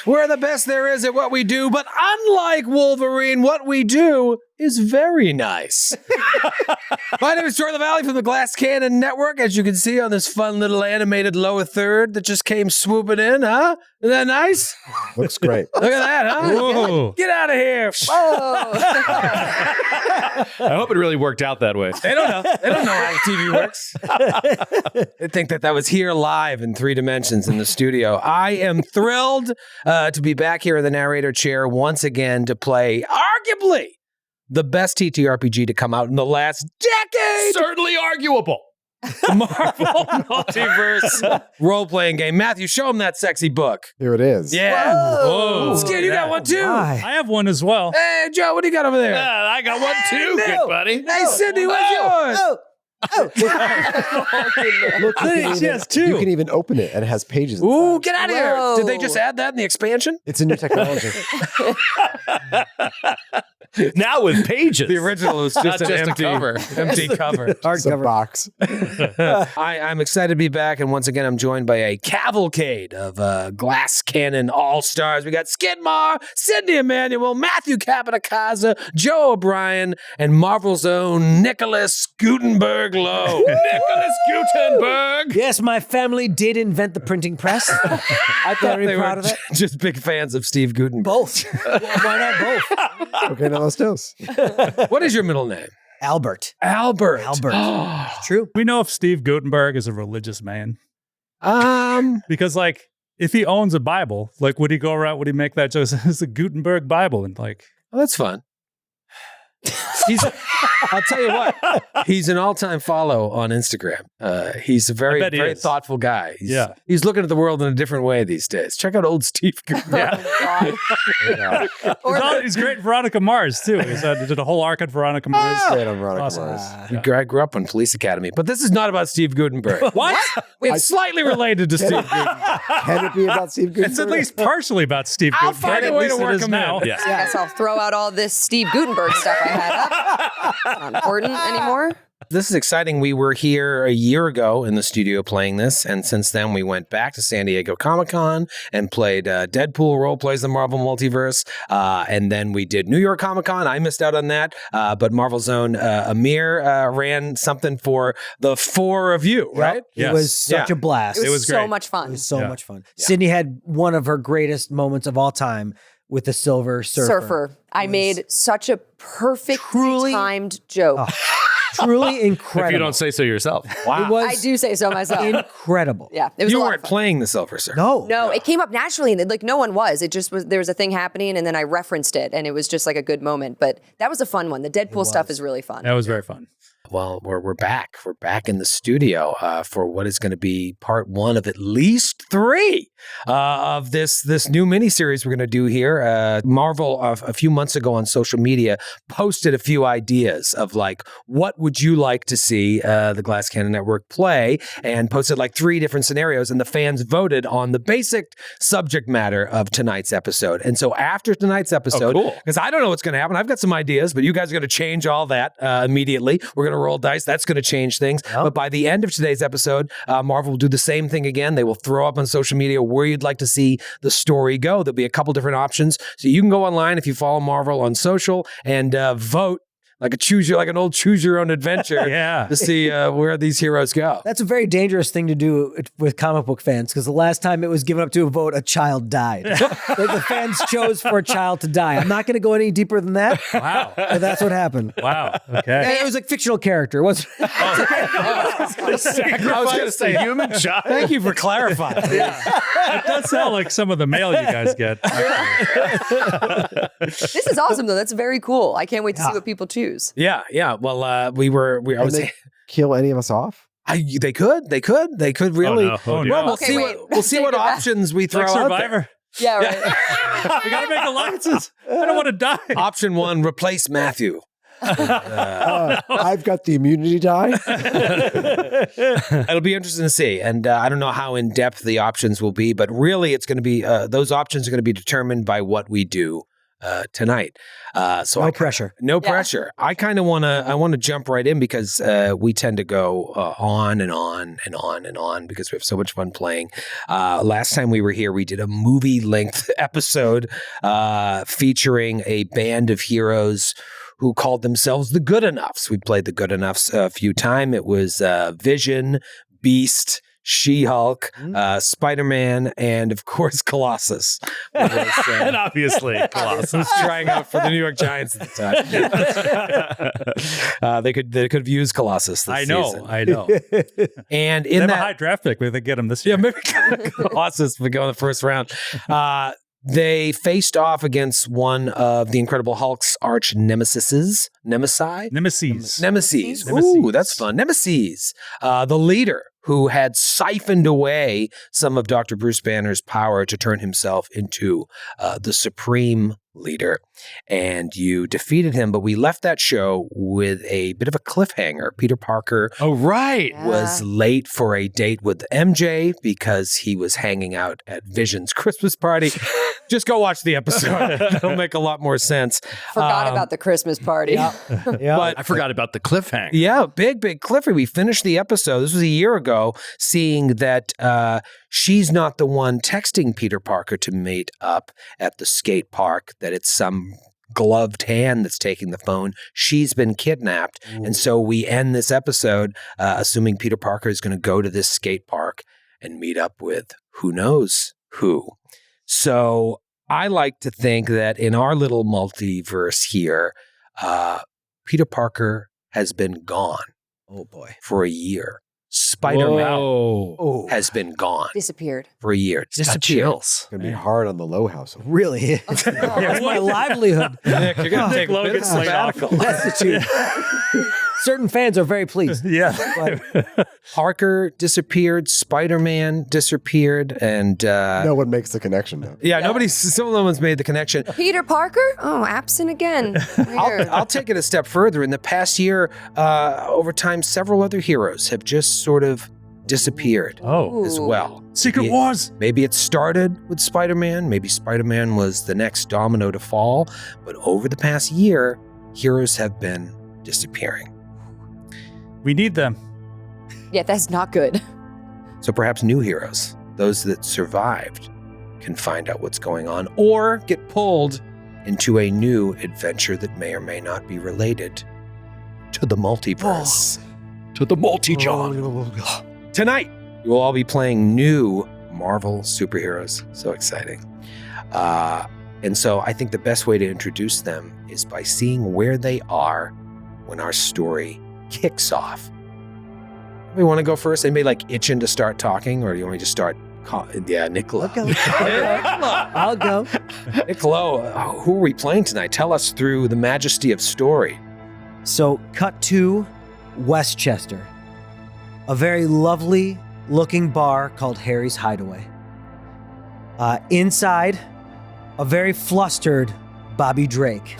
We're the best there is at what we do, but unlike Wolverine, what we do is very nice. My name is Troy Lavallee from the Glass Cannon Network. As you can see on this fun little animated lower third that just came swooping in, huh? Isn't that nice? Looks great. Look at that, huh? Whoa. Get out of here. I hope it really worked out that way. They don't know. They don't know how TV works. They think that was here live in 3 dimensions in the studio. I am thrilled to be back here in the narrator chair once again to play arguably the best TTRPG to come out in the last decade. Certainly arguable. Marvel Multiverse Role-Playing Game. Matthew, show him that sexy book. Here it is. Yeah. Whoa. Skid, you got one too. I have one as well. Hey, Joe, what do you got over there? I got one too, good buddy. Hey, Sydney, what's yours? Look, She has 2. You can even open it, and it has pages. Ooh, inside. get out of here. Whoa. Did they just add that in the expansion? It's a new technology. Now with pages. The original was just Not an just a cover. empty cover. It's a box. I'm excited to be back, and once again, I'm joined by a cavalcade of Glass Cannon All-Stars. We got Skid Maher, Sidney Amanuel, Matthew Capodicasa, Joe O'Brien, and Marvel's own Nicholas Gutenberg Lowe. Nicholas Gutenberg. Yes, my family did invent the printing press. I thought Very they proud were of it. just big fans of Steve Gutenberg. Both. Why not both? Okay, now let's do this. What is your middle name? Albert. Albert. It's true. We know if Steve Gutenberg is a religious man Um, because, like, if he owns a Bible, like, would he go around? Would he make that just it's a Gutenberg Bible and like? well, that's fun. I'll tell you what, he's an all-time follow on Instagram. He's a very, bet he very is. thoughtful guy. Yeah. He's looking at the world in a different way these days. Check out old Steve Gutenberg. Yeah. He's great in Veronica Mars too. He did a whole arc on Veronica Mars. Straight on Veronica Awesome. Mars. I grew up on Police Academy, but this is not about Steve Gutenberg. What? It's slightly related to Steve Gutenberg. Can it be about Steve Gutenberg? It's at least partially about Steve I'll Gutenberg. find a At way least to it work is him now. in. Yeah. I guess I'll throw out all this Steve Gutenberg stuff I had up. Not important anymore. This is exciting. We were here a year ago in the studio playing this, and since then we went back to San Diego Comic-Con and played Deadpool role-plays the Marvel Multiverse, and then we did New York Comic-Con. I missed out on that, but Marvel's own Amir ran something for the 4 of you, right? Yes. It was such a blast. It was so great. much It fun. was so much fun. Sydney had one of her greatest moments of all time with the Silver Surfer. I made such a perfectly Truly- timed joke. Truly incredible. If you don't say so yourself. Wow. It was I do say so myself. incredible. Yeah, it was You a lot weren't of fun. playing the Silver Surfer. No. It came up naturally, and like no one was. It just was. There was a thing happening, and then I referenced it, and it was just like a good moment. But that was a fun one. The Deadpool stuff is really fun. That was very fun. Well, we're back. We're back in the studio for what is going to be part 1 of at least 3 of this new miniseries we're going to do here. Marvel, a few months ago on social media, posted a few ideas of like, what would you like to see the Glass Cannon Network play, and posted like 3 different scenarios, and the fans voted on the basic subject matter of tonight's episode. And so after tonight's episode, because I don't know what's going to happen, I've got some ideas, but you guys are going to change all that immediately. We're going to roll dice. That's going to change things. But by the end of today's episode, Marvel will do the same thing again. They will throw up on social media where you'd like to see the story go. There'll be a couple different options. So you can go online if you follow Marvel on social and vote like an old choose your own adventure to see where these heroes go. That's a very dangerous thing to do with comic book fans, because the last time it was given up to a vote, a child died. The fans chose for a child to die. I'm not going to go any deeper than that. Wow. But that's what happened. Wow. Okay. And it was a fictional character. It wasn't. I was going to say human child. Thank you for clarifying. It does sound like some of the mail you guys get. This is awesome, though. That's very cool. I can't wait to see what people choose. Yeah. Well, I was. They kill any of us off? They could really. Oh, no. Well, we'll Okay, see wait. we'll see what Take it back. options we throw Like out there. Survivor. Yeah, right. We got to make alliances. I don't want to die. Option 1: replace Matthew. I've got the immunity die. It'll be interesting to see, and I don't know how in depth the options will be, but really, it's going to be those options are going to be determined by what we do tonight. So No pressure. No pressure. I kind of want to jump right in because we tend to go on and on and on and on because we have so much fun playing. Last time we were here, we did a movie-length episode featuring a band of heroes who called themselves the Good Enoughs. We played the Good Enoughs a few times. It was Vision, Beast, She-Hulk, Spider-Man, and of course Colossus. And obviously, Colossus. Was trying out for the New York Giants at the time. They could have used Colossus this season. I know. And They in have a that, high draft pick. They get him this year. yeah, maybe Colossus would go in the first round. They faced off against one of the Incredible Hulk's arch nemesis. Nemesis. Ooh, that's fun. Nemesis. The leader who had siphoned away some of Dr. Bruce Banner's power to turn himself into the supreme leader. And you defeated him, but we left that show with a bit of a cliffhanger. Peter Parker Oh, right. was late for a date with MJ because he was hanging out at Vision's Christmas party. Just go watch the episode. It'll make a lot more sense. Forgot about the Christmas party. Yeah. But I forgot about the cliffhanger. yeah, big Cliffy. We finished the episode. This was a year ago, seeing that she's not the one texting Peter Parker to meet up at the skate park, that it's some gloved hand that's taking the phone. She's been kidnapped. And so we end this episode assuming Peter Parker is going to go to this skate park and meet up with who knows who. So I like to think that in our little multiverse here, Peter Parker has been gone Oh boy. for a year. Spider-Man Oh. has been gone Disappeared. for a year. Just got Disappeared. chills. Gonna be hard on the Lowe household. Really? That's my livelihood. Nick, you're going to take a Logan bit of laid off. sabbatical. Destitute. Certain fans are very pleased. Yeah. Parker disappeared. Spider-Man disappeared. And No one makes the connection though. someone's made the connection. Peter Parker? Oh, absent again. Weird. I'll take it a step further. In the past year, over time, several other heroes have just sort of disappeared Oh. as well. Secret Maybe- Wars. Maybe it started with Spider-Man. Maybe Spider-Man was the next domino to fall. But over the past year, heroes have been disappearing. We need them. Yeah, that's not good. So perhaps new heroes, those that survived, can find out what's going on or get pulled into a new adventure that may or may not be related to the multiverse. To the multi-John. Tonight, you will all be playing new Marvel superheroes. So exciting. And so I think the best way to introduce them is by seeing where they are when our story kicks off. We want to go first? Anybody like itching to start talking, or do you want me to start? Nick Lowe. I'll go. Nick Lowe, who are we playing tonight? Tell us through the majesty of story. So, cut to Westchester, a very lovely looking bar called Harry's Hideaway. Inside, a very flustered Bobby Drake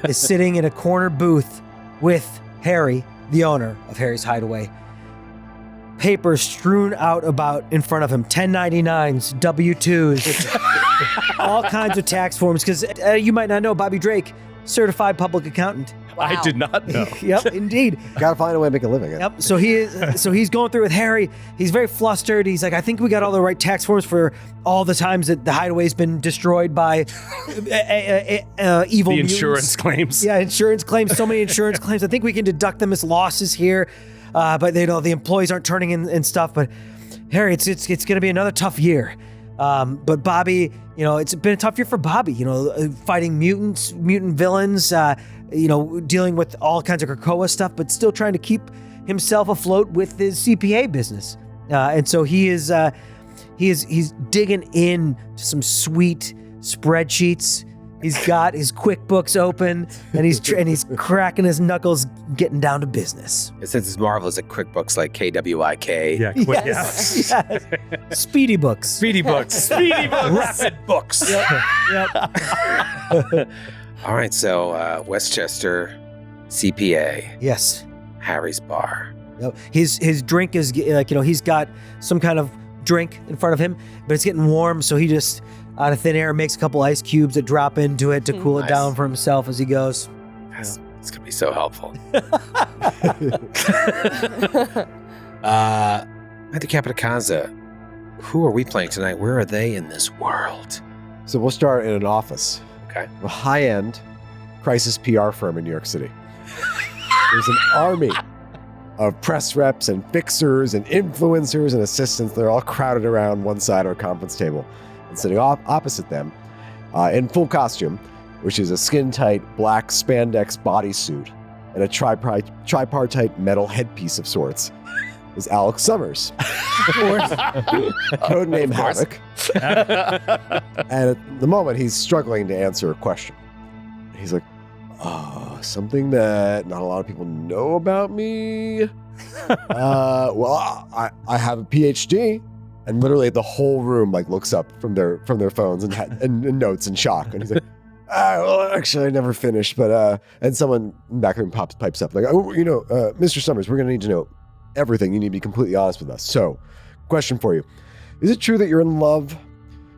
is sitting in a corner booth with Harry, the owner of Harry's Hideaway. Papers strewn out about in front of him, 1099s, W-2s, all kinds of tax forms, because you might not know, Bobby Drake, certified public accountant. I did not know. Yep, indeed. Gotta find a way to make a living. Yep. So he's going through with Harry. He's very flustered. He's like, I think we got all the right tax forms for all the times that the hideaway's been destroyed by evil The mutants. insurance claims. Yeah, insurance claims. So many insurance claims. I think we can deduct them as losses here. But the employees aren't turning in and stuff. But Harry, it's going to be another tough year. But Bobby, it's been a tough year for Bobby. Fighting mutants, mutant villains. Dealing with all kinds of Krakoa stuff, but still trying to keep himself afloat with his CPA business. And so he's digging in to some sweet spreadsheets. He's got his QuickBooks open, and he's cracking his knuckles, getting down to business. Since it's Marvel, it's like QuickBooks, like KWIK. Yeah, quick. Yes. Speedy Books. Speedy Books. Speedy Books. Rapid Books. Yep. All right, so Westchester, CPA, Yes. Harry's Bar. His drink is like, he's got some kind of drink in front of him, but it's getting warm, so he just, out of thin air, makes a couple ice cubes that drop into it to cool it Nice. down for himself as he goes. It's going to be so helpful. At the Capodicasa, who are we playing tonight? Where are they in this world? So we'll start in an office. Okay. A high-end crisis PR firm in New York City. There's an army of press reps and fixers and influencers and assistants. They're all crowded around one side of a conference table. And sitting opposite them, in full costume, which is a skin-tight black spandex bodysuit and a tripartite metal headpiece of sorts, is Alex Summers. Codename Havok. And at the moment, he's struggling to answer a question. He's like, something that not a lot of people know about me. Well, I have a PhD. And literally the whole room like looks up from their phones and notes in shock. And he's like, well, actually, I never finished. But and someone in the back of the room pipes up like, Mr. Summers, we're gonna need to know everything. You need to be completely honest with us. So, question for you: is it true that you're in love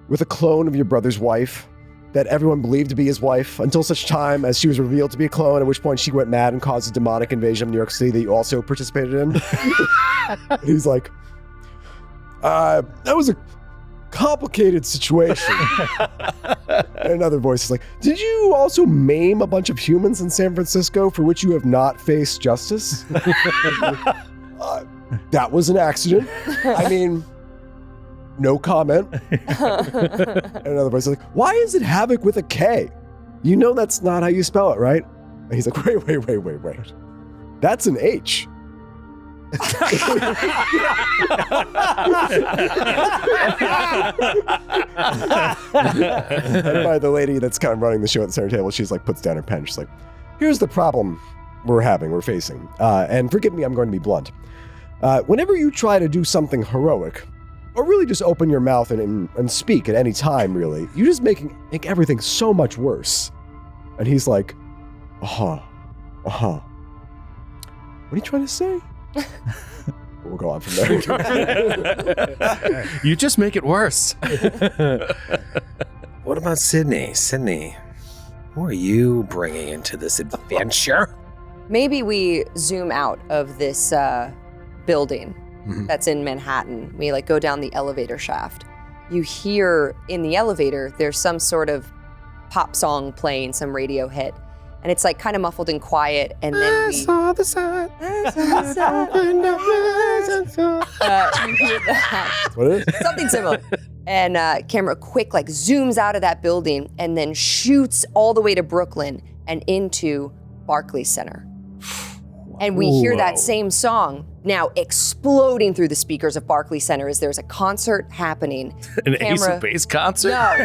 with a clone of your brother's wife that everyone believed to be his wife until such time as she was revealed to be a clone, at which point she went mad and caused a demonic invasion of New York City that you also participated in? He's like, that was a complicated situation. And another voice is like, did you also maim a bunch of humans in San Francisco for which you have not faced justice? That was an accident. I mean, no comment. And another voice is like, why is it Havok with a K? You know that's not how you spell it, right? And he's like, wait. That's an H. And by the lady that's kind of running the show at the center table, she's like, puts down her pen. She's like, here's the problem we're facing. And forgive me, I'm going to be blunt. Whenever you try to do something heroic, or really just open your mouth and speak at any time, really, you just make everything so much worse. And he's like, What are you trying to say? We'll go on from there. You just make it worse. What about Sydney? Sydney, who are you bringing into this adventure? Maybe we zoom out of this building that's in Manhattan. We like go down the elevator shaft. You hear in the elevator, there's some sort of pop song playing, some radio hit. And it's like kind of muffled and quiet. And then we saw the sun. you hear that. What is it? Something similar. And camera quick like zooms out of that building and then shoots all the way to Brooklyn and into Barclays Center. And we hear that same song now exploding through the speakers of Barclays Center as there's a concert happening. An Ace of Base concert? No.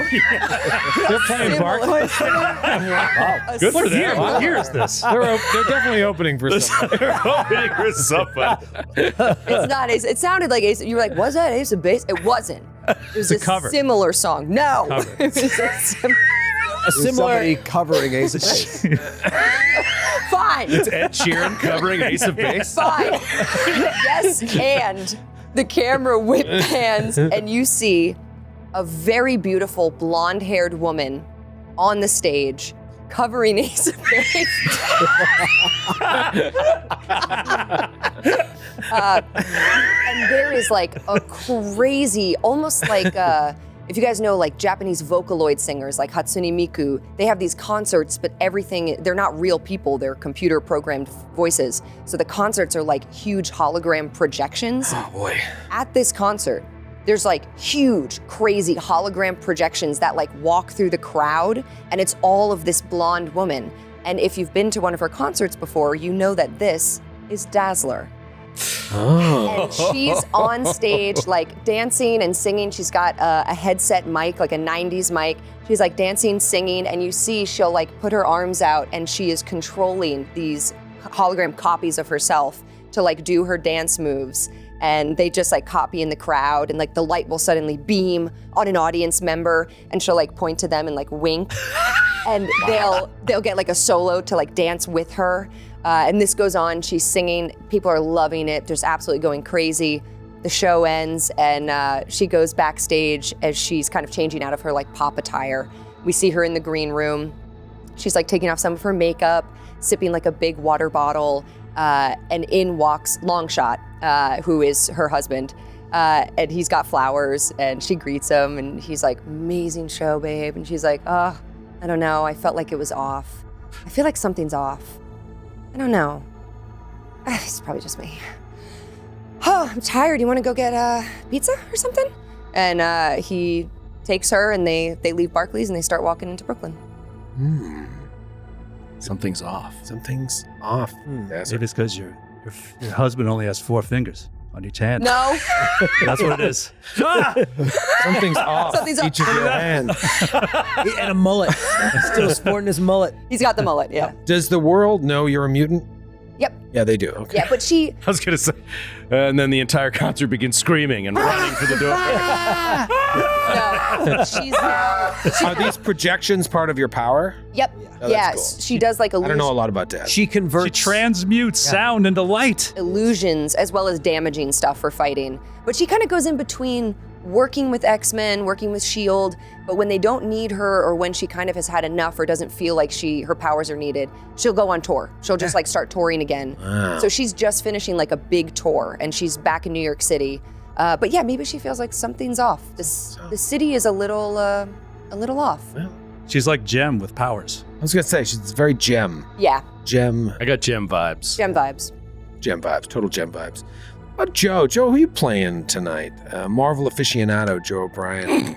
They're playing Barclays. Wow. Good for them. What year is this? They're definitely opening for something. They're hoping for somebody. It's not Ace. It sounded like Ace. You were like, was that Ace of Base? It wasn't. It was a cover. similar song. No. Cover. It was a Somebody covering Ace of Base. Fine. It's Ed Sheeran covering Ace of Base. Fine. Yes, and the camera whip pans and you see a very beautiful blonde-haired woman on the stage covering Ace of Base. And there is like a crazy, almost like if you guys know like Japanese Vocaloid singers like Hatsune Miku, they have these concerts, but they're not real people, they're computer programmed voices. So the concerts are like huge hologram projections. Oh boy. At this concert, there's like huge, crazy hologram projections that like walk through the crowd, and it's all of this blonde woman. And if you've been to one of her concerts before, you know that this is Dazzler. Oh. And she's on stage like dancing and singing. She's got a headset mic, like a 90s mic. She's like dancing, singing, and you see she'll like put her arms out and she is controlling these hologram copies of herself to like do her dance moves. And they just like copy in the crowd, and like the light will suddenly beam on an audience member and she'll like point to them and like wink. And they'll get like a solo to like dance with her. And this goes on, she's singing, people are loving it, just absolutely going crazy. the show ends, and she goes backstage as she's kind of changing out of her like pop attire. We see her in the green room. She's like taking off some of her makeup, sipping like a big water bottle, and in walks Longshot, who is her husband. And he's got flowers, and she greets him, and he's like, amazing show, babe. And she's like, oh, I don't know. I felt like it was off. I feel like something's off. I don't know. It's probably just me. Oh, I'm tired. You want to go get pizza or something? And he takes her, and they leave Barclays, and they start walking into Brooklyn. Something's off. Something's off. Maybe it's because your husband only has 4 fingers on each hand. No. That's what it is. Something's off. Something's off. Each of your hands. And a mullet. Still sporting his mullet. He's got the mullet, yeah. Does the world know you're a mutant? Yep. Yeah, they do. Okay. Yeah, but she... I was going to say, and then the entire concert begins screaming and running for the door. No, she's now... Are these projections part of your power? Yep. Oh, Yeah, that's cool. she does like I don't know a illusion, lot about that. She converts. She transmutes sound into light. illusions as well as damaging stuff for fighting. But she kind of goes in between working with X-Men, working with S.H.I.E.L.D., but when they don't need her or when she kind of has had enough or doesn't feel like her powers are needed, she'll go on tour. She'll just like start touring again. Wow. So she's just finishing like a big tour and she's back in New York City. But yeah, maybe she feels like something's off. The city is a little off. She's like Jem with powers. I was going to say, she's very gem. Yeah, Gem I got Gem vibes. gem vibes. vibes. Total gem vibes. Joe, who are you playing tonight? Marvel aficionado Joe O'Brien.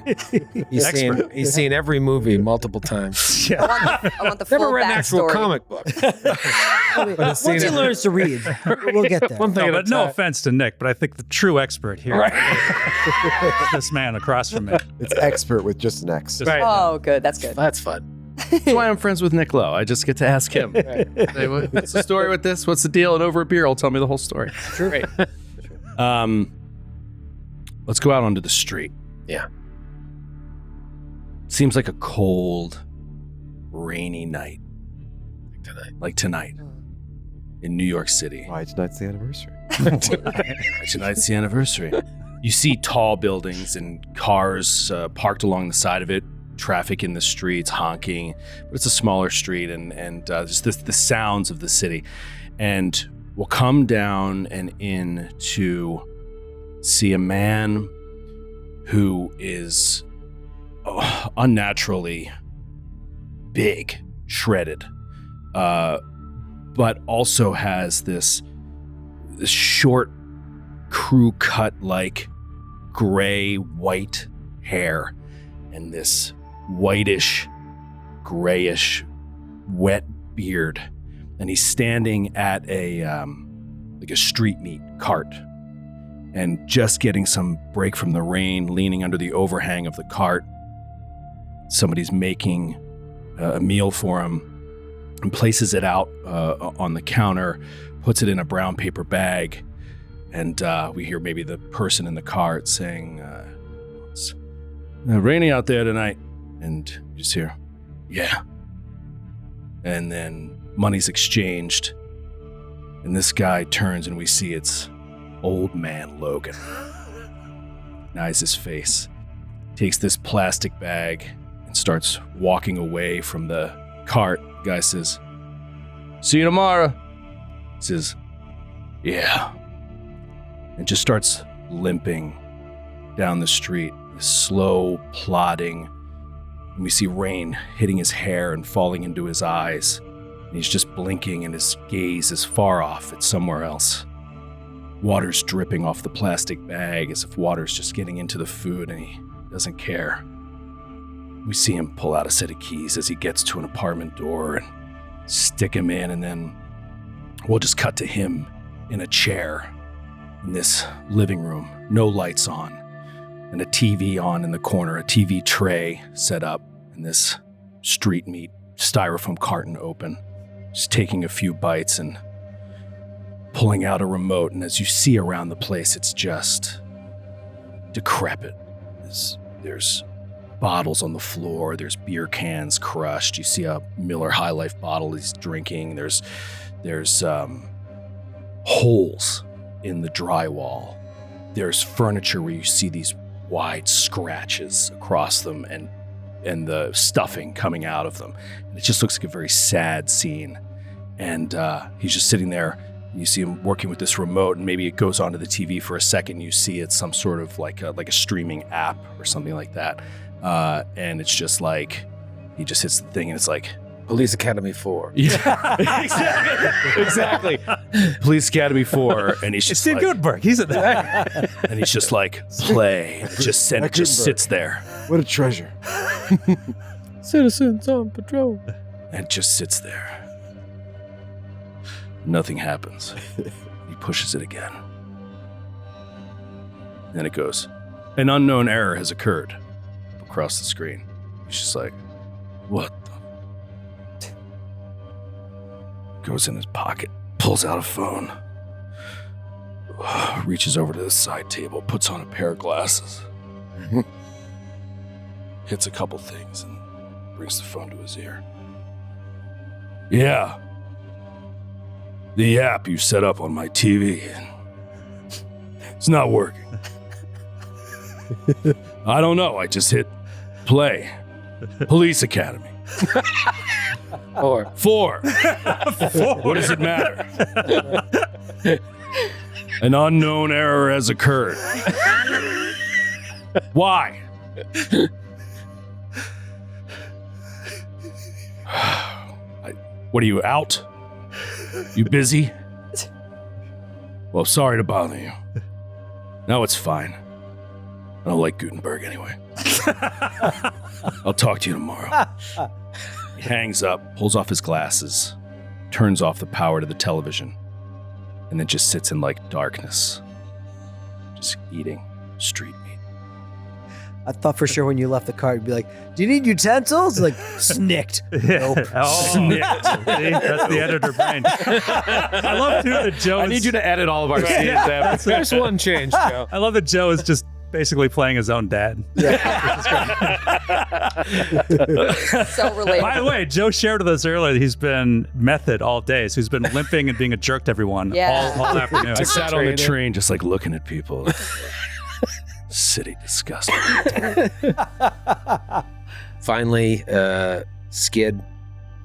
He's seen every movie multiple times. I want the full Never read an actual backstory. comic book. But has seen Once he it. learns to read, we'll get there. One thing No, at but a no time. offense to Nick, but I think the true expert here is this man across from me. It's expert with just an X. Just- Right. Oh, good. That's good. That's fun. That's why I'm friends with Nick Lowe. I just get to ask him. Say, what's the story with this? What's the deal? And over a beer, he'll tell me the whole story. Great. Let's go out onto the street. Yeah. Seems like a cold, rainy night. Like tonight in New York City. Why tonight's the anniversary? Tonight's the anniversary. You see tall buildings and cars parked along the side of it, traffic in the streets, honking. But it's a smaller street and just the sounds of the city. And we'll come down and in to see a man who is unnaturally big, shredded, but also has this short, crew cut like gray white hair and this whitish, grayish, wet beard. And he's standing at a street meat cart and just getting some break from the rain, leaning under the overhang of the cart. Somebody's making a meal for him and places it out on the counter, puts it in a brown paper bag, and we hear maybe the person in the cart saying, it's rainy out there tonight. And you just hear, yeah. And then money's exchanged, and this guy turns and we see it's Old Man Logan. Eyes his face, takes this plastic bag and starts walking away from the cart. The guy says, see you tomorrow. He says, yeah. And just starts limping down the street, slow plodding. And we see rain hitting his hair and falling into his eyes. And he's just blinking and his gaze is far off. It's somewhere else. Water's dripping off the plastic bag as if water's just getting into the food and he doesn't care. We see him pull out a set of keys as he gets to an apartment door and stick him in, and then we'll just cut to him in a chair in this living room, no lights on, and a TV on in the corner, a TV tray set up, and this street meat styrofoam carton open, just taking a few bites and pulling out a remote. And as you see around the place, it's just decrepit. There's bottles on the floor, there's beer cans crushed, you see a Miller High Life bottle he's drinking, there's holes in the drywall, there's furniture where you see these wide scratches across them and the stuffing coming out of them. And it just looks like a very sad scene. And he's just sitting there. And you see him working with this remote, and maybe it goes onto the TV for a second. You see it's some sort of like a streaming app or something like that. And it's just like he just hits the thing, and it's like Police Academy 4. Yeah, exactly. Police Academy 4, and he's just Steve like, Gutenberg. He's in there. and he's just like play. And it just sits there. What a treasure. Citizens on patrol. And it just sits there. Nothing happens. He pushes it again. Then it goes, an unknown error has occurred across the screen. He's just like, what the? Goes in his pocket, pulls out a phone, reaches over to the side table, puts on a pair of glasses, hits a couple things, and brings the phone to his ear. Yeah. The app you set up on my TV, it's not working. I don't know. I just hit play. Police Academy. 4. 4. What does it matter? An unknown error has occurred. Why? What are you, out? You busy? Well, sorry to bother you. No, it's fine. I don't like Gutenberg anyway. I'll talk to you tomorrow. He hangs up, pulls off his glasses, turns off the power to the television, and then just sits in like darkness, just eating street meat. I thought for sure when you left the car, you'd be like, "Do you need utensils?" Like, snicked. Nope. Oh, see, that's the editor brain. I love too that Joe. I need you to edit all of our scenes. There's one change, Joe. I love that Joe is just basically playing his own dad. So relatable. By the way, Joe shared with us earlier that he's been method all day, so he's been limping and being a jerk to everyone all afternoon. I sat on the train just like looking at people. City disgusting. Finally, Skid,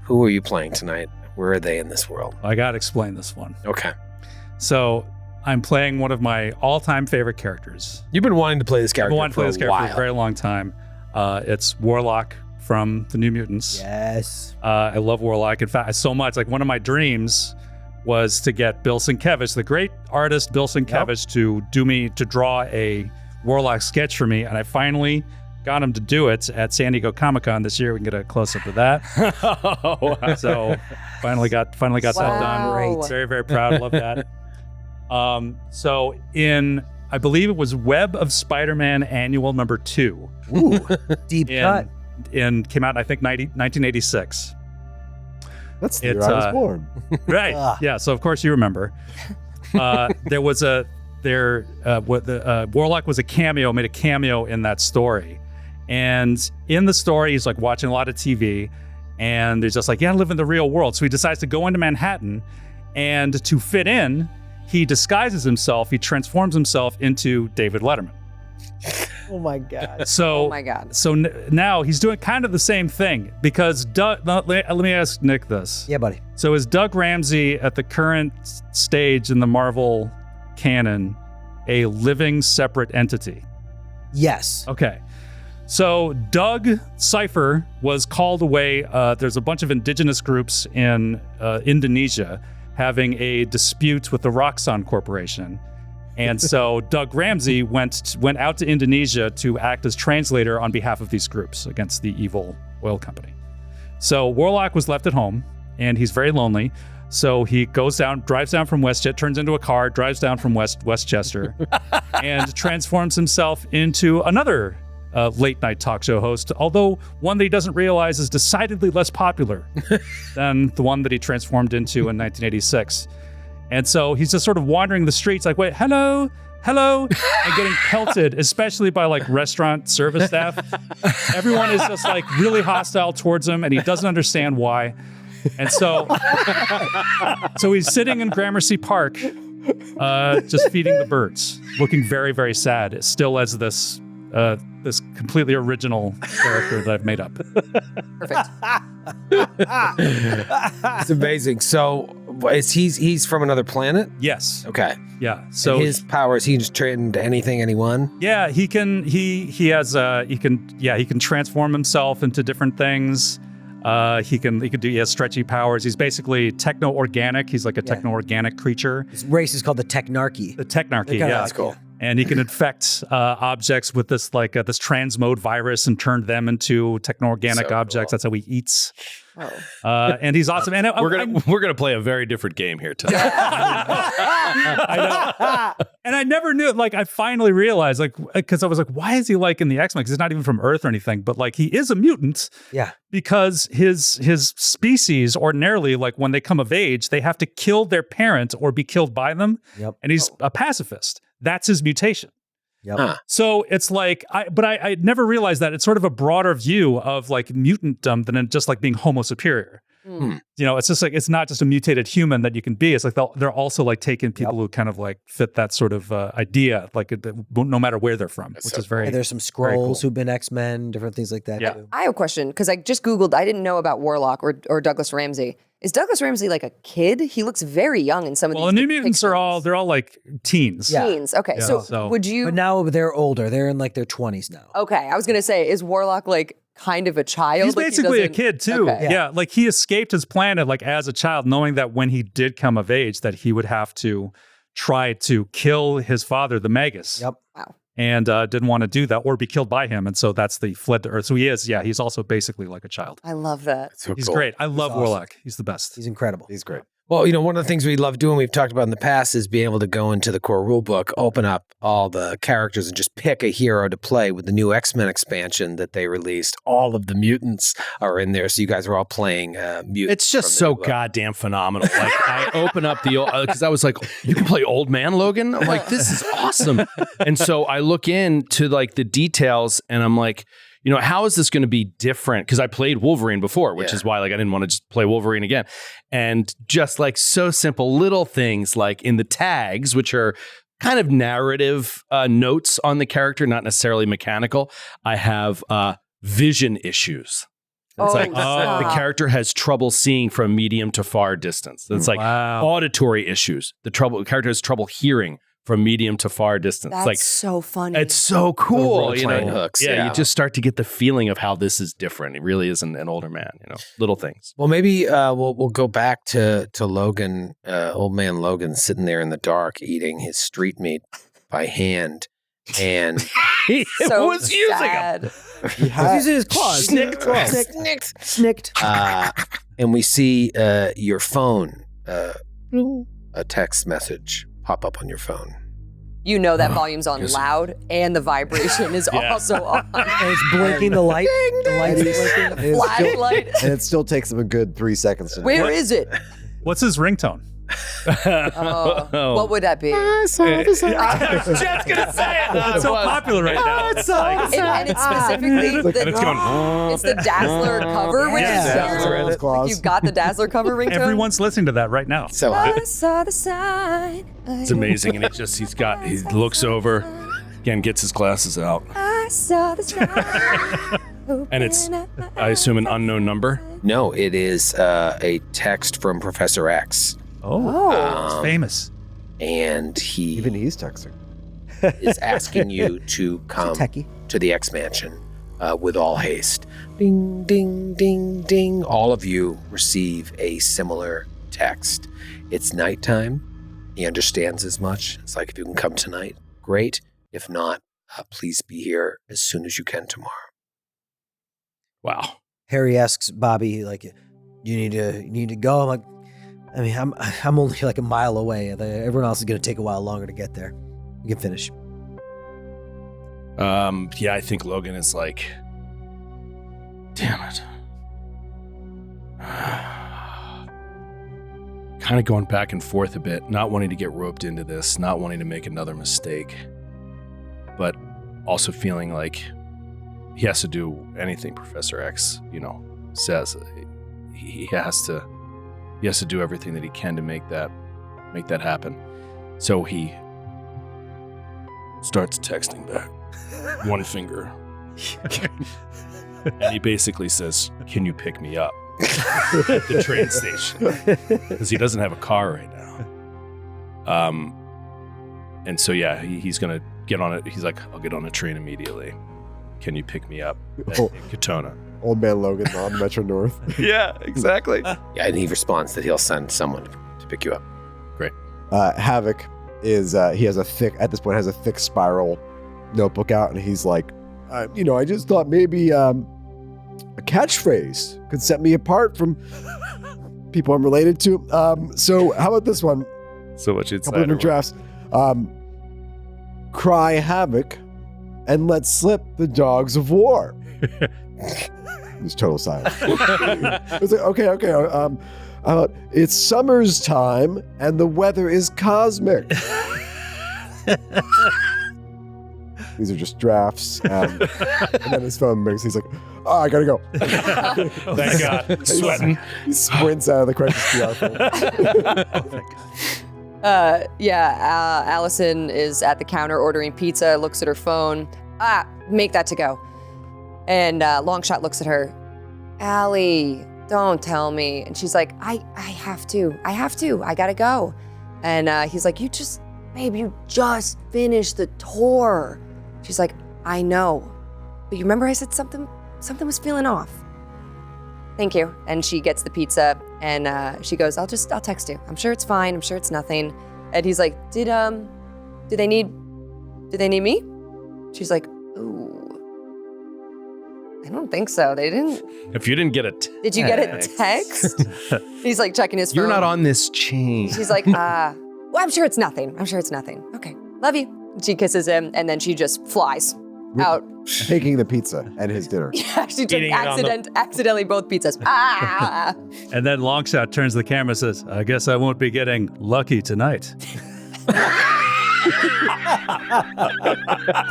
who are you playing tonight? Where are they in this world? I got to explain this one. Okay. So I'm playing one of my all-time favorite characters. You've been wanting to play this character I've wanted to play this character for a while. very long time. It's Warlock from the New Mutants. Yes. I love Warlock. In fact, so much. Like, one of my dreams was to get Bill Sienkiewicz, the great artist Bill Sienkiewicz, to draw a Warlock sketch for me, and I finally got him to do it at San Diego Comic-Con this year. We can get a close-up of that. So finally got that done. Great. Very, very proud. Love that. So in, I believe it was Web of Spider-Man Annual number 2. Ooh, deep cut. Came out, I think, 1986. That's the year I was born. Right. Yeah. So of course you remember. Warlock was a cameo, made a cameo in that story. And in the story, he's like watching a lot of TV, and he's just like, yeah, I live in the real world. So he decides to go into Manhattan, and to fit in, he disguises himself. He transforms himself into David Letterman. Oh my God. So, Oh my God. So now he's doing kind of the same thing, because let me ask Nick this. Yeah, buddy. So is Doug Ramsey at the current stage in the Marvel canon a living separate entity? Yes. Okay. So Doug Cypher was called away. There's a bunch of indigenous groups in Indonesia having a dispute with the Roxxon Corporation. And so Doug Ramsey went out to Indonesia to act as translator on behalf of these groups against the evil oil company. So Warlock was left at home, and he's very lonely. So he drives down from Westchester, turns into a car, drives down from Westchester, and transforms himself into another late night talk show host, although one that he doesn't realize is decidedly less popular than the one that he transformed into in 1986. And so he's just sort of wandering the streets like, wait, hello, and getting pelted, especially by like restaurant service staff. Everyone is just like really hostile towards him, and he doesn't understand why. And so he's sitting in Gramercy Park just feeding the birds, looking very, very sad, still as this this completely original character that I've made up. Perfect. It's amazing. So he's from another planet? Yes. Okay. Yeah. So his powers, he just turned into anything, anyone? yeah, he can transform himself into different things. He has stretchy powers. He's basically techno-organic. He's like a techno-organic creature. His race is called the Technarchy. The Technarchy, Kinda yeah. That's cool. And he can infect objects with this this transmode virus and turn them into techno-organic So objects. cool. That's how he eats. Oh. And he's awesome. And We're gonna play a very different game here today. I know. And I never knew. Like, I finally realized, like, because I was like, why is he like in the X-Men? Because he's not even from Earth or anything. But like, he is a mutant. Yeah. Because his species ordinarily, like when they come of age, they have to kill their parent or be killed by them. Yep. And he's a pacifist. That's his mutation. Yep. Huh. So it's like, I never realized that it's sort of a broader view of like mutantdom than just like being homo superior. Mm. You know, it's just like, it's not just a mutated human that you can be. It's like they're also like taking people who kind of like fit that sort of idea, like no matter where they're from, which is very. And there's some very cool. Skrulls who've been X-Men, different things like that. Yeah. Too. I have a question because I just Googled. I didn't know about Warlock or Douglas Ramsey. Is Douglas Ramsey like a kid? He looks very young in some of Well, these the New Mutants are all, they're all like teens. Yeah. teens. Okay, Yeah. so So- would you? But now they're older. They're in like their 20s now. Okay, I was gonna say, is Warlock like kind of a child? He's Like, he basically a doesn't- kid too. Okay. Yeah, like he escaped his planet like as a child, knowing that when he did come of age, that he would have to try to kill his father, the Magus. Yep. Wow. And didn't want to do that or be killed by him. And so that's the fled to Earth. So he's also basically like a child. I love that. So He's cool. great. I love awesome. Warlock. He's the best. He's incredible. He's great. Well, one of the things we love doing, we've talked about in the past, is being able to go into the core rule book, open up all the characters, and just pick a hero to play. With the new X-Men expansion that they released, all of the mutants are in there. So you guys are all playing mutants. It's just from the so new book. goddamn phenomenal. Like I open up the because I was like, you can play Old Man Logan. I'm like, this is awesome. And so I look into like the details, and I'm like, you know, how is this going to be different? Because I played Wolverine before, which is why like I didn't want to just play Wolverine again. And just like so simple little things like in the tags, which are kind of narrative notes on the character, not necessarily mechanical. I have vision issues. It's like the character has trouble seeing from medium to far distance. It's like Wow. auditory issues. The character has trouble hearing from medium to far distance. That's It's like so funny. it's so cool. role-playing hooks, yeah. You just start to get the feeling of how this is different. It really is an older man. You know, little things. Well, maybe we'll go back to Logan, Old Man Logan, sitting there in the dark eating his street meat by hand, and He so was using sad. them. He's using his claws. Snicked. and we see your phone, a text message pop up on your phone. You know that volume's on Yes. loud, and the vibration is Yeah. also on. And it's blinking the light. The light's blinking. And it still- Flashlight. and it still takes him a good 3 seconds to do Where it. is it? What's his ringtone? Oh, what would that be? I was just gonna say it. It's so popular right now. And it's specifically And it's going. it's the Dazzler cover, which Yeah. is Dazzler weird. with claws. Like you got the Dazzler cover ringtone. Everyone's listening to that right now. So I saw the sign. It's amazing, and he looks over, again, gets his glasses out, I saw the sign. and it's, I assume, an unknown number. no, it is a text from Professor X, It's famous. and he Even he's texting. is asking you to come Techie. to the X Mansion with all haste. Ding, ding, ding, ding. All of you receive a similar text. It's nighttime. He understands as much. It's like, if you can come tonight, great. If not, please be here as soon as you can tomorrow. Wow. Harry asks Bobby, like, you need to go. I'm like, I mean, I'm only like a mile away. Everyone else is going to take a while longer to get there. We can finish. Yeah, I think Logan is like, damn it. Kind of going back and forth a bit, not wanting to get roped into this, not wanting to make another mistake, but also feeling like he has to do anything Professor X, says. He has to do everything that he can to make that happen. So he starts texting back, one finger. And he basically says, "Can you pick me up at the train station?" Because he doesn't have a car right now. And so, yeah, he's going to get on it. He's like, "I'll get on a train immediately. Can you pick me up in Katona?" Old Man Logan on Metro North. Yeah, exactly. Yeah, and he responds that he'll send someone to pick you up. Great. Havok is, he has a thick spiral notebook out, and he's like, I just thought maybe a catchphrase could set me apart from people I'm related to. So how about this one? So much inside. Couple different drafts. Cry havoc and let slip the dogs of war. There's total silence. It's like, okay. It's summer's time and the weather is cosmic. These are just drafts. And then his phone rings. He's like, "Oh, I gotta go." Thank God. Sweating. He sprints out of the crisis PR phone. Allison is at the counter ordering pizza, looks at her phone. Make that to go. And Longshot looks at her. "Allie, don't tell me." And she's like, I have to. I gotta go. And he's like, you just finished the tour. She's like, "I know. But you remember I said something was feeling off." "Thank you." And she gets the pizza and she goes, I'll text you. I'm sure it's fine. I'm sure it's nothing. And he's like, Did they need me? She's like, "Ooh, I don't think so. They didn't." If you didn't get a Did you get a text? He's like checking his phone. You're not on this chain. She's like, well, I'm sure it's nothing. Okay, love you. She kisses him and then she just flies out. Taking the pizza and his dinner. Yeah, she took Eating it accidentally both pizzas. And then Longshot turns to the camera and says, "I guess I won't be getting lucky tonight."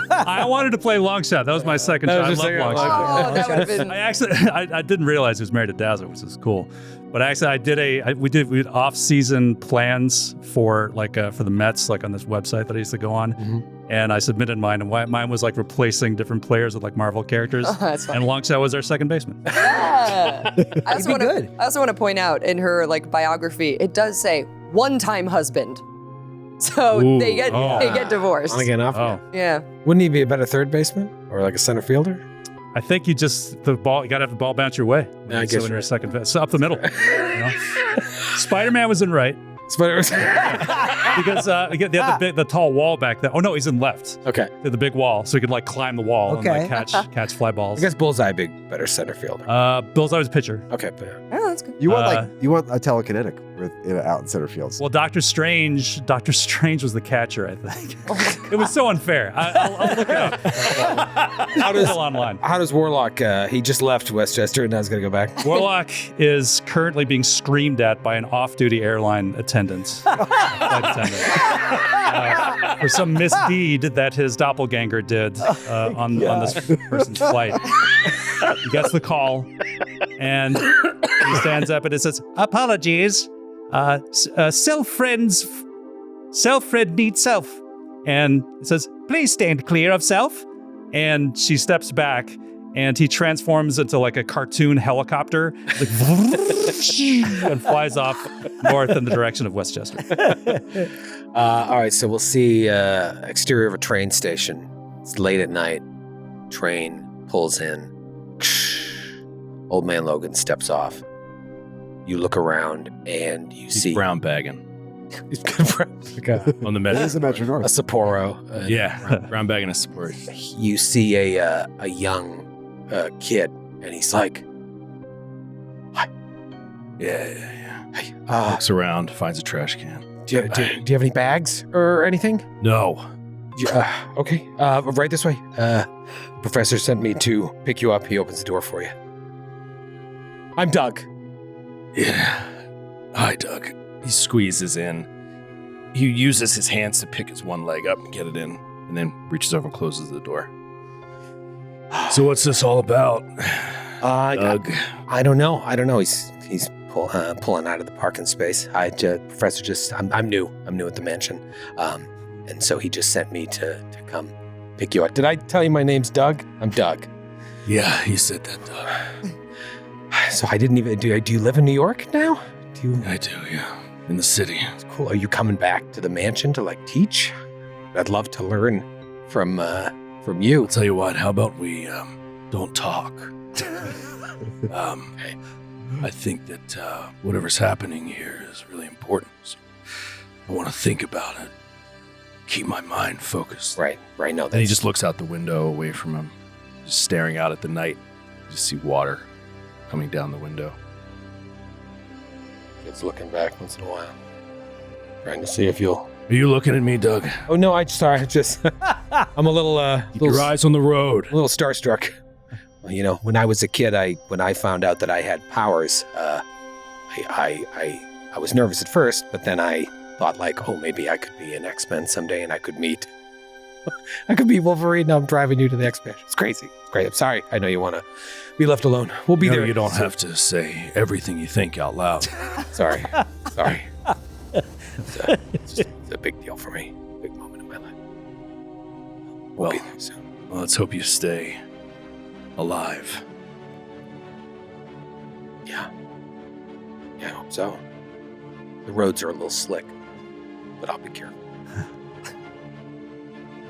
I wanted to play Longshot. That was my second shot. I love Longshot. Oh, that would have been. I didn't realize he was married to Dazzler, which is cool. But actually, we did off-season plans for for the Mets, like on this website that I used to go on, and I submitted mine, and mine was like replacing different players with like Marvel characters, That's fine. and Longshot was our second baseman. Yeah. I also want to point out in her biography, it does say one-time husband. So Ooh. they get divorced. On again, off Oh. again. Yeah. Wouldn't he be a better third baseman or like a center fielder? I think you got to have the ball bounce your way. Yeah, I So guess when you're right. second base, so up the middle. Spider-Man was in right because they had the tall wall back there. Oh no, he's in left. Okay. They had the big wall, so he could climb the wall Okay. and catch fly balls. I guess Bullseye better center fielder. Bullseye was pitcher. Okay. Oh, that's good. You want a telekinetic out in center fields. Well, Doctor Strange was the catcher, I think. It was so unfair. I'll look it up. It's still online. How does Warlock? He just left Westchester and now he's gonna go back. Warlock is currently being screamed at by an off-duty airline flight attendant, for some misdeed that his doppelganger did on this person's flight. He gets the call, and he stands up and it says, "Apologies, self-friend needs self." And it says, "Please stand clear of self." And she steps back, and he transforms into like a cartoon helicopter, and flies off north in the direction of Westchester. All right, so we'll see exterior of a train station. It's late at night. Train pulls in. Old Man Logan steps off. You look around and you see brown bagging He's like on the It Metro. is a Metro a North. Sapporo. Yeah, brown bagging a support. You see a young kid, and he's like, Yeah. "Hey, Looks around, finds a trash can. do you have any bags or anything?" No. Okay. Right this way. Professor sent me to pick you up. He opens the door for you. I'm Doug. Yeah. Hi, Doug. He squeezes in. He uses his hands to pick his one leg up and get it in, and then reaches over and closes the door. So what's this all about, Doug? I don't know. He's pulling out of the parking space. Professor, I'm new at the mansion, and so he just sent me to come pick you up. Did I tell you my name's Doug? I'm Doug. Yeah, you said that, Doug. So I didn't even. Do you live in New York now? I do, yeah. In the city. It's cool. Are you coming back to the mansion to teach? I'd love to learn from you. I'll tell you what. How about we don't talk? Okay. I think that whatever's happening here is really important. So I want to think about it. Keep my mind focused. Right. No, And he just looks out the window away from him, just staring out at the night. You just see water coming down the window. It's looking back once in a while, trying to see if you'll. Are you looking at me, Doug? Oh no, I'm a little. Keep your eyes on the road. A little starstruck. Well, when I was a kid, when I found out that I had powers, I was nervous at first, but then I thought oh, maybe I could be an X-Men someday, and I could meet Wolverine. Now I'm driving you to the X-Men. It's crazy. It's great. I'm sorry. I know you want to be left alone. We'll be there. You don't have to say everything you think out loud. Sorry. It's a big deal for me. Big moment in my life. We'll be there soon. Well, let's hope you stay alive. Yeah, I hope so. The roads are a little slick, but I'll be careful.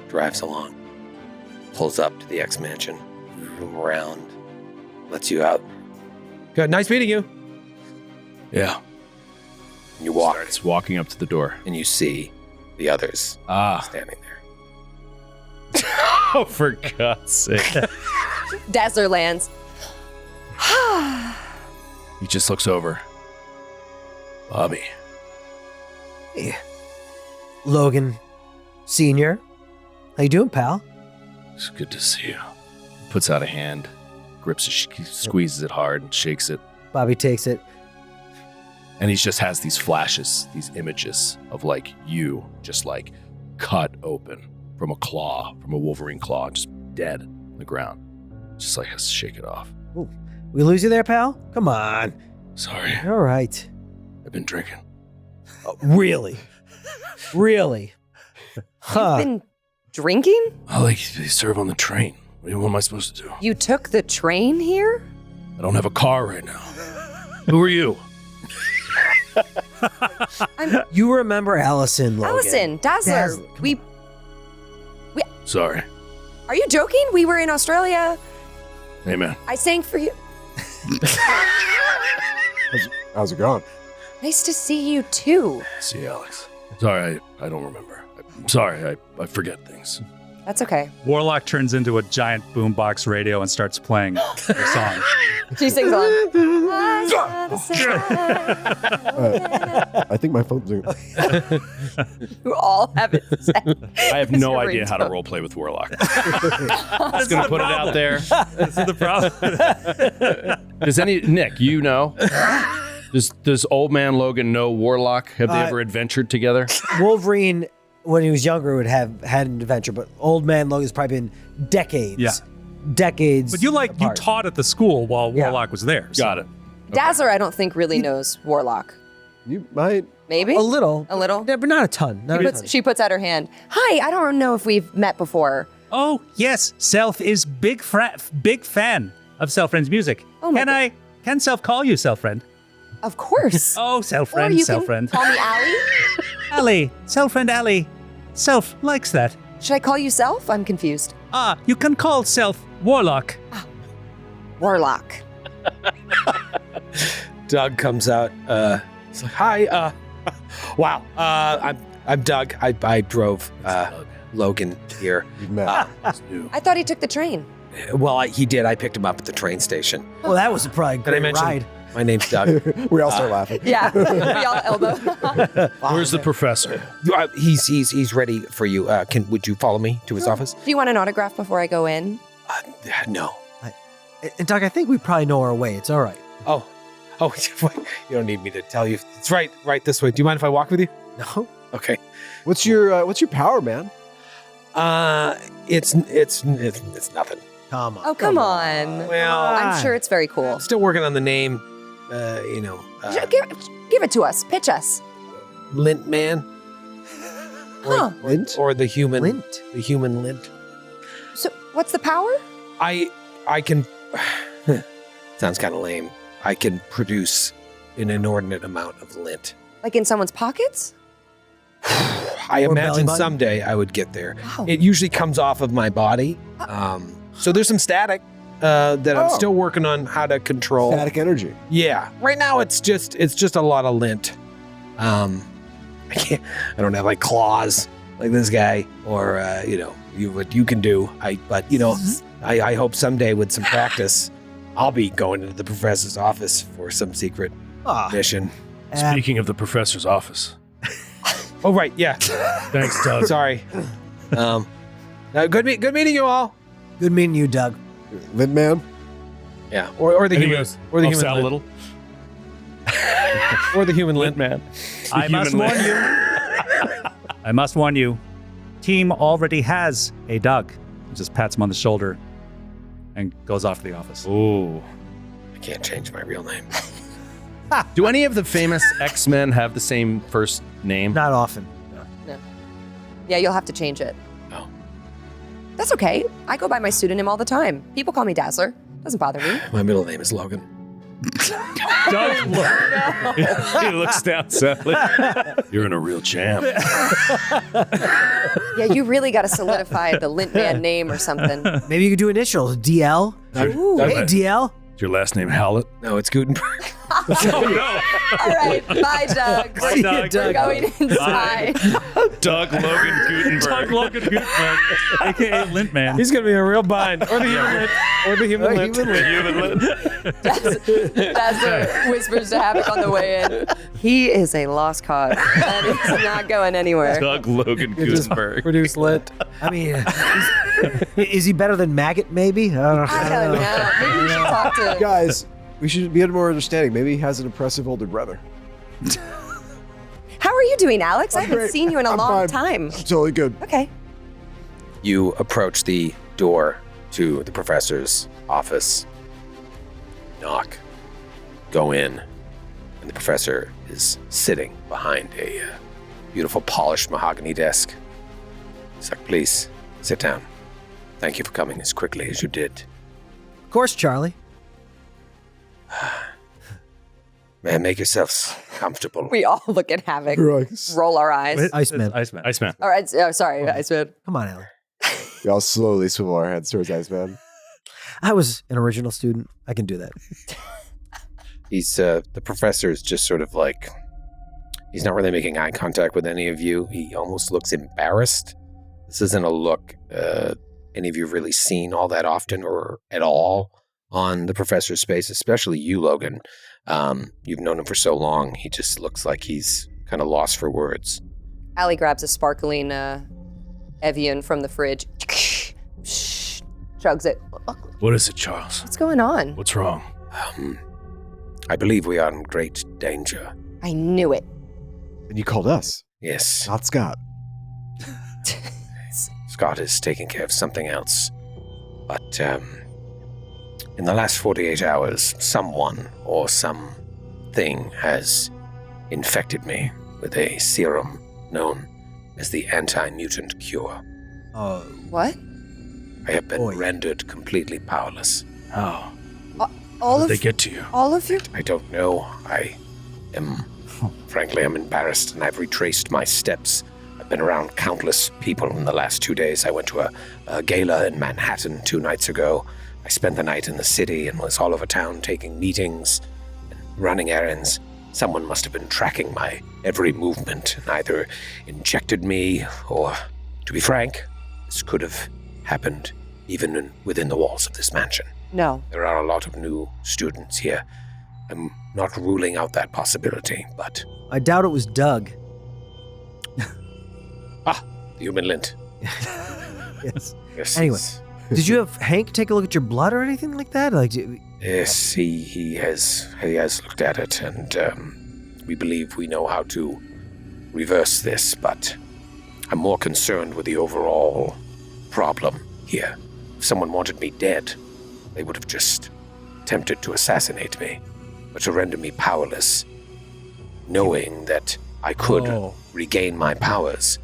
Drives along, pulls up to the X Mansion, around, lets you out. Good, nice meeting you. Yeah. You walk, Starts walking up to the door. and you see the others standing there. Oh, for God's sake. Dazzler lands. He just looks over. Bobby. Hey. Logan Sr. How you doing, pal? It's good to see you. Puts out a hand, grips it, squeezes it hard, and shakes it. Bobby takes it. And he just has these flashes, these images of you just cut open from a claw, from a Wolverine claw, just dead on the ground. Just has to shake it off. Ooh. We lose you there, pal? Come on. Sorry, All right. I've been drinking. Oh, really? Really? Huh. You've been drinking? They serve on the train. What am I supposed to do? You took the train here? I don't have a car right now. Who are you? You remember Allison, Logan. Allison, Dazzler. Come Sorry. Are you joking? We were in Australia. Hey, man. I sang for you. How's it going? Nice to see you too. See you, Alex. Sorry, I don't remember. I'm sorry, I forget things. That's okay. Warlock turns into a giant boombox radio and starts playing the song. She sings along. I think my phone's doing. You all have it set. I have no your idea how to ringtone. roleplay with Warlock. Just gonna put it out there. This is the problem. Does Nick, you know? Does Old Man Logan know Warlock? Have they ever adventured together? Wolverine, when he was younger, would have had an adventure, but Old Man Logan's probably been decades. Yeah. Decades. But you apart. taught at the school while Yeah. Warlock was there. So. Got it. Dazzler, I don't think really knows Warlock. You might. Maybe? A little. A little? Yeah, but not a ton. Not a ton. She puts out her hand. Hi, I don't know if we've met before. Oh, yes. Self is big fan of Self-Friend's music. Oh my Can Self call you Self-Friend? Of course. Oh, Or Self-Friend, you Self-Friend. can call me Allie. Allie, Self-Friend Allie. Self likes that. Should I call you Self? I'm confused. You can call Self Warlock. Warlock. Doug comes out. He's like, "Hi. Wow. I'm Doug. I drove Logan here. You've met. I thought he took the train. Well, he did. I picked him up at the train station. Well, that was a probably Did I great mention ride. my name's Doug? We all start laughing. Yeah. We all elbow. Where's the professor? He's ready for you. Would you follow me to his office? Do you want an autograph before I go in? No. And Doug, I think we probably know our way. It's all right. Oh, you don't need me to tell you. It's right this way. Do you mind if I walk with you? No? Okay. What's your power, man? It's nothing. Come on. Oh, come on. Well, I'm sure it's very cool. still working on the name. Give it to us. Pitch us. Lint Man. Huh. Lint? Or the human Lint. The human lint. So what's the power? I can sounds kind of lame. I can produce an inordinate amount of lint. Like in someone's pockets? I Or belly imagine button? someday I would get there. Wow. It usually comes off of my body. So there's some static that I'm Oh. still working on how to control. Static energy. Yeah. Right now it's just a lot of lint. I don't have like claws like this guy or what you can do. I hope someday with some practice I'll be going into the professor's office for some secret mission. Speaking of the professor's office. Oh right, yeah. Thanks, Doug. Sorry. Good meeting you all. Good meeting you, Doug. Lint Man? Yeah. Or the And he human goes, or the "I'll human sell a lint. little. Or the human lint. Man. I must Human warn you. I must warn you. Team already has a Doug. He just pats him on the shoulder and goes off to the office. Ooh. I can't change my real name. Do any of the famous X-Men have the same first name? Not often. Yeah, you'll have to change it. Oh. That's okay. I go by my pseudonym all the time. People call me Dazzler. Doesn't bother me. My middle name is Logan. Doug he looks down sadly. You're in a real jam. Yeah, you really got to solidify the Lint Man name or something. Maybe you could do initials. DL. Ooh. Hey, DL. Is your last name Howlett? No, it's Gutenberg. All right, bye, Doug. Bye, Doug. We're going inside. Doug Logan Gutenberg. Doug Logan Gutenberg, a.k.a. Lint Man. He's gonna be in a real bind. Or the human lint. Or the human lint. Dazzler whispers to Havok on the way in. He is a lost cause, and he's not going anywhere. Doug Logan Gutenberg. Produce lint. I mean, is he better than Maggot, maybe? I don't know. Maybe we should talk to. Guys, we should be more understanding. Maybe he has an impressive older brother. How are you doing, Alex? I haven't great. seen you in a I'm long fine. time. Totally good. Okay. You approach the door to the professor's office. Knock. Go in. And the professor is sitting behind a beautiful polished mahogany desk. He's like, please, sit down. Thank you for coming as quickly as you did. Of course, Charlie. Man, make yourselves comfortable. We all look at Havok, Right. roll our eyes. Iceman. Iceman. All right. Sorry, Iceman. Come on, Alan. We all slowly swivel our heads towards Iceman. I was an original student. I can do that. He's, the professor is just sort of like, he's not really making eye contact with any of you. He almost looks embarrassed. This isn't a look any of you have really seen all that often or at all on the professor's face, especially you, Logan. You've known him for so long. He just looks like he's kind of lost for words. Allie grabs a sparkling Evian from the fridge. Chugs it. What is it, Charles? What's going on? What's wrong? I believe we are in great danger. I knew it. And you called us, Yes, not Scott. Scott is taking care of something else. But in the last 48 hours, someone or something has infected me with a serum known as the anti-mutant cure. What? I have been Boy. rendered completely powerless. How? All Did of they get to you? all of you? I don't know. Frankly, I'm embarrassed, and I've retraced my steps. I've been around countless people in the last 2 days. I went to a gala in Manhattan 2 nights ago. I spent the night in the city and was all over town taking meetings and running errands. Someone must have been tracking my every movement and either injected me or, to be frank, this could have happened even within the walls of this mansion. No. There are a lot of new students here. I'm not ruling out that possibility, but... I doubt it was Doug. The human lint. Yes. Yes. Anyway. it's- Did you have Hank take a look at your blood or anything like that? Like, Yes, he has looked at it, and we believe we know how to reverse this, but I'm more concerned with the overall problem here. If someone wanted me dead, they would have just attempted to assassinate me. but to render me powerless. Knowing that I could regain my powers.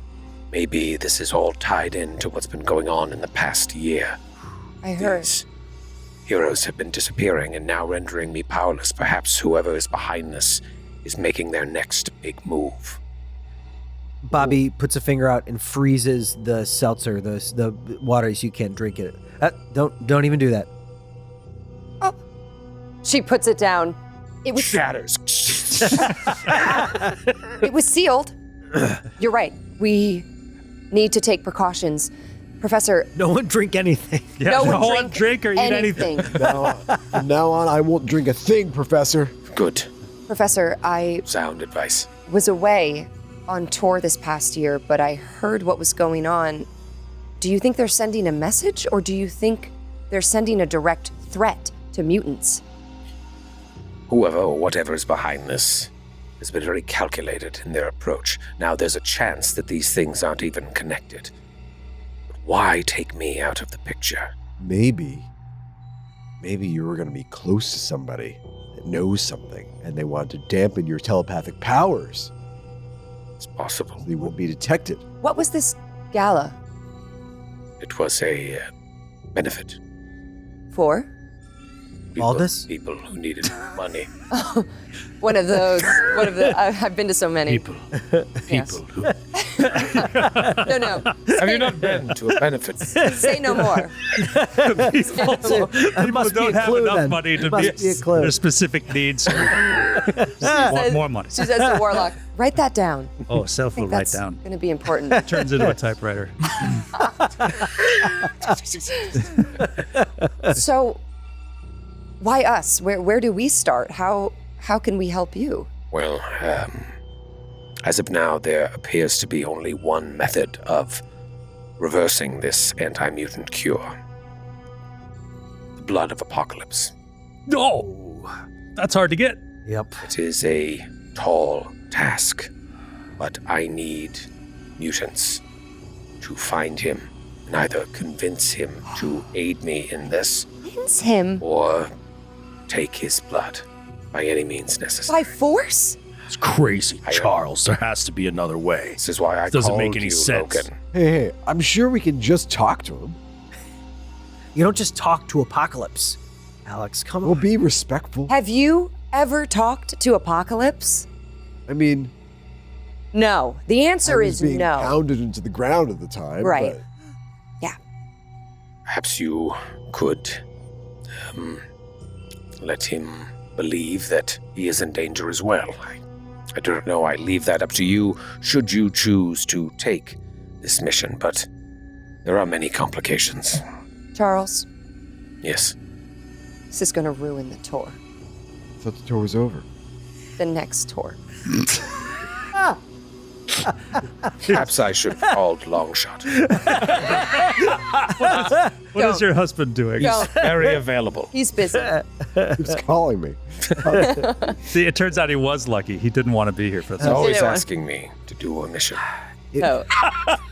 Maybe this is all tied into what's been going on in the past year. I heard. These heroes have been disappearing and now rendering me powerless. Perhaps whoever is behind this is making their next big move. Bobby puts a finger out and freezes the seltzer, the water, so you can't drink it. Don't even do that. Oh. She puts it down. It was Shatters. It was sealed. You're right. We need to take precautions. Professor, No one drink anything. Yeah, no no one one drink or eat anything. From now on, I won't drink a thing, Professor. Good. Professor, I Sound advice. was away on tour this past year, but I heard what was going on. Do you think they're sending a message, or do you think they're sending a direct threat to mutants? Whoever or whatever is behind this has been very calculated in their approach. Now, there's a chance that these things aren't even connected. But why take me out of the picture? Maybe you were going to be close to somebody that knows something, and they wanted to dampen your telepathic powers It's possible. so they wouldn't be detected. What was this gala It was a benefit. for? Aldous? People who needed money. One of the. I've been to so many. People Yes. who No. Have you not been to a benefit? Say no more. People must be don't a have clue, enough then. money to Must meet be a clue. their specific needs. Want more money. She says to Warlock, "Write that down. Oh, Self I will think write that's down. going to be important." Turns into a typewriter. So, why us? Where do we start? How can we help you? Well, as of now, there appears to be only one method of reversing this anti-mutant cure. The blood of apocalypse. Oh, that's hard to get. Yep. It is a tall task, but I need mutants to find him and either convince him to aid me in this Convince him or take his blood by any means necessary. by force? It's crazy, Charles. There has to be another way. This is why I Doesn't called make any you, sense. Logan. Hey, I'm sure we can just talk to him. You don't just talk to Apocalypse. Alex, come We'll on. be respectful. Have you ever talked to Apocalypse? I mean, No. The answer I was is being no. pounded into the ground at the time. Right. but- Perhaps you could let him believe that he is in danger as well. I don't know. I leave that up to you should you choose to take this mission, but there are many complications. Charles, Yes. this is going to ruin the tour. I thought the tour was over. The next tour. Perhaps I should have called Longshot. What is your husband doing? Go. Very available. He's busy. He was calling me. See, it turns out he was lucky. He didn't want to be here for He's this. always Either one. asking me to do a mission. No.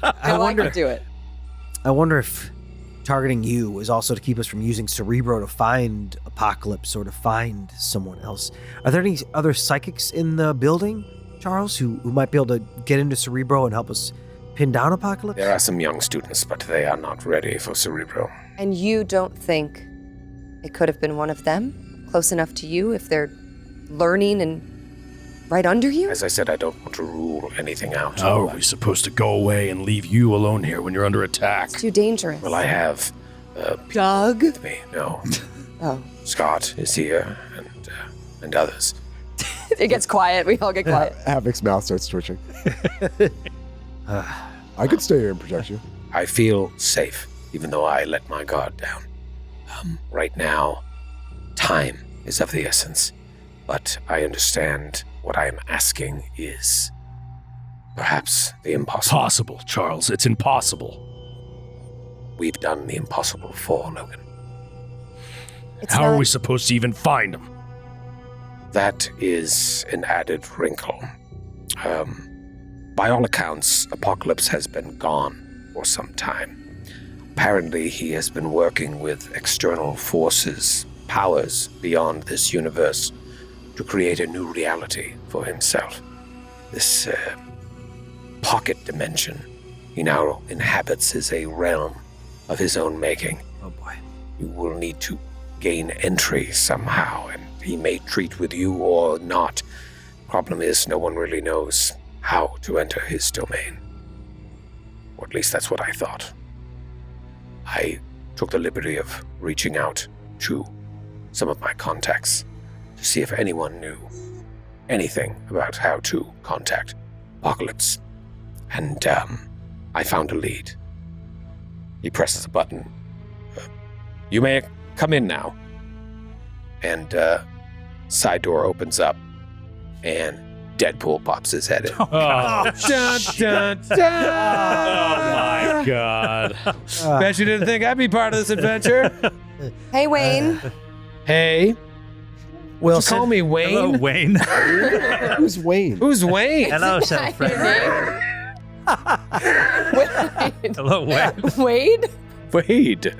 I can do it. I wonder if targeting you was also to keep us from using Cerebro to find Apocalypse or to find someone else. Are there any other psychics in the building, Charles, who might be able to get into Cerebro and help us pin down Apocalypse? There are some young students, but they are not ready for Cerebro. And you don't think it could have been one of them? Close enough to you if they're learning and right under you? As I said, I don't want to rule anything out. How are we supposed to go away and leave you alone here when you're under attack? It's too dangerous. Well, I have Doug? with me. No. Oh. Scott is here and others. It gets quiet. We all get quiet. Havok's mouth starts twitching. I could stay here and protect you. I feel safe, even though I let my guard down. Right now, time is of the essence, but I understand what I am asking is perhaps the impossible. Possible, Charles. It's impossible. We've done the impossible before, Logan. It's How not, are we supposed to even find him? That is an added wrinkle. By all accounts, Apocalypse has been gone for some time. Apparently, he has been working with external forces, powers beyond this universe, to create a new reality for himself. This pocket dimension he now inhabits is a realm of his own making. Oh boy. You will need to gain entry somehow, and he may treat with you or not. Problem is, no one really knows how to enter his domain. Or at least that's what I thought. I took the liberty of reaching out to some of my contacts to see if anyone knew anything about how to contact Apocalypse. And I found a lead. He presses a button. You may come in now. And side door opens up, and Deadpool pops his head in. Oh, Dun, dun, dun. oh my God. Bet you didn't think I'd be part of this adventure. Hey, Wayne. Hey. Wilson. Call me Wayne. Hello, Wayne. Who's Wayne? Who's Wayne? Hello, Is self that your friend. name? Hello, Wayne. Wade? Wade.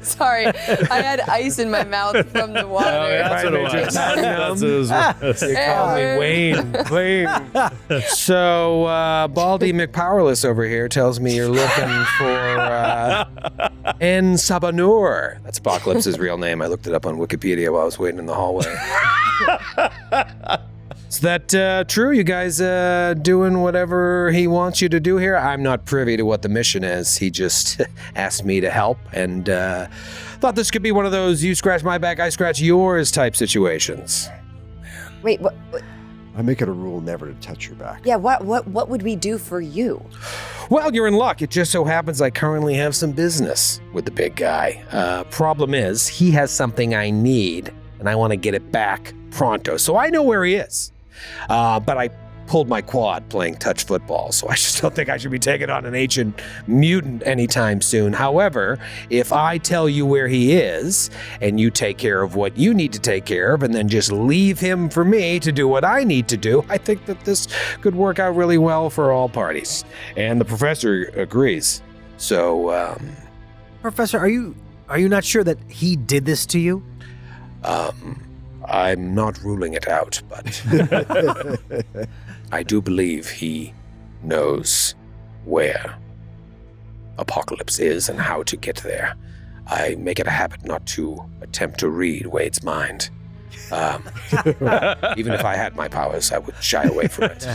Sorry, I had ice in my mouth from the water. Oh, yeah, that's what it was. That's what it was. You call me Wayne. Wayne. So, Baldy McPowerless over here tells me you're looking for En Sabanur. That's Apocalypse's real name. I looked it up on Wikipedia while I was waiting in the hallway. Is that true? You guys doing whatever he wants you to do here? I'm not privy to what the mission is. He just asked me to help, and thought this could be one of those you scratch my back, I scratch yours type situations. Wait, what? I make it a rule never to touch your back. Yeah, what would we do for you? Well, you're in luck. It just so happens I currently have some business with the big guy. Problem is, he has something I need, and I want to get it back pronto. So I know where he is. But I pulled my quad playing touch football, so I just don't think I should be taking on an ancient mutant anytime soon. However, if I tell you where he is, and you take care of what you need to take care of, and then just leave him for me to do what I need to do, I think that this could work out really well for all parties. And the professor agrees. So, Professor, are you not sure that he did this to you? I'm not ruling it out, but I do believe he knows where Apocalypse is and how to get there. I make it a habit not to attempt to read Wade's mind. Even if I had my powers, I would shy away from it.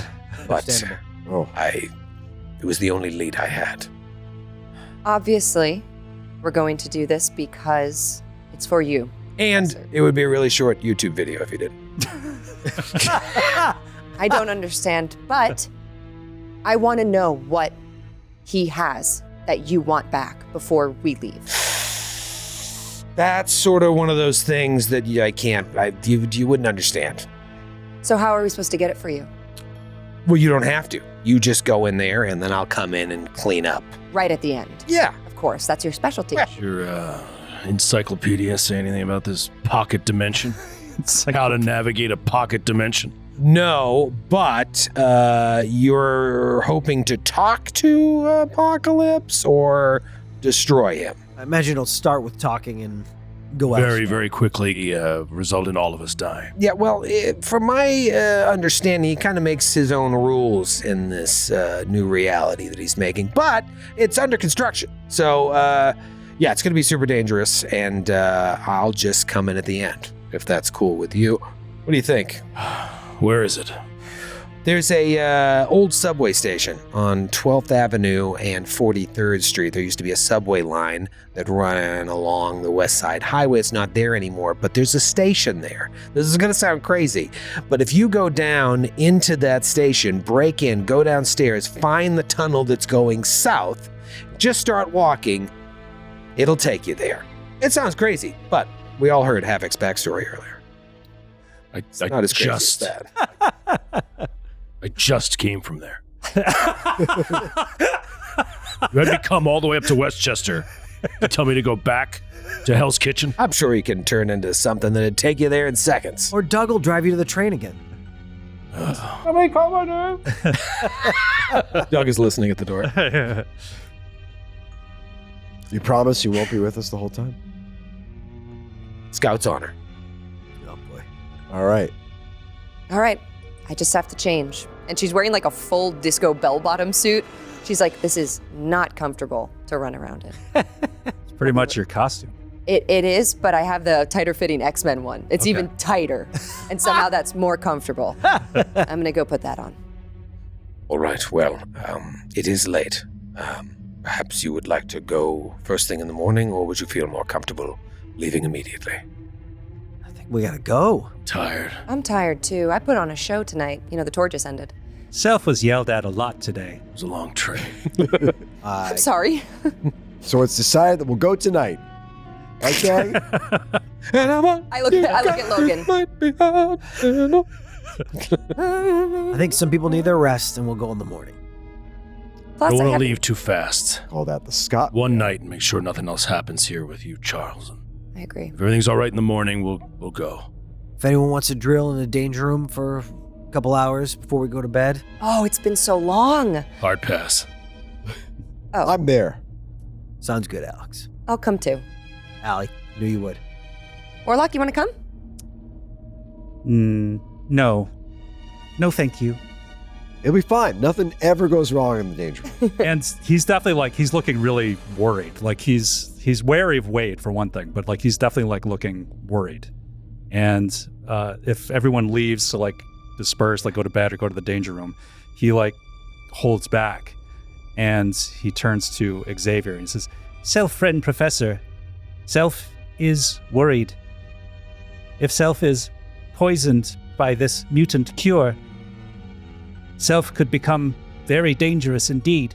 But it was the only lead I had. Obviously, we're going to do this because it's for you. And it would be a really short YouTube video if you didn't. I don't understand, but I want to know what he has that you want back before we leave. That's sort of one of those things that you wouldn't understand. So how are we supposed to get it for you? Well, you don't have to. You just go in there and then I'll come in and clean up. Right at the end. Yeah. Of course, that's your specialty. Your encyclopedia say anything about this pocket dimension? It's like How to navigate a pocket dimension? No, but you're hoping to talk to Apocalypse or destroy him? I imagine it'll start with talking and go Very, elsewhere. very quickly result in all of us dying. Yeah, well, from my understanding, he kind of makes his own rules in this new reality that he's making, but it's under construction. So, yeah, it's going to be super dangerous, and I'll just come in at the end, if that's cool with you. What do you think? Where is it? There's a old subway station on 12th Avenue and 43rd Street. There used to be a subway line that ran along the West Side Highway. It's not there anymore, but there's a station there. This is going to sound crazy, but if you go down into that station, break in, go downstairs, find the tunnel that's going south, just start walking, it'll take you there. It sounds crazy, but we all heard Havok's backstory earlier. It's not as crazy as that. I just came from there. You had me come all the way up to Westchester to tell me to go back to Hell's Kitchen? I'm sure he can turn into something that'd take you there in seconds. Or Doug will drive you to the train again. Somebody call my name. Doug is listening at the door. You promise you won't be with us the whole time? Scout's honor. Oh boy. All right. All right, I just have to change. And she's wearing like a full disco bell-bottom suit. She's like, this is not comfortable to run around in. It's pretty much your costume. It is, but I have the tighter fitting X-Men one. It's even tighter, and somehow that's more comfortable. I'm gonna go put that on. All right, well, it is late. Perhaps you would like to go first thing in the morning, or would you feel more comfortable leaving immediately? I think we gotta go. Tired. I'm tired too. I put on a show tonight. The tour just ended. Self was yelled at a lot today. It was a long train. I'm sorry. So it's decided that we'll go tonight. Okay? I look at Logan. I think some people need their rest, and we'll go in the morning. Plus, Don't I want have to leave too fast. Call that the Scott. One night and make sure nothing else happens here with you, Charles. And I agree. if everything's all right in the morning, we'll go. If anyone wants to drill in the danger room for a couple hours before we go to bed. Oh, it's been so long. Hard pass. I'm there. Sounds good, Alex. I'll come too. Allie, knew you would. Warlock, you want to come? No. No, thank you. It'll be fine. Nothing ever goes wrong in the danger room. And he's definitely he's looking really worried. Like he's wary of Wade for one thing, but he's definitely looking worried. And if everyone leaves to disperse, go to bed or go to the danger room, he holds back and he turns to Xavier and he says, "Self-friend Professor, Self is worried. If Self is poisoned by this mutant cure, Self could become very dangerous indeed.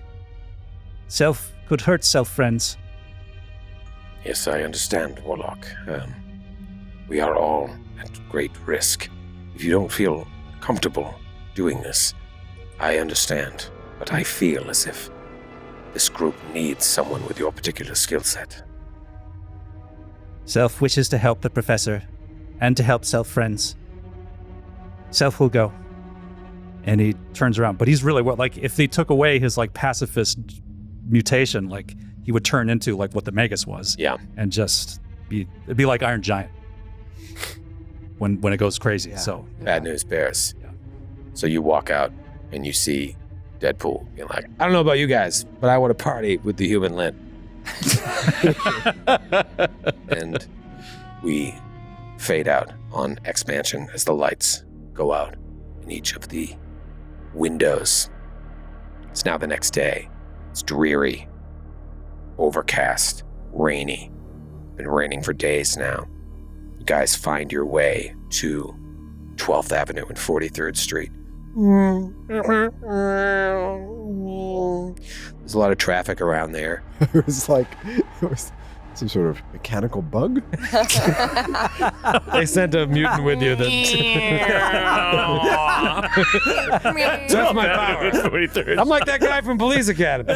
Self could hurt Self friends." Yes, I understand, Warlock. We are all at great risk. If you don't feel comfortable doing this, I understand, but I feel as if this group needs someone with your particular skill set. Self wishes to help the professor and to help Self friends. Self will go. And he turns around, but he's really if they took away his pacifist mutation, he would turn into what the Magus was. Yeah. And just it'd be like Iron Giant when it goes crazy. Yeah. So Bad news bears. Yeah. So you walk out and you see Deadpool being like, I don't know about you guys, but I want to party with the human lint. And we fade out on expansion as the lights go out in each of the windows. It's now the next day. It's dreary, overcast, rainy. Been raining for days now. You guys find your way to 12th Avenue and 43rd Street. There's a lot of traffic around there. It was some sort of mechanical bug. They sent a mutant with you that... That's my power. I'm like that guy from Police Academy.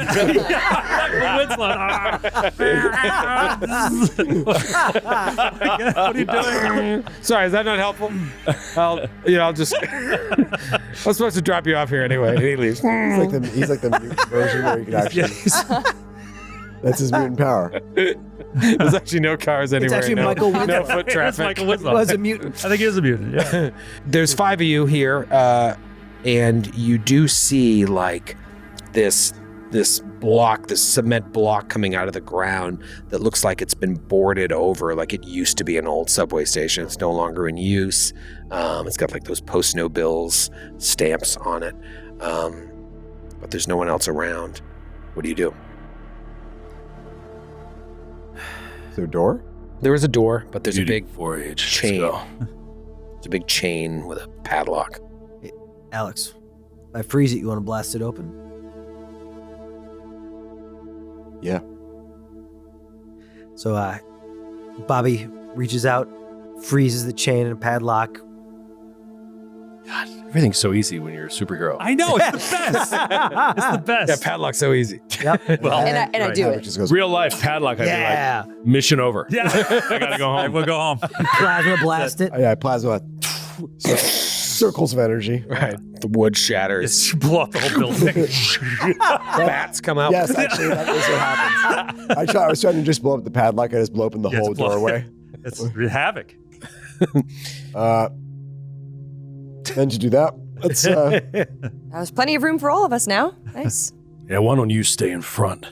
what are you doing? Sorry, is that not helpful? I'll just... I'm supposed to drop you off here anyway. He leaves. He's like the mutant version where you can actually... That's his mutant power. There's actually no cars anywhere. It's actually Michael Winslow. No foot traffic. Michael Winslow. Was a mutant. I think he is a mutant, yeah. There's 5 of you here, and you do see this cement block coming out of the ground that looks like it's been boarded over, like it used to be an old subway station. It's no longer in use. It's got those post-no bills stamps on it, but there's no one else around. What do you do? Is there a door? There is a door, but there's a big 4H. chain. It's a big chain with a padlock. Hey, Alex, if I freeze it, you want to blast it open? Yeah. So Bobby reaches out, freezes the chain and padlock. God, everything's so easy when you're a superhero. I know, it's the best. It's the best. Yeah, padlock's so easy. Yep. Well, And I do Havok it. just goes, Real life padlock, I'd Yeah. be like, mission over. Yeah. I gotta go home. We'll go home. Plasma blast it. yeah, plasma. Circles of energy. Right. The wood shatters. Just blow up the whole building. Bats come out. Yes, actually, that is what happens. I was trying to just blow up the padlock. I just blow open the whole doorway. It's havoc. And to do that, let's. There's plenty of room for all of us now. Nice. Yeah, why don't you stay in front?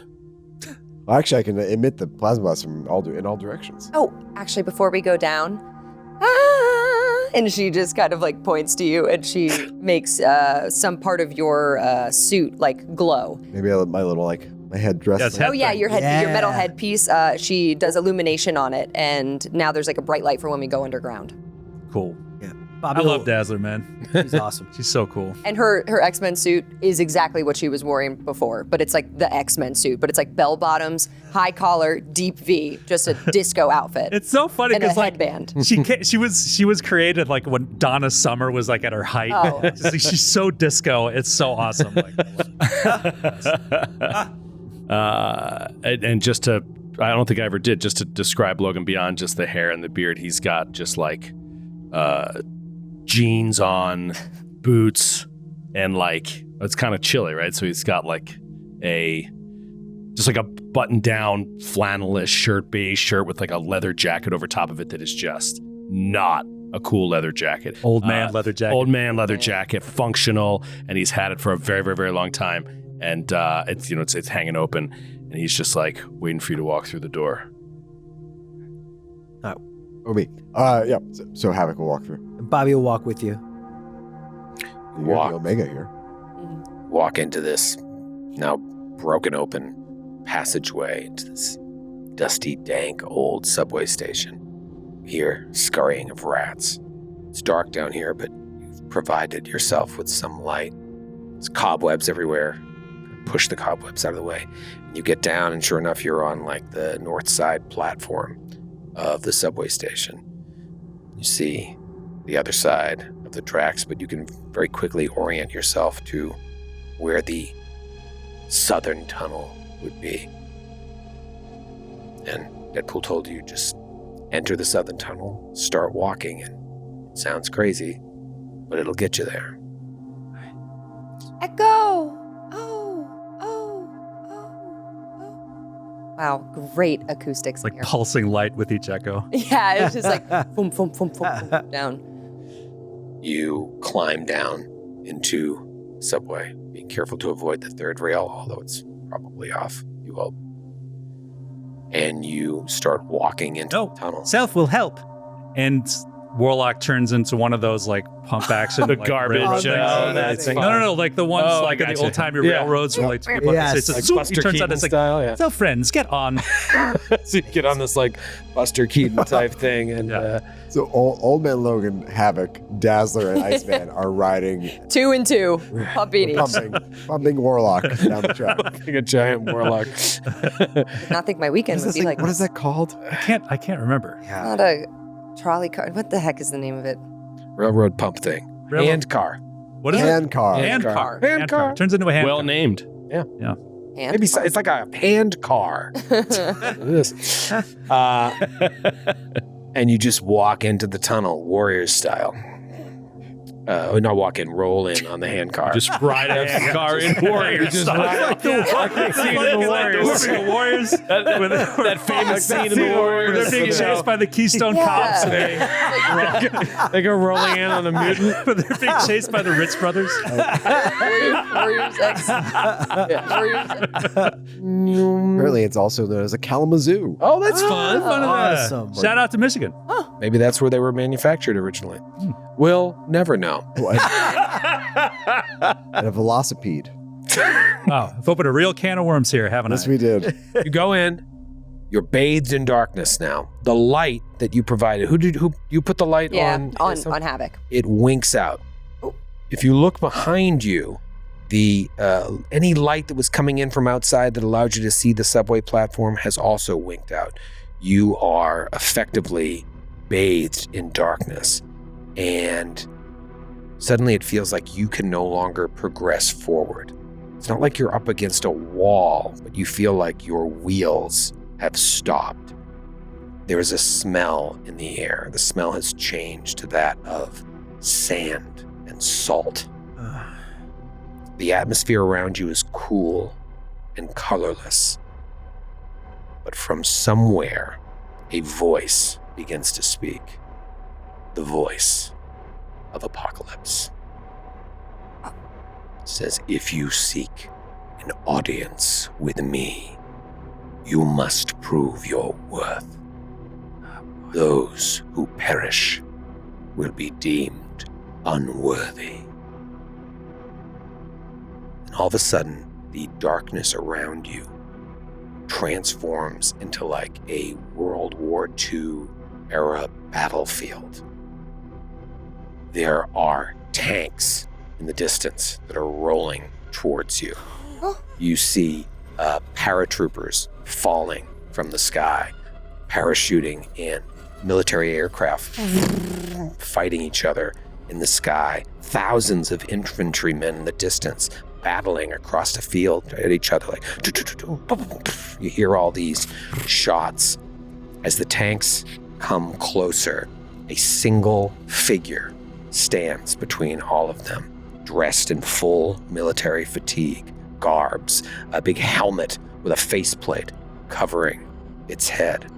Actually, I can emit the plasma blast from in all directions. Oh, actually, before we go down, and she just kind of like points to you, and she makes some part of your suit like glow. Maybe my little my headdress. Yes, Oh yeah, your metal headpiece. She does illumination on it, and now there's like a bright light for when we go underground. Cool. Yeah. I Bobby love will- Dazzler, man. She's awesome. She's so cool. And her X-Men suit is exactly what she was wearing before, but it's like the X-Men suit, but it's like bell bottoms, high collar, deep V, just a disco outfit. It's so funny and a because like headband. she was created like when Donna Summer was like at her height. Oh. Just, like, she's so disco. It's so awesome. Like, And just to, I don't think I ever did, just to describe Logan beyond just the hair and the beard, he's got just like jeans on, boots, and like, it's kind of chilly, right? So he's got like just like a button down flannel-ish shirt, beige shirt with like a leather jacket over top of it that is just not a cool leather jacket. old man leather jacket. Old man leather jacket, functional, and he's had it for a very, very, very long time. And it's hanging open, and he's just like waiting for you to walk through the door. Or me. Yeah. So Havok will walk through. And Bobby will walk with you. You're Walk. the Omega here. Walk into this now broken open passageway into this dusty, dank, old subway station. Here, scurrying of rats. It's dark down here, but you've provided yourself with some light. There's cobwebs everywhere. Push the cobwebs out of the way. And you get down, and sure enough, you're on like the north side platform of the subway station. You see the other side of the tracks, but you can very quickly orient yourself to where the southern tunnel would be. And Deadpool told you just enter the southern tunnel, start walking, and it sounds crazy, but it'll get you there. Echo! Wow, great acoustics It's like in here. pulsing light with each echo. Yeah, it's just like boom, boom, boom, boom, boom, down. You climb down into the subway, being careful to avoid the third rail, although it's probably off, you hope. And you start walking into the tunnel. Self will help. And Warlock turns into one of those like pump action, The like, garbage, railroad things. that's No, like the ones Oh, like in the gotcha. old timey Yeah. railroads where like Yes. it's Like just, Buster it turns Keaton out it's like, style, yeah. so friends, get on. So you get on this like Buster Keaton type thing, and So Old Man Logan, Havok, Dazzler, and Iceman are riding, 2 and 2, pumping each. pumping Warlock down the track. like a giant warlock. Did not think my weekend would be like What is this. that called? I can't remember. Not a trolley car. What the heck is the name of it? Railroad pump thing. Railroad- Hand car. What is it? Hand car. Hand Hand car. car. Hand car. Turns into a hand Well car. named. And Maybe it's like a hand car. This. And you just walk into the tunnel, Warriors style. Not walk in, roll in on the hand car. Just ride a hand car in Warriors. just style. ride- Like the scene in the Warriors. The Warriors. that famous scene in the Warriors. They're being chased by the Keystone Yeah. Cops. And They go rolling in on the mutant. they're being chased by the Ritz brothers. Warriors X. Warriors X. Apparently, it's also known as a Kalamazoo. Oh, that's fun. Awesome. Shout out to Michigan. Maybe that's where they were manufactured originally. We'll never know. And a velocipede. Wow, I've opened a real can of worms here, haven't Yes, I? we did. You go in. You're bathed in darkness now. The light that you provided. Who you put the light Yeah, on? on Havok. It winks out. If you look behind you, the any light that was coming in from outside that allowed you to see the subway platform has also winked out. You are effectively bathed in darkness, and suddenly it feels like you can no longer progress forward. It's not like you're up against a wall, but you feel like your wheels have stopped. There is a smell in the air. The smell has changed to that of sand and salt. The atmosphere around you is cool and colorless. But from somewhere, a voice begins to speak. The voice of Apocalypse. It says, if you seek an audience with me, you must prove your worth. Those who perish will be deemed unworthy. And all of a sudden, the darkness around you transforms into like a World War II era battlefield. There are tanks in the distance that are rolling towards you. You see paratroopers falling from the sky, parachuting in, military aircraft fighting each other in the sky, thousands of infantrymen in the distance battling across the field at each other. Like, you hear all these shots. As the tanks come closer, a single figure stands between all of them, dressed in full military fatigue, garbs, a big helmet with a faceplate covering its head.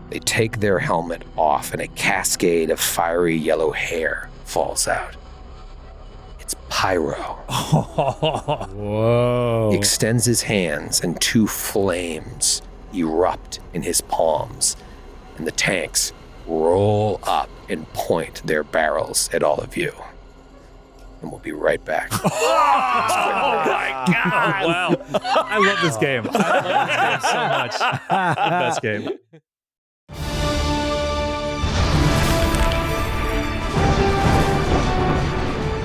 They take their helmet off and a cascade of fiery yellow hair falls out. It's Pyro. Whoa. He extends his hands and two flames erupt in his palms, and the tanks roll up and point their barrels at all of you. And we'll be right back. Oh my God! Wow, I love this game. I love this game so much. The best game.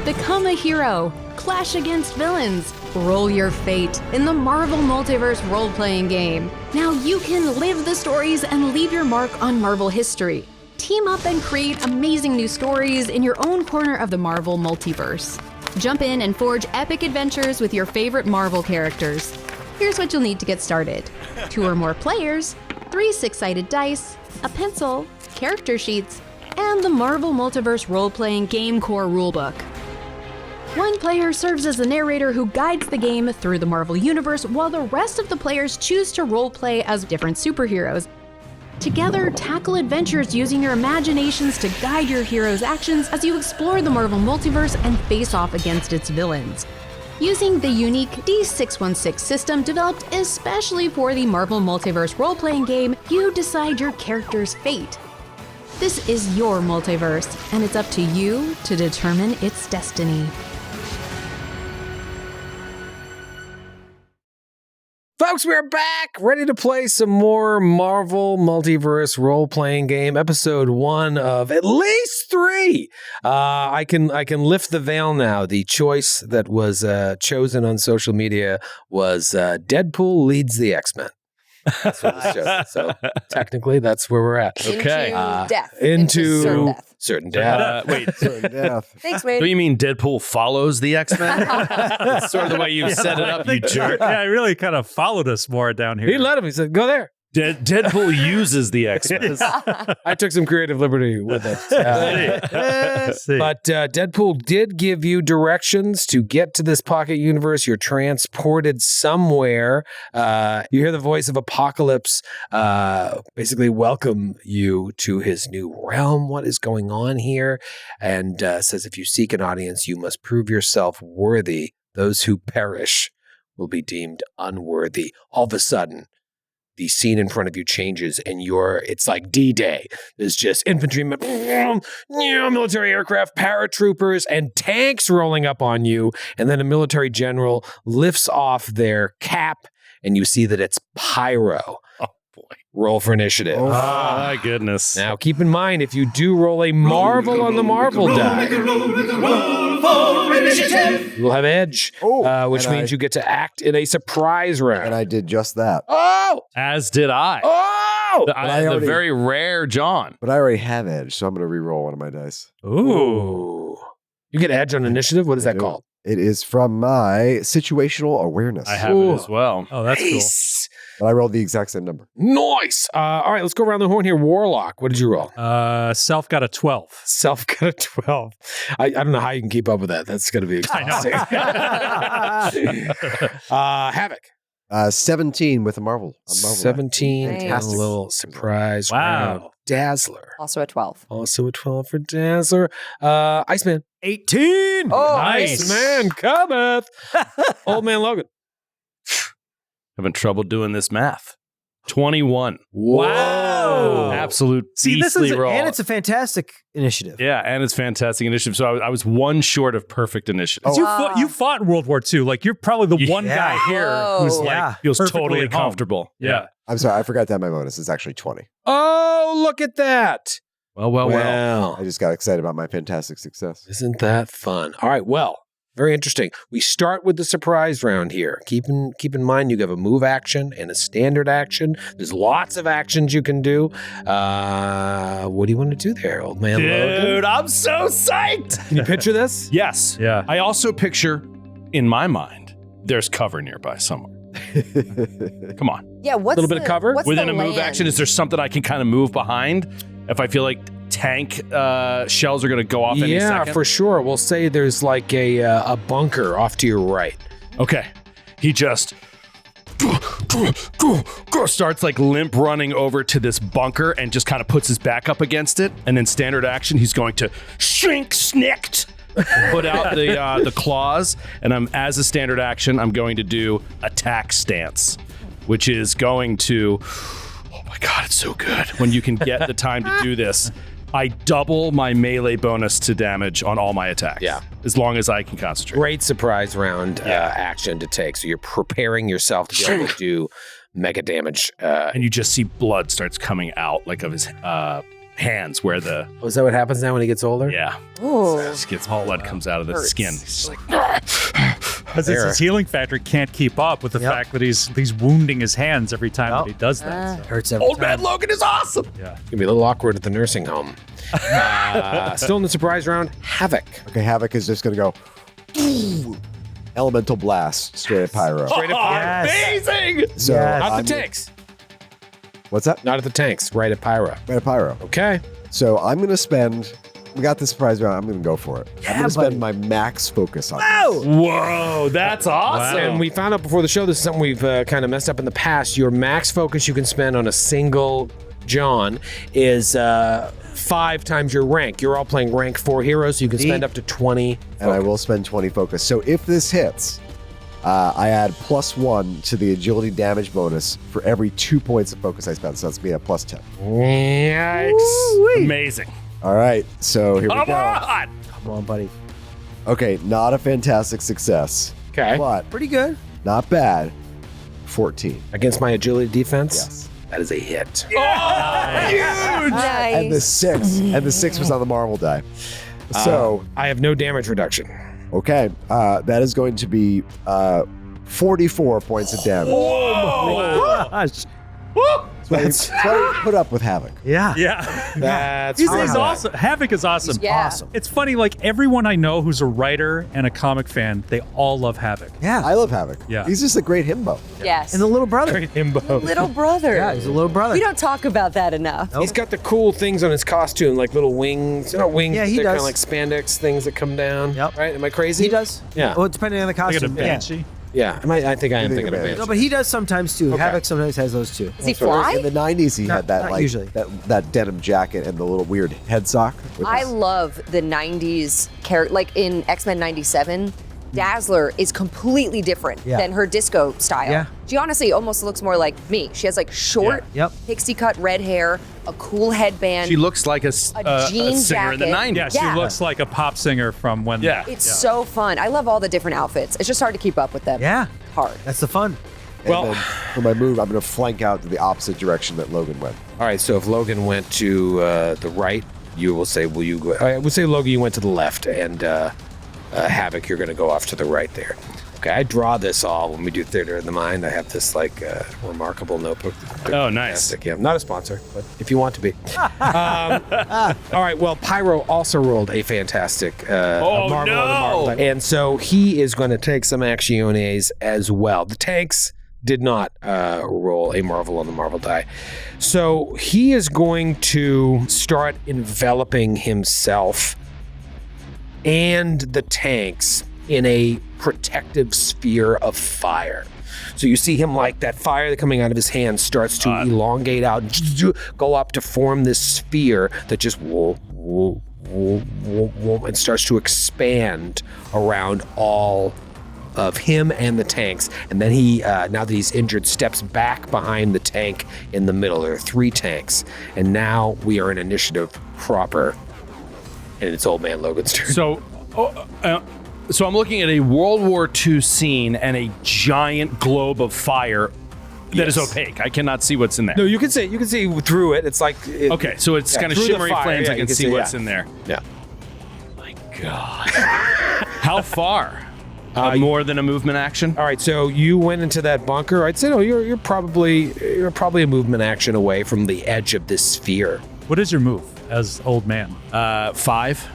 Become a hero. Clash against villains. Roll your fate in the Marvel Multiverse Role-Playing Game. Now you can live the stories and leave your mark on Marvel history. Team up and create amazing new stories in your own corner of the Marvel Multiverse. Jump in and forge epic adventures with your favorite Marvel characters. Here's what you'll need to get started. 2 or more players, 3 6-sided dice, a pencil, character sheets, and the Marvel Multiverse Role-Playing Game core rulebook. One player serves as the narrator who guides the game through the Marvel Universe, while the rest of the players choose to roleplay as different superheroes. Together, tackle adventures using your imaginations to guide your hero's actions as you explore the Marvel Multiverse and face off against its villains. Using the unique D616 system developed especially for the Marvel Multiverse Role-Playing Game, you decide your character's fate. This is your multiverse, and it's up to you to determine its destiny. Folks, we're back, ready to play some more Marvel Multiverse Role-Playing Game, episode 1 of at least 3. I can lift the veil now. The choice that was chosen on social media was Deadpool leads the X-Men. That's what was chosen. So technically, that's where we're at. Okay. Into death. Into certain death. certain death. Wait, Certain death. Thanks, Wade. do you mean Deadpool follows the X-Men? That's sort of the way you set it up, you jerk. Yeah, I really kind of followed us more down here. He let him. He said, go there. Deadpool uses the X-Men. I took some creative liberty with it. See. But Deadpool did give you directions to get to this pocket universe. You're transported somewhere. You hear the voice of Apocalypse basically welcome you to his new realm. What is going on here? And says, if you seek an audience, you must prove yourself worthy. Those who perish will be deemed unworthy. All of a sudden, the scene in front of you changes and it's like D-Day. There's just infantrymen, military aircraft, paratroopers, and tanks rolling up on you. And then a military general lifts off their cap and you see that it's Pyro. Oh, boy. Roll for initiative. Oh, my goodness. Now, keep in mind, if you do roll a Marvel on the Marvel die, you will have edge, which means you get to act in a surprise round. And I did just that. Oh! As did I. Oh! The very rare John. But I already have edge, so I'm going to re-roll one of my dice. Ooh. You get edge on initiative? What is that do. called? It is from my situational awareness. I have it as well. Oh, that's cool. Nice. But I rolled the exact same number. Nice. All right, let's go around the horn here. Warlock, what did you roll? Self got a 12. Self got a 12. I don't know how you can keep up with that. That's going to be exhausting. Havok. 17 with a Marvel. 17, Nice. a little surprise Wow. round. Dazzler. Also a 12. Also a 12 for Dazzler. Iceman. 18. Oh, Nice. Iceman cometh. Old Man Logan. Having trouble doing this math. 21. Wow. Absolute See, this beastly is roll. and it's a fantastic initiative. Yeah, and it's fantastic initiative. So I was one short of perfect initiative. You fought in World War II. Like, you're probably the one guy here who's Whoa. like, Yeah. Feels perfectly totally at home. comfortable. Yeah. I'm sorry, I forgot to have my bonus. It's actually 20. Oh, look at that. Well. I just got excited about my fantastic success. Isn't that fun? All right, well, very interesting. We start with the surprise round here. Keep in mind you have a move action and a standard action. There's lots of actions you can do. What do you want to do there, Old Man Logan? Dude, I'm so psyched. Can you picture this? Yes. Yeah. I also picture, in my mind, there's cover nearby somewhere. Come on. Yeah, what's Little bit of cover? What's Within the a move land? action, is there something I can kind of move behind if I feel like tank shells are going to go off any Yeah, second? for sure. We'll say there's like a bunker off to your right. Okay. He just starts like limp running over to this bunker and just kind of puts his back up against it. And then standard action, he's going to snicked, put out the claws. And as a standard action, I'm going to do attack stance, which is going to, oh my God, it's so good. When you can get the time to do this, I double my melee bonus to damage on all my attacks. Yeah. As long as I can concentrate. Great surprise round action to take. So you're preparing yourself to be able to do mega damage. And you just see blood starts coming out like of his hands where the Oh, is that what happens now when he gets older? yeah Ooh. just gets blood comes out of the Hurts. skin. He's just like Because his healing factor can't keep up with the fact that he's wounding his hands every time that he does that. So. Hurts every Old time. Man Logan is awesome. Yeah. It's gonna be a little awkward at the nursing home. Still in the surprise round, Havok. Okay, Havok is just going to go elemental blast straight at Pyro. Yes. Amazing. So Yes. Not I'm- the tanks. What's that? Not at the tanks. Right at Pyro. Right at Pyro. Okay. So I'm going to spend. We got the surprise round. I'm going to go for it. I'm going to buddy. spend my max focus on this. Whoa, that's awesome. And we found out before the show, this is something we've kind of messed up in the past. Your max focus you can spend on a single John is 5 times your rank. You're all playing rank 4 heroes, so you can spend up to 20. And I will spend 20 focus. So if this hits, I add +1 to the agility damage bonus for every 2 points of focus I spend. So that's me at +10. Yikes. Amazing. All right, so here we Come go. on. Come on, buddy. Okay, not a fantastic success, Okay. but Pretty good. not bad. 14. Against my agility defense, Yes. that is a hit. Nice. And the 6 was on the Marvel die. So, I have no damage reduction. okay, that is going to be 44 points of damage. Gosh. That's what I put up with Havok. Yeah. Yeah. That's He's fine. awesome. Havok is awesome. Yeah. Awesome. It's funny, like everyone I know who's a writer and a comic fan, they all love Havok. Yeah. I love Havok. Yeah. He's just a great himbo. Yes. And the little brother. Himbo. little brother. Yeah, he's a little brother. We don't talk about that enough. He's got the cool things on his costume, like little wings. Not wings, Yeah, but he they're kind does. of like spandex things that come down. Yep. Right? Am I crazy? He does. Yeah. Well, depending on the Look at a costume. Yeah. banshee. Yeah. I think I am You think thinking of of it. it. No, but he does sometimes too. Havok sometimes has those too. Does he fly? In the 90s, he had that not like usually. that denim jacket and the little weird head sock. with I his- love the 90s character. Like in X-Men 97, Dazzler is completely different Yeah. than her disco style. Yeah. She honestly almost looks more like me. She has like short, Yeah. Yep. pixie cut red hair, a cool headband. She looks like a jean singer in the jacket. 90s. Yeah, she Yeah. looks like a pop singer from when. Yeah. It's so fun. I love all the different outfits. It's just hard to keep up with them. Yeah. Hard. That's the fun. And Well- then for my move, I'm going to flank out to the opposite direction that Logan went. All right. So if Logan went to the right, you will say, will you go? I would say, Logan, you went to the left, and Havok, you're going to go off to the right there. Okay. I draw this all when we do Theater of the Mind. I have this like remarkable notebook. Oh, nice. Fantastic. Yeah, not a sponsor, but if you want to be. All right. Well, Pyro also rolled a fantastic Oh, Marvel no. on the Marvel die. And so he is going to take some actiones as well. The tanks did not roll a Marvel on the Marvel die. So he is going to start enveloping himself and the tanks in a protective sphere of fire. So you see him like that fire coming out of his hand starts to elongate out and go up to form this sphere that just and starts to expand around all of him and the tanks. And then he, now that he's injured, steps back behind the tank in the middle. There are 3 tanks. And now we are in initiative proper. And it's Old Man Logan's turn. So I'm looking at a World War II scene and a giant globe of fire that is opaque. I cannot see what's in there. No, you can see through it. It's like... Okay, so it's kind of through the shimmery fire, flames. yeah, I can see what's in there. Yeah. My God. How far? More than a movement action? All right, so you went into that bunker. I'd say you're probably a movement action away from the edge of this sphere. What is your move as Old Man? 5.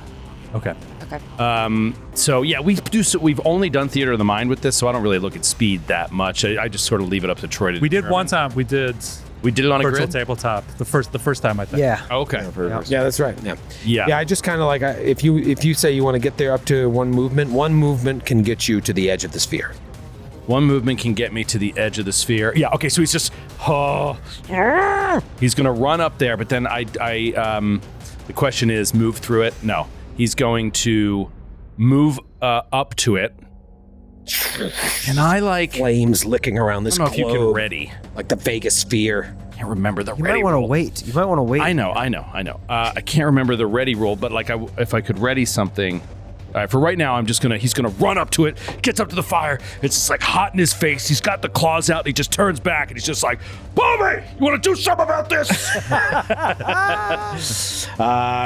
Okay. So yeah, we've only done Theater of the Mind with this, so I don't really look at speed that much. I just sort of leave it up to Troy to We did determine. one time. We did it on a virtual grid? tabletop. The first time, I think. Yeah. Okay. Yeah, that's right. Yeah. Yeah. I just kind of like if you say you want to get there up to one movement can get you to the edge of the sphere. One movement can get me to the edge of the sphere. Yeah. Okay. So he's just he's gonna run up there, but then the question is, move through it? No. He's going to move up to it. And I flames licking around this I don't know globe, if you can ready. like the Vegas sphere. I can't remember the You ready might want to roll. wait. You might want to wait. I know. I can't remember the ready roll, but if I could ready something. For right now, he's gonna run up to it, gets up to the fire. It's just like hot in his face. He's got the claws out and he just turns back and he's just like, Bobby, you want to do something about this?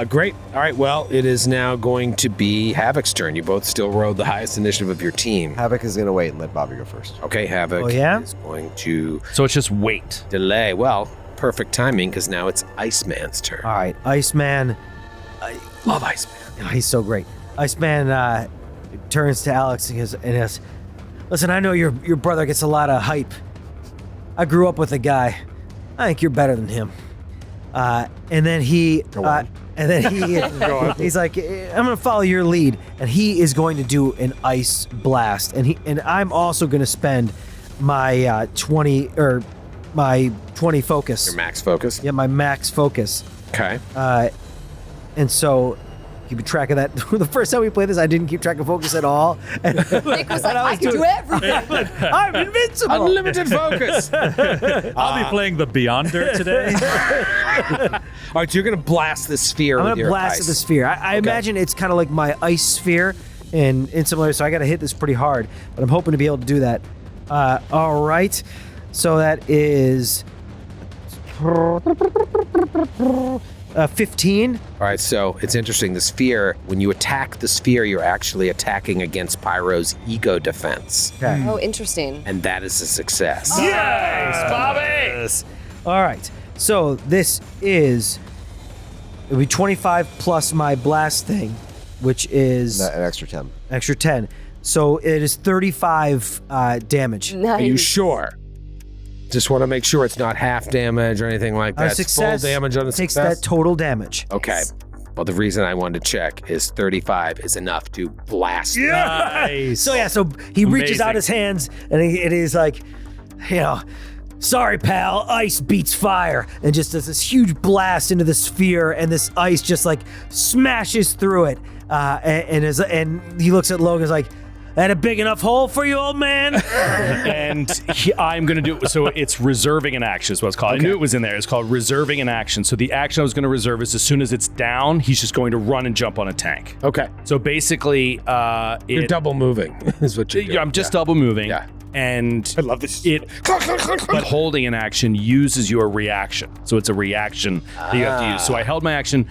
Great. All right. Well, it is now going to be Havok's turn. You both still rode the highest initiative of your team. Havok is going to wait and let Bobby go first. Okay, Havok is going to So it's just wait. delay. Well, perfect timing because now it's Iceman's turn. All right, Iceman. Love Iceman. Oh, he's so great. Iceman turns to Alex and goes, listen, I know your brother gets a lot of hype. I grew up with a guy. I think you're better than him. And then he's like, I'm going to follow your lead. And he is going to do an ice blast. And I'm also going to spend my 20 focus. Your max focus. Yeah, my max focus. Okay. And so keep track of that. The first time we played this, I didn't keep track of focus at all. And Nick was like, I can do everything. I'm invincible. Unlimited focus. I'll be playing the Beyonder today. All right, so you're going to blast the sphere I'm with going to your blast ice. at the sphere. I imagine it's kind of like my ice sphere in similar, so I got to hit this pretty hard, but I'm hoping to be able to do that. All right. So that is 15. All right, so it's interesting. The sphere, when you attack the sphere, you're actually attacking against Pyro's ego defense. Okay. Oh, interesting. And that is a success. Yes, Bobby! All right. So this it'll be 25 plus my blast thing, which is An extra 10. extra 10. So it is 35 damage. Nice. Are you sure? Just want to make sure it's not half damage or anything like that. It's Success full damage on the takes success? that total damage. Okay. Well, the reason I wanted to check is 35 is enough to blast. Nice. So yeah, so he reaches Amazing. out his hands and he's like, sorry, pal, ice beats fire, and just does this huge blast into the sphere, and this ice just like smashes through it. And he looks at Logan, is like, that a big enough hole for you, old man? And I'm going to do it. So it's reserving an action is what it's called. Okay. I knew it was in there. It's called reserving an action. So the action I was going to reserve is as soon as it's down, he's just going to run and jump on a tank. Okay. So basically, You're double moving is what you're doing. I'm just double moving. Yeah. And I love this. but holding an action uses your reaction. So it's a reaction that you have to use. So I held my action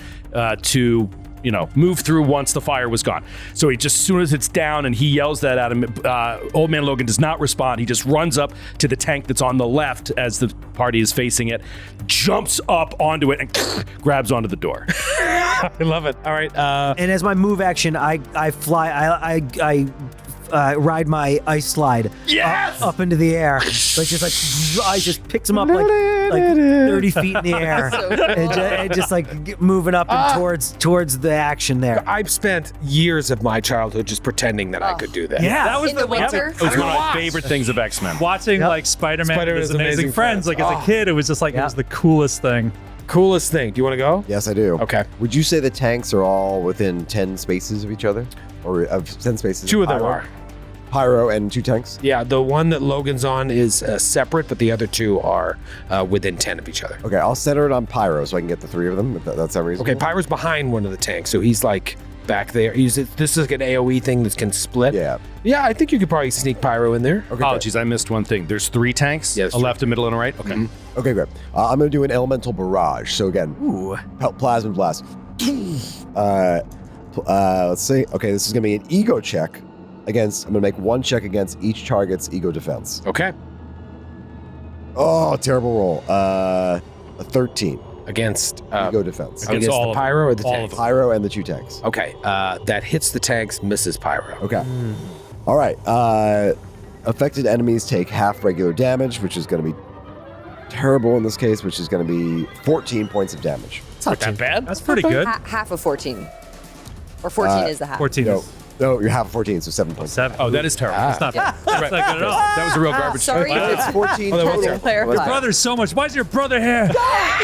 to move through once the fire was gone. So he just, as soon as it's down and he yells that at him, Old Man Logan does not respond. He just runs up to the tank that's on the left as the party is facing it, jumps up onto it, and grabs onto the door. I love it. All right. And as my move action, I fly, I ride my ice slide Yes! up into the air. Like just like ice just picks him up like like 30 feet in the air, So and just like moving up and towards the action there. I've spent years of my childhood just pretending that I could do that. Yeah. That was in the winter. It was one of my favorite things of X-Men. Watching like Spider-Man and his Amazing Friends, like as a kid, it was just like it was the coolest thing. Coolest thing. Do you want to go? Yes, I do. Okay. Would you say the tanks are all within 10 spaces of each other? Or of 10 spaces? Two of them Pyro? are. Pyro and 2 tanks? Yeah, the one that Logan's on is separate, but the other 2 are within 10 of each other. Okay, I'll center it on Pyro so I can get the 3 of them, if that's how reasonable. Okay, Pyro's behind one of the tanks, so he's like back there. This is like an AoE thing that can split. Yeah. Yeah, I think you could probably sneak Pyro in there. Okay, Apologies, I missed one thing. There's 3 tanks, Yeah, that's a true. left, a middle, and a right. Okay. great. Okay, great. I'm going to do an elemental barrage. So again, plasma blast. Let's see. Okay, this is going to be an ego check against, I'm going to make 1 check against each target's ego defense. Okay. Oh, terrible roll. A 13 Against ego defense. Against all the of Pyro or the all tank? of Pyro and the 2 tanks. Okay, that hits the tanks, misses Pyro. Okay. All right. Affected enemies take half regular damage, which is going to be terrible in this case, which is going to be 14 points of damage. It's not that bad. That's pretty good. Half of 14. Or 14 is the half. 14 No, is no, you're half of 14, so 7 points. 7. Oh, that is terrible. That's not bad. That's not good at all. That was a real garbage. Sorry. It's 14 that was total. terrible. Clarify. Your brother's so much. Why's your brother here?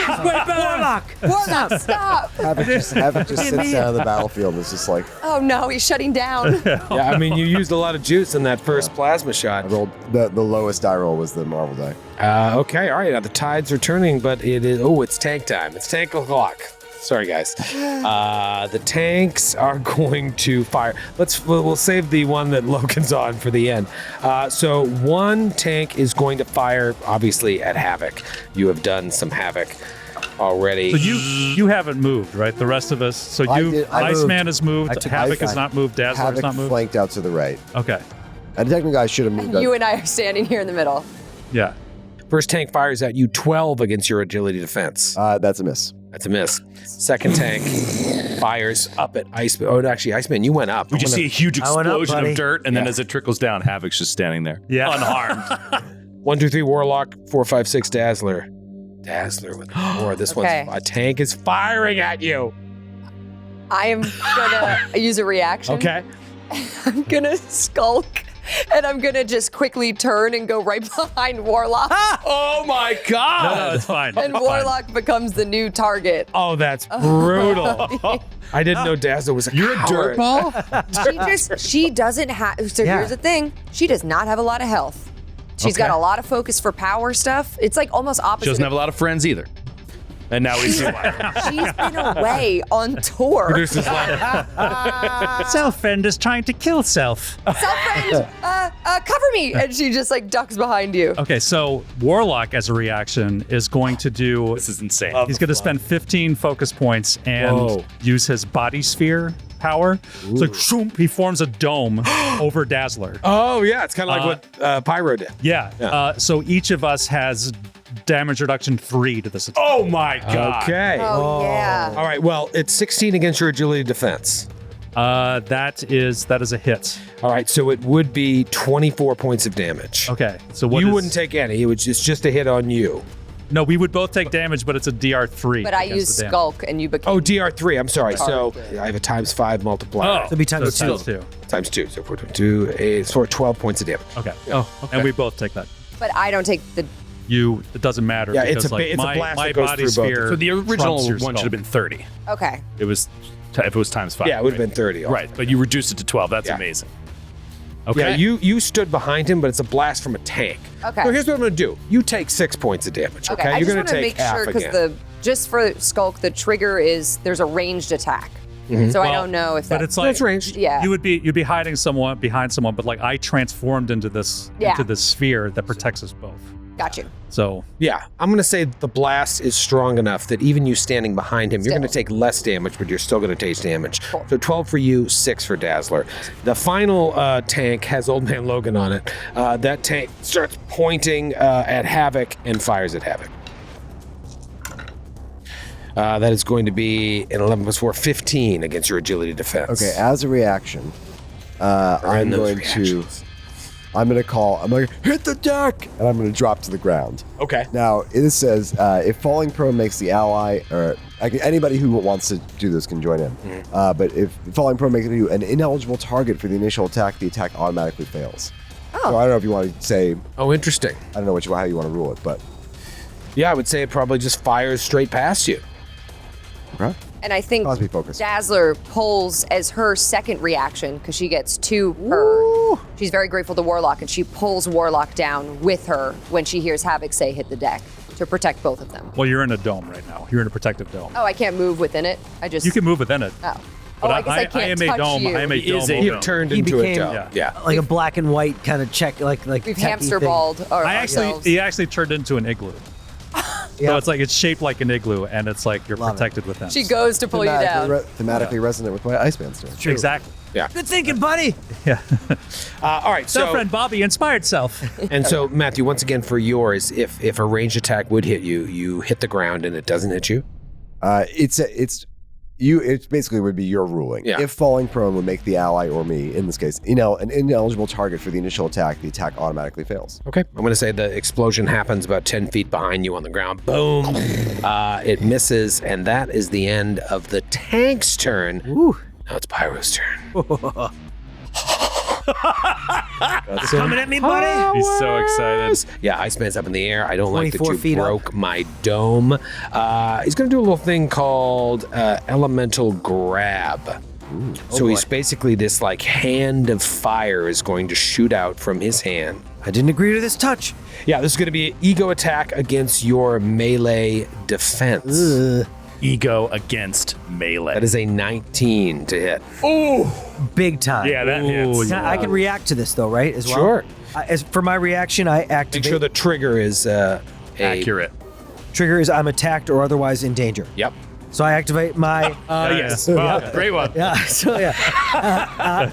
Warlock! Warlock, stop! Have it just sits down on the battlefield and it's just like, Oh no, he's shutting down. Yeah, I mean, you used a lot of juice in that first plasma shot. I rolled the lowest die roll was the Marvel die. Okay, all right. Now the tides are turning, but it is. Oh, it's tank time. It's tank o'clock. Sorry, guys. The tanks are going to fire. We'll save the one that Logan's on for the end. So 1 tank is going to fire, obviously, at Havok. You have done some Havok already. So you haven't moved, right? The rest of us. So I you, did- I Iceman moved. has moved. I took Havok Iceman. has not moved. Dazzler has Havok not moved. flanked out to the right. Okay. And technically I should have moved You up. and I are standing here in the middle. Yeah. First tank fires at you 12 against your agility defense. That's a miss. That's a miss. Second tank fires up at Iceman. Oh, actually, Iceman, you went up. We just see a huge I went up, explosion buddy. of dirt, and then as it trickles down, Havok's just standing there, Yeah. unharmed. 1, 2, 3, Warlock. 4, 5, 6, Dazzler. Dazzler with 4. This Okay. one's a tank is firing at you. I am gonna use a reaction. Okay. I'm gonna skulk. And I'm gonna just quickly turn and go right behind Warlock. Oh my God! No, it's fine. And It's fine. Warlock becomes the new target. Oh, that's brutal. I didn't know Dazzler was a You're a coward. dirtball. She doesn't have, so Yeah. here's the thing. She does not have a lot of health. She's got a lot of focus for power stuff. It's like almost opposite. She doesn't have a lot of friends either. And now we see why. She's been away on tour. Producer's like, Self-friend is trying to kill self. Self-friend, cover me. And she just like ducks behind you. Okay, so Warlock, as a reaction, is going to do. This is insane. He's going to spend 15 focus points and Whoa. use his body sphere power. It's like shoom, he forms a dome over Dazzler. oh, yeah. It's kind of like what Pyro did. Yeah. So each of us has damage reduction 3 to this attack. Oh my God. Okay. Oh, yeah. All right. Well, it's 16 against your agility defense. That is a hit. All right. So it would be 24 points of damage. Okay. So what You is- wouldn't take any. It's just a hit on you. No, we would both take damage, but it's a DR3. But I against use the damage. Skulk and you become. Oh, DR3. I'm sorry. So Target. I have a ×5 multiplier. Oh, So be times so it's two. times 2. ×2. So 4, 2, 8, so 12 points of damage. Okay. Oh, okay. And we both take that. But I don't take the. It doesn't matter. Yeah, because, it's a like, it's a my, blast my that goes body through both. sphere So the original trumps your one should have been 30. Okay. It was, if it was ×5. Yeah, it would have right? been 30. Right, but you reduced it to 12. That's Yeah. amazing. Okay. Yeah, you stood behind him, but it's a blast from a tank. Okay. So here's what I'm going to do. You take 6 points of damage, okay? I You're just going want to to take make half sure again. because just for Skulk, the trigger is there's a ranged attack. So I don't know if But that. it's like That's ranged. Yeah. you'd be hiding behind someone, but like I transformed into this sphere that protects us both. Got you. So Yeah, I'm going to say the blast is strong enough that even you standing behind him, you're Still. going to take less damage, but you're still going to take damage. Cool. So 12 for you, 6 for Dazzler. The final tank has Old Man Logan on it. That tank starts pointing at Havok and fires at Havok. That is going to be an 11 plus 4, 15 against your agility defense. Okay, as a reaction, I'm those going reactions. I'm like, hit the deck, and I'm going to drop to the ground. Okay. Now, it says, if falling prone makes the ally, or anybody who wants to do this can join in, but if falling prone makes you an ineligible target for the initial attack, the attack automatically fails. Oh. So I don't know if you want to say, Oh, interesting. I don't know how you want to rule it, but. Yeah, I would say it probably just fires straight past you. Okay. And I think Cosby focus. Dazzler pulls as her second reaction, because she gets 2 per. She's very grateful to Warlock, and she pulls Warlock down with her when she hears Havok say hit the deck to protect both of them. Well, you're in a dome right now. You're in a protective dome. Oh, I can't move within it? I just... You can move within it. Oh. But I guess I can't am a touch dome. you. I am a He is dome. a You've dome. turned He into a became- dome. Yeah. Like a black and white kind of check, like We've techie hamster thing. balled ourselves. He actually turned into an igloo. Yeah. So it's like it's shaped like an igloo, and it's like you're Love it. protected within. She goes to pull you down. Thematically resonant with what Iceman's doing. Exactly. Good thinking, buddy. Yeah. All right. So, So, friend Bobby inspired self. and so Matthew, once again for yours, if a ranged attack would hit you, you hit the ground and it doesn't hit you. It basically would be your ruling. Yeah. If falling prone would make the ally or me, in this case, an ineligible target for the initial attack, the attack automatically fails. Okay. I'm going to say the explosion happens about 10 feet behind you on the ground. Boom. It misses, and that is the end of the tank's turn. Now it's Pyro's turn. Coming at me, buddy. He's so excited. Yeah, Iceman's up in the air. I don't like that 24 you feet up. broke my dome. He's going to do a little thing called elemental grab. So he's basically this like hand of fire is going to shoot out from his hand. I didn't agree to this touch. Yeah, this is going to be an ego attack against your melee defense. Ego against melee. That is a 19 to hit. Big time. Yeah, that hits. Now, I can react to this though, right? As well. Sure. As for my reaction, I activate. Make sure the trigger is Accurate. Trigger is I'm attacked or otherwise in danger. Yep. So I activate my Yes. Wow, great one.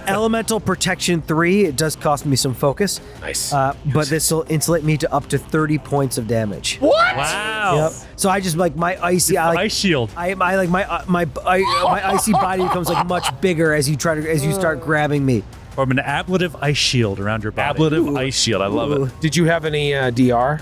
elemental protection 3. It does cost me some focus, Nice. but this will insulate me to up to 30 points of damage. Wow. Yep. So I just like my icy. I like, Ice shield. I like my icy body becomes like much bigger as you start grabbing me. From an ablative ice shield around your body. Ablative ice shield. I love it. Did you have any DR?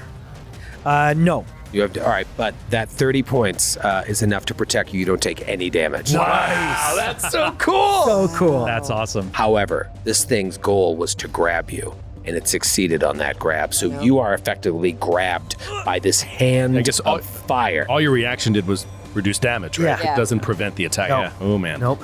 No. You have all right, but that 30 points is enough to protect you. You don't take any damage. Wow, that's so cool. So cool. That's awesome. However, this thing's goal was to grab you, and it succeeded on that grab. So you are effectively grabbed by this hand I guess of fire. All your reaction did was reduce damage, right? Yeah. It doesn't prevent the attack. No. Yeah. Oh, man. Nope.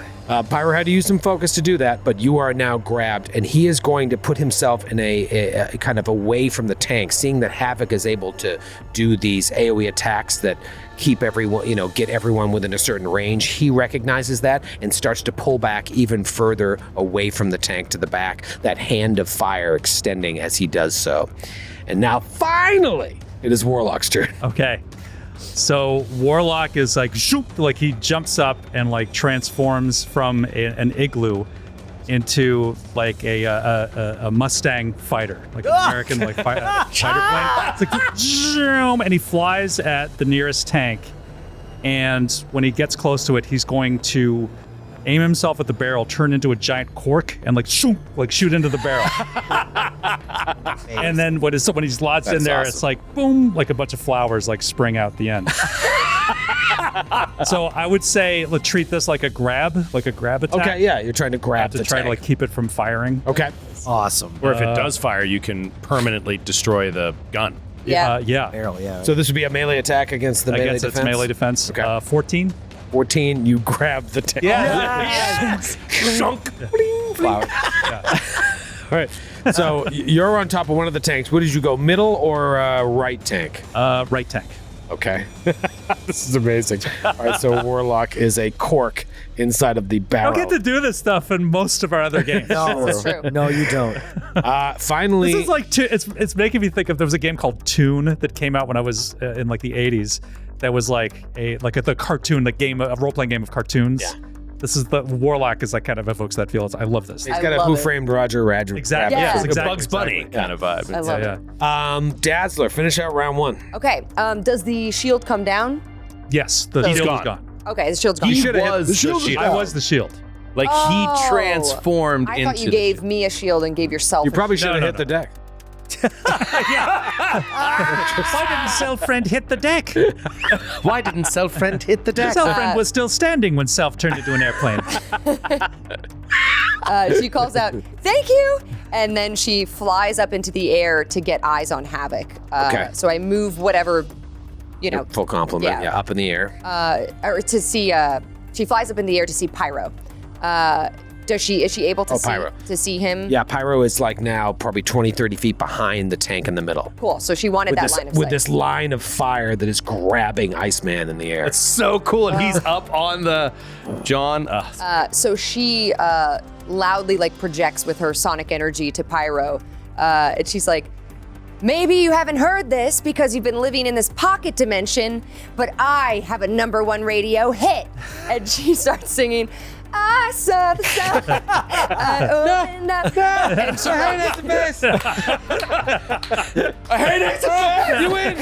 Pyro had to use some focus to do that, but you are now grabbed, and he is going to put himself in a kind of away from the tank, seeing that Havok is able to do these AoE attacks that keep everyone, get everyone within a certain range. He recognizes that and starts to pull back even further away from the tank to the back, that hand of fire extending as he does so. And now, finally, it is Warlock's turn. Okay. So Warlock is like, shoop, like he jumps up and like transforms from an igloo into like a Mustang fighter, like an American like fighter plane. It's like, zoom, and he flies at the nearest tank. And when he gets close to it, he's going to aim himself at the barrel, turn into a giant cork, and like shoot into the barrel. And then when he's lodged in there, it's like boom, like a bunch of flowers like spring out the end. So I would say let's treat this like a grab attack. Okay, yeah, you're trying to grab To the try tank. to like keep it from firing. Okay. Awesome. Or if it does fire, you can permanently destroy the gun. Yeah. Yeah. Barrel, yeah. So this would be a melee attack against the melee Against its defense? melee defense. Okay. 14. 14, you grab the tank. Flower. All right. So you're on top of one of the tanks. What did you go, middle or right tank? Right tank. Okay. This is amazing. All right, so Warlock is a cork inside of the I barrel. don't get to do this stuff in most of our other games. No, That's true. no, you don't. Finally, This is like it's making me think of there was a game called Toon that came out when I was in like the 80s. That was like the cartoon, the game, a role-playing game of cartoons. Yeah. This is the Warlock is like kind of evokes that feel. I love this. he's I got a love Who it. Framed Roger Rabbit. Exactly. Yeah. Yes, Like exactly. a Bugs Bunny kind of vibe. I love it. Yeah. Dazzler, finish out round one. Okay. Does the shield come down? Yes, the He's shield gone. is gone. Okay, the shield's gone. You should have hit was the shield. I was the shield. Like he transformed I into. thought you gave me a shield and gave yourself. You probably a should have no, hit the deck. Why didn't Self-Friend hit the deck? Why didn't Self-Friend hit the deck? Self-Friend was still standing when Self turned into an airplane. She calls out, "Thank you!" And then she flies up into the air to get eyes on Havok. Okay. So I move whatever, Full complement. Yeah. Yeah, up in the air. or to see. She flies up in the air to see Pyro. Is she able to see Pyro. to see him? Yeah, Pyro is like now probably 20, 30 feet behind the tank in the middle. Cool. So she wanted that line of sight. With this line of fire that is grabbing Iceman in the air. It's so cool, and he's up on the John. So she loudly projects with her sonic energy to Pyro, and she's like, "Maybe you haven't heard this because you've been living in this pocket dimension, but I have a #1 radio hit." And she starts singing, "I saw the sun. I opened up." And she I hate it. You win!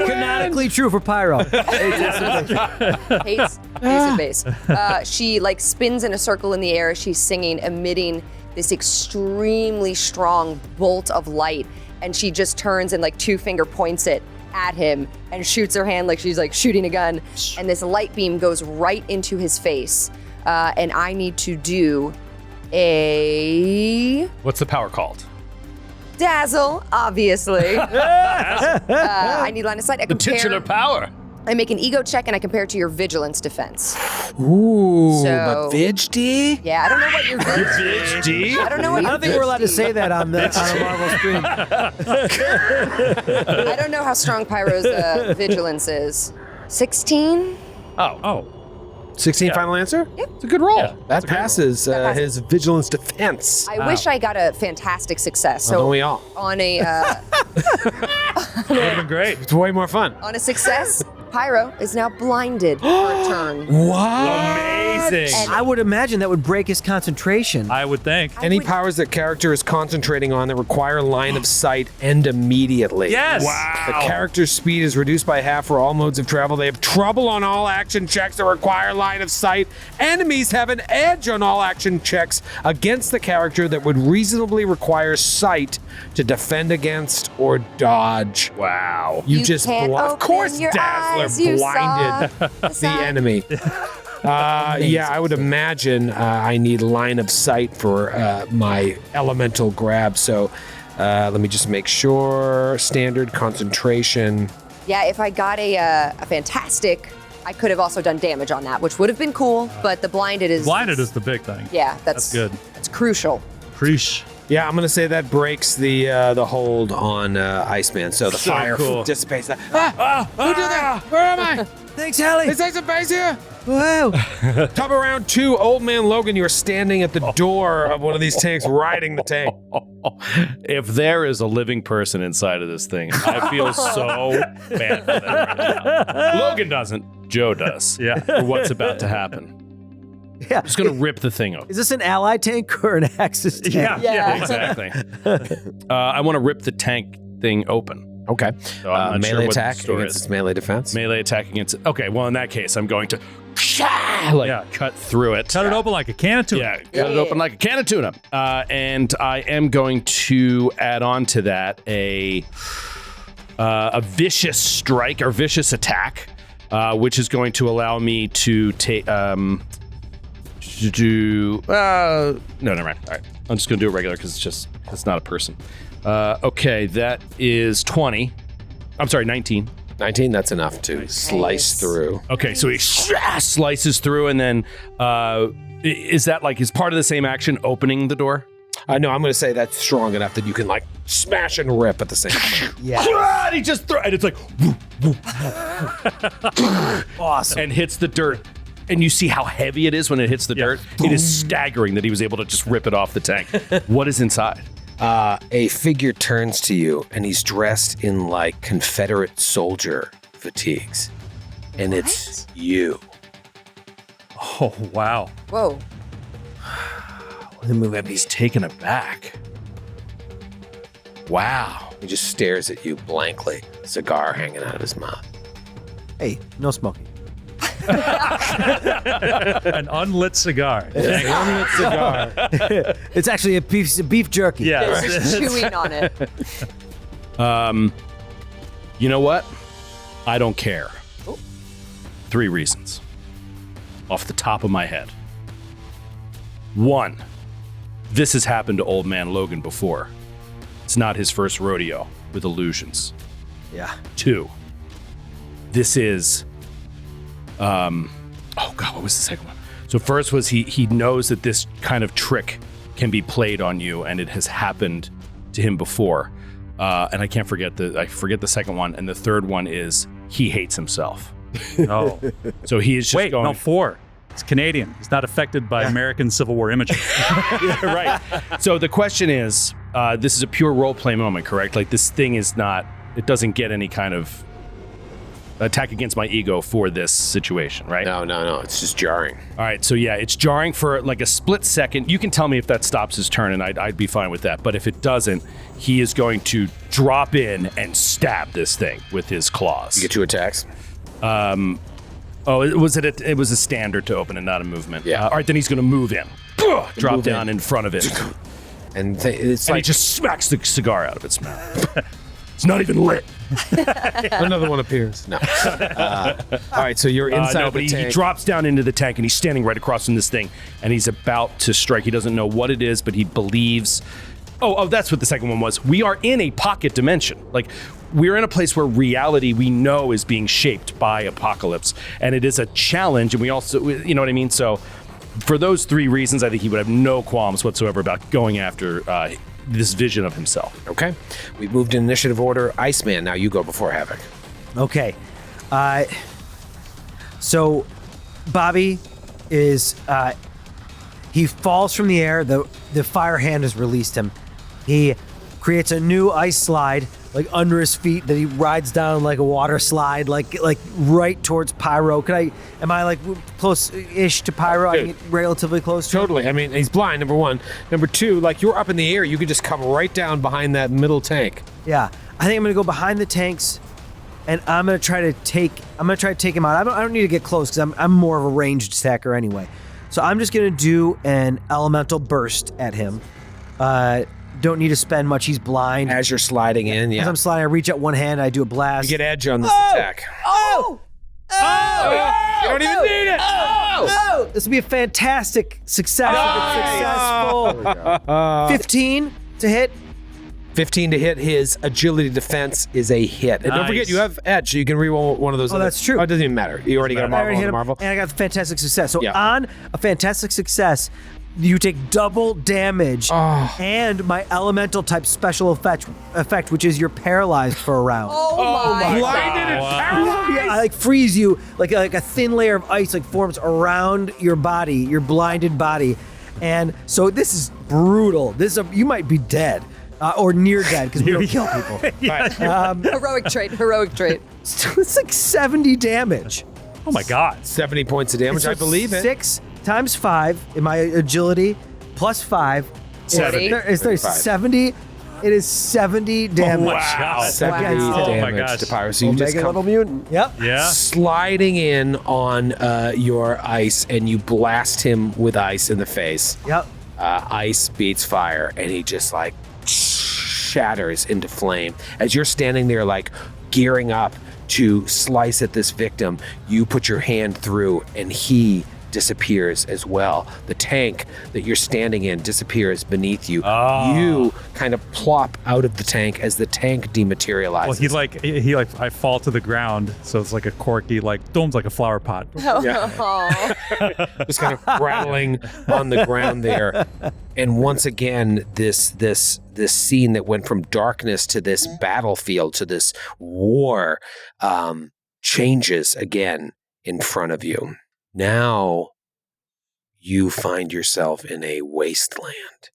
Canonically true for Pyro. hates and bass. She spins in a circle in the air. She's singing, emitting this extremely strong bolt of light. And she just turns and 2-finger points it at him and shoots her hand like she's shooting a gun. And this light beam goes right into his face. And I need to do a What's the power called? dazzle, obviously. I need line of sight. The titular power. I make an ego check and I compare it to your vigilance defense. Ooh, So- but Vig D? Yeah, I don't know what your Bitch, D. I don't know what I don't think we're allowed to say that on the Marvel stream. I don't know how strong Pyro's vigilance is. 16? Oh, 16 final answer? Yep. It's a good roll. Yeah, that passes passes. his vigilance defense. I wish I got a fantastic success. Don't So we all? on a would have been great. It's way more fun. on a success, Pyro is now blinded for a turn. What? Amazing. I would imagine that would break his concentration. I would think. Any would- powers that character is concentrating on that require line of sight end immediately. Yes. Wow. The character's speed is reduced by half for all modes of travel. They have trouble on all action checks that require line of sight. Enemies have an edge on all action checks against the character that would reasonably require sight to defend against or dodge. Wow. You You just can't Of open course, your Dazzler eyes, you blinded saw the the sun. enemy. Yeah, I would imagine I need line of sight for my elemental grab. So let me just make sure. Standard concentration. Yeah, if I got a fantastic, I could have also done damage on that, which would have been cool. But the blinded is Blinded is the big thing. yeah, That's good. That's crucial. Preach. Yeah, I'm gonna say that breaks the hold on Iceman. So the fire cool. dissipates. Who did that? Where am I? Thanks, Hallie. Is Ace of Base here? Wow. Top of round 2, Old Man Logan. You are standing at the door of one of these tanks, riding the tank. If there is a living person inside of this thing, I feel so bad for them right now. Logan doesn't. Joe does. Yeah. For what's about to happen. Yeah. Just gonna rip the thing open. Is this an ally tank or an Axis tank? Yeah. Exactly. I want to rip the tank thing open. Okay. So I'm not sure Melee what the attack score against is. its melee defense. Melee attack against it. Okay, well in that case, I'm going to Yeah. cut through it. Cut it open like a can of tuna. Yeah, cut it open like a can of tuna. And I am going to add on to that a vicious strike or vicious attack, which is going to allow me to take no, never mind. All right, I'm just going to do it regular because it's not a person. Okay, that is 20. I'm sorry, 19. 19, that's enough to slice through. Okay, so he slices through, and then is that is part of the same action opening the door? No, I'm going to say that's strong enough that you can smash and rip at the same time. Yeah. And he just and it's like Awesome. and hits the dirt. And you see how heavy it is when it hits the dirt. It is staggering that he was able to just rip it off the tank. What is inside? A figure turns to you, and he's dressed in Confederate soldier fatigues. And it's you. Oh, wow. Whoa. He's taken aback. Wow. He just stares at you blankly, cigar hanging out of his mouth. Hey, no smoking. An unlit cigar. Unlit cigar. It's actually a beef jerky. Yeah. Just chewing on it. You know what? I don't care. 3 reasons. Off the top of my head. 1, this has happened to Old Man Logan before. It's not his first rodeo with illusions. Yeah. 2, this is, oh God, what was the second one? So first was he knows that this kind of trick can be played on you, and it has happened to him before. And I forget the second one. And the third one is he hates himself. Oh. So he is just Wait, going. no, 4. It's Canadian. He's not affected by American Civil War imagery. Yeah, right. So the question is, this is a pure role play moment, correct? Like this thing is not, it doesn't get any kind of attack against my ego for this situation, right? No. It's just jarring. All right, so yeah, it's jarring for like a split second. You can tell me if that stops his turn, and I'd be fine with that. But if it doesn't, he is going to drop in and stab this thing with his claws. You get 2 attacks. It was a standard to open and not a movement. Yeah. All right, then he's going to move in. Drop move down in front of it. And it's And he like just smacks the cigar out of its mouth. It's not even lit. another one appears. No. All right, so you're inside No, of but the he tank. drops down into the tank, and he's standing right across from this thing, and he's about to strike. He doesn't know what it is, but he believes. Oh, that's what the second one was. We are in a pocket dimension. Like, we're in a place where reality we know is being shaped by apocalypse, and it is a challenge, and we also, you know what I mean? So for those 3 reasons, I think he would have no qualms whatsoever about going after this vision of himself. Okay. We've moved in initiative order. Iceman, now you go before Havok. Okay. So Bobby is he falls from the air. The fire hand has released him. He creates a new ice slide like under his feet that he rides down like a water slide, like right towards Pyro. Am I like close-ish to Pyro? I can get relatively close to him? Totally. I mean, he's blind, number 1. Number 2, like you're up in the air, you could just come right down behind that middle tank. Yeah. I think I'm gonna go behind the tanks, and I'm gonna try to take him out. I don't need to get close because I'm more of a ranged attacker anyway. So I'm just gonna do an elemental burst at him. Don't need to spend much. He's blind. As you're sliding in, As yeah. I'm sliding, I reach out one hand. I do a blast. You get edge on this attack. Oh! You don't even need it. Oh! This will be a fantastic success. If it's successful. 15 to hit. 15 to hit. His agility defense is a hit. And don't forget, Nice. you have edge, so you can reroll one of those. Oh, that's true. Oh, it doesn't even matter. You already got a I Marvel already on hit the him, Marvel. and I got fantastic success. So Yeah. on a fantastic success, you take double damage and my elemental type special effect, which is you're paralyzed for a round. Oh my Blinded and paralyzed. Yeah, I like freeze you like a thin layer of ice like forms around your body, your blinded body, and so this is brutal. You might be dead or near dead because we don't kill people. Heroic trait. So it's like 70 damage. Oh my God. 70 points of damage, So I believe it. 6 times 5 in my agility plus 5. 70. It's 70. It is 70 damage. Wow. 70 Wow. Oh my damage gosh. to Pyro. So you just Omega come level mutant. Yep. Yeah. sliding in on your ice, and you blast him with ice in the face. Yep. Ice beats fire, and he just like shatters into flame. As you're standing there, like gearing up to slice at this victim, you put your hand through, and he disappears as well. The tank that you're standing in disappears beneath you. You kind of plop out of the tank as the tank dematerializes. Well, he I fall to the ground, so it's like a corky, like dome's like a flower pot. Oh. Just kind of rattling on the ground there. And once again, this scene that went from darkness to this battlefield to this war changes again in front of you. Now you find yourself in a wasteland,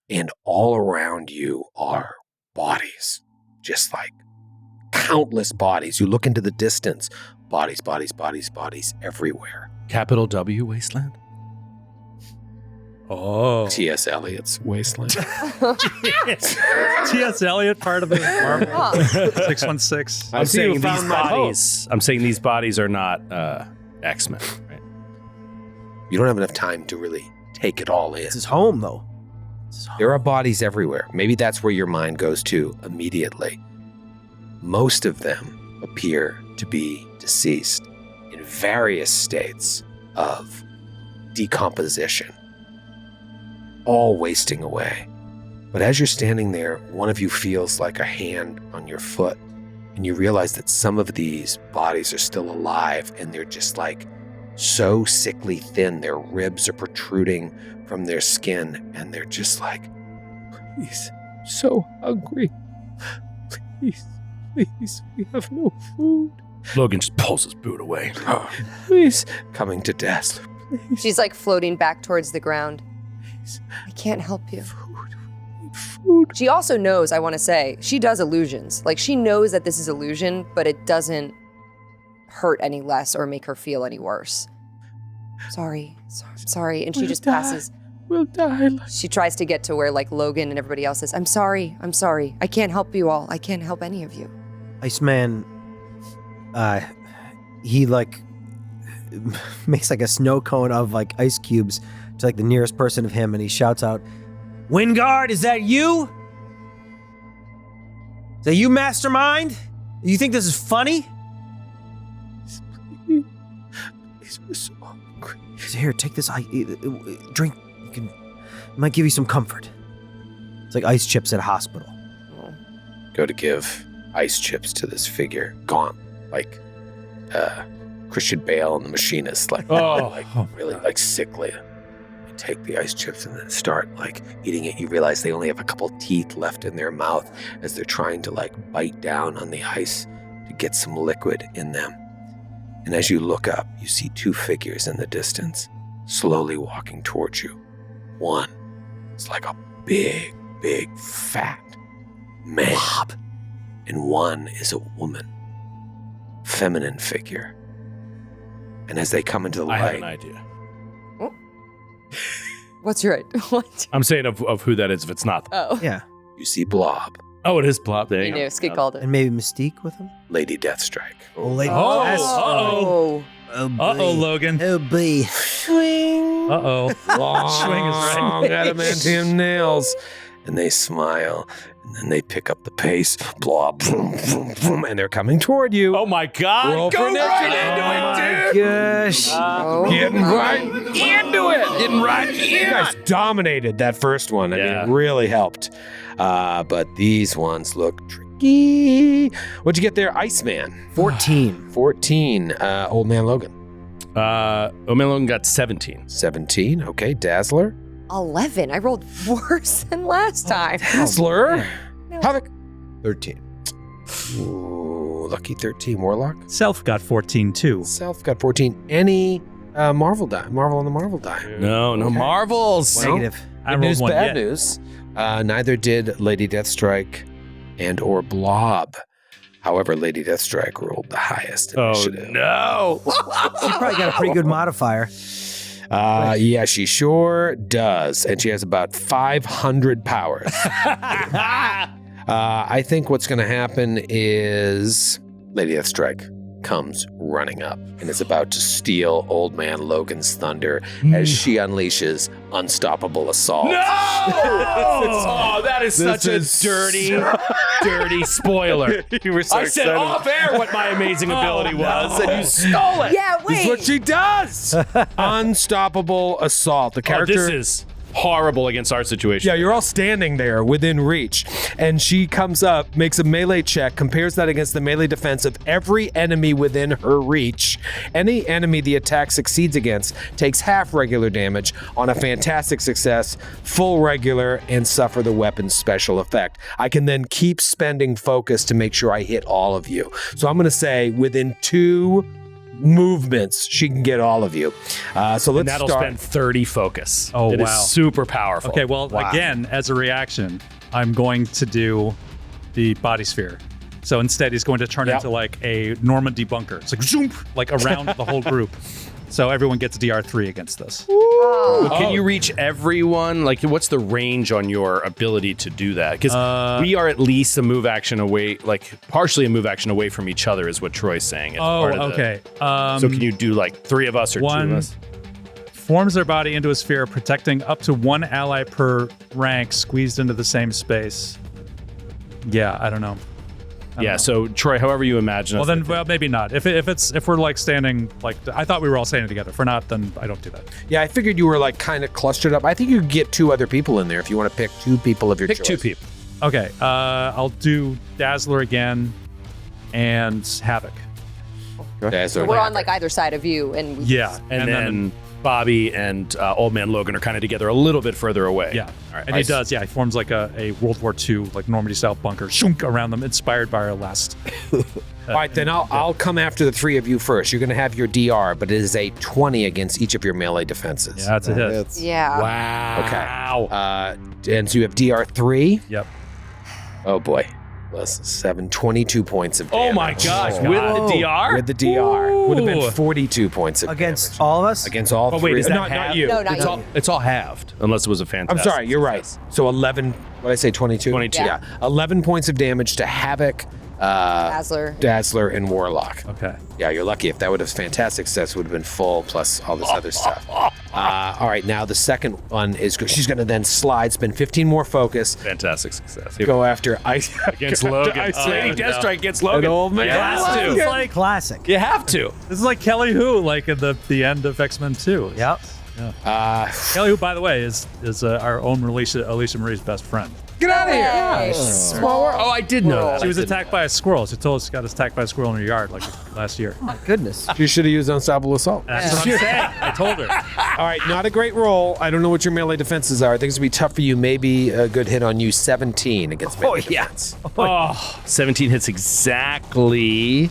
and all around you are bodies, just like countless bodies. You look into the distance, bodies everywhere. Capital W Wasteland? Oh. T.S. Eliot's Wasteland. T.S. Eliot, part of the Marvel 616. I'm saying found these my bodies. I'm saying these bodies are not X-Men, right? You don't have enough time to really take it all in. It's his home, though. It's his home. There are bodies everywhere. Maybe that's where your mind goes to immediately. Most of them appear to be deceased in various states of decomposition, all wasting away. But as you're standing there, one of you feels like a hand on your foot, and you realize that some of these bodies are still alive, and they're just like so sickly thin, their ribs are protruding from their skin, and they're just like, please, so hungry. Please, we have no food. Logan just pulls his boot away. Please, coming to Dazzler, please. She's like floating back towards the ground. I can't help you. Food. She also knows, I want to say, she does illusions. Like, she knows that this is illusion, but it doesn't hurt any less or make her feel any worse. Sorry. And she just passes. We'll die. She tries to get to where, like, Logan and everybody else is. I'm sorry. I can't help you all. I can't help any of you. Iceman, he, like, makes, like, a snow cone of, like, ice cubes to, like, the nearest person of him, and he shouts out, Wingard, is that you? Is that you, Mastermind? You think this is funny? Please, we're so hungry. So here, take this drink. It might give you some comfort. It's like ice chips at a hospital. Go to give ice chips to this figure, gaunt, like Christian Bale and the Machinist, like really like sickly. You take the ice chips and then start like eating it. You realize they only have a couple teeth left in their mouth as they're trying to like bite down on the ice to get some liquid in them. And as you look up, you see two figures in the distance, slowly walking towards you. One is like a big, fat man. Blob. And one is a woman, feminine figure. And as they come into the I light, have an idea. What's your idea? What? I'm saying of who that is if it's not. Oh. Yeah. you see Blob, Oh, it is Blob. There You you knew. go. Skid called it. And maybe Mystique with him? Lady Deathstrike. Oh, lady. Oh, Yes. Oh. Oh, boy. Uh-oh, Logan. Oh, boy. Uh-oh. Swing is right. Long adamantium nails. And they smile, and then they pick up the pace. Blob, boom, boom, boom, and they're coming toward you. Oh my God! Roll Go for right initiative. into it, dude. Gosh. Oh. Getting right into it. Getting right in. You guys dominated that first one. I mean, Yeah. it really helped. But these ones look tricky. What'd you get there, Iceman? 14. 14. Old Man Logan. Old Man Logan got 17. 17. Okay, Dazzler. 11. I rolled worse than last time. Dazzler. Havok. 13. Ooh, lucky 13. Warlock. Self got 14 too. Self got 14. Any Marvel die? Marvel on the Marvel die. No Marvels. Negative. I Good rolled news, one bad yet. news. Neither did Lady Deathstrike and or Blob. However, Lady Deathstrike rolled the highest Oh initiative. no! She probably got a pretty good modifier. Yeah, she sure does. And she has about 500 powers. I think what's going to happen is Lady Deathstrike comes running up and is about to steal Old Man Logan's thunder as she unleashes unstoppable assault. No! Oh, that is such a is dirty spoiler. You were so I said off air what my amazing ability was, and you stole it. Yeah, This is what wait. she does. Unstoppable assault. The Oh, character. this is horrible against our situation. Yeah, you're all standing there within reach. And she comes up, makes a melee check, compares that against the melee defense of every enemy within her reach. Any enemy the attack succeeds against takes half regular damage on a fantastic success, full regular, and suffer the weapon's special effect. I can then keep spending focus to make sure I hit all of you. So I'm going to say within 2 movements, she can get all of you. So let's and that'll start. spend 30 focus. Oh, It is wow. super powerful. Okay, well, again, as a reaction, I'm going to do the body sphere. So instead, he's going to turn into like a Normandy bunker. It's like zoom, like around the whole group. So everyone gets DR3 against this. Can you reach everyone? Like, what's the range on your ability to do that? Because we are at least a move action away, like partially a move action away from each other, is what Troy's saying. Okay. So can you do like 3 of us or 2 of us? Forms their body into a sphere, protecting up to 1 ally per rank, squeezed into the same space. Yeah, I don't know. Yeah, so Troy, however you imagine. Well, then, maybe not. If we're like standing, like I thought we were all standing together. If we're not, then I don't do that. Yeah, I figured you were like kind of clustered up. I think you could get 2 other people in there if you want to pick 2 people of your choice. Pick 2 people. Okay, I'll do Dazzler again and Havok. Dazzler. We're on like either side of you, and Yeah, And then Bobby and Old Man Logan are kind of together a little bit further away. Yeah, All right. and he does. Yeah, he forms like a World War II like Normandy-style bunker, shunk around them, inspired by our last. All right, then I'll come after the 3 of you first. You're going to have your DR, but it is a 20 against each of your melee defenses. Yeah, that's a hit. It's- yeah. Wow. Okay. And so you have DR3. Yep. Oh boy. Plus 7, 22 points of damage. Oh my gosh, Oh. with the DR? With the DR. Would have been Ooh. 42 points of Against damage. all of us? Against all Oh, 3. wait, is that not half? you. No, not It's you. it's all halved, unless it was a I'm fantastic. sorry, you're right. So 11, what did I say, 22? 22. Yeah. 11 points of damage to Havok, Dazzler, and Warlock. Okay. Yeah, you're lucky. If that would have fantastic success, would have been full plus all this other stuff. All right, now the second one is she's going to then slide, spend 15 more focus, Fantastic success. go after Ice Against Logan. Lady Deathstrike against Logan. An old man. You have It's to. like Classic. You have to. this is like Kelly Hu, like in the end of X-Men 2. Yep. Kelly Hu, by the way, is our own Alicia Marie's best friend. Get out of here. Nice. Oh, I did know that. She was attacked by a squirrel. She told us she got attacked by a squirrel in her yard like last year. Goodness. You should have used Unstoppable Assault. That's what I'm saying. I told her. All right, not a great roll. I don't know what your melee defenses are. I think it's going to be tough for you. Maybe a good hit on you, 17 against melee defense. Oh, 17 hits exactly.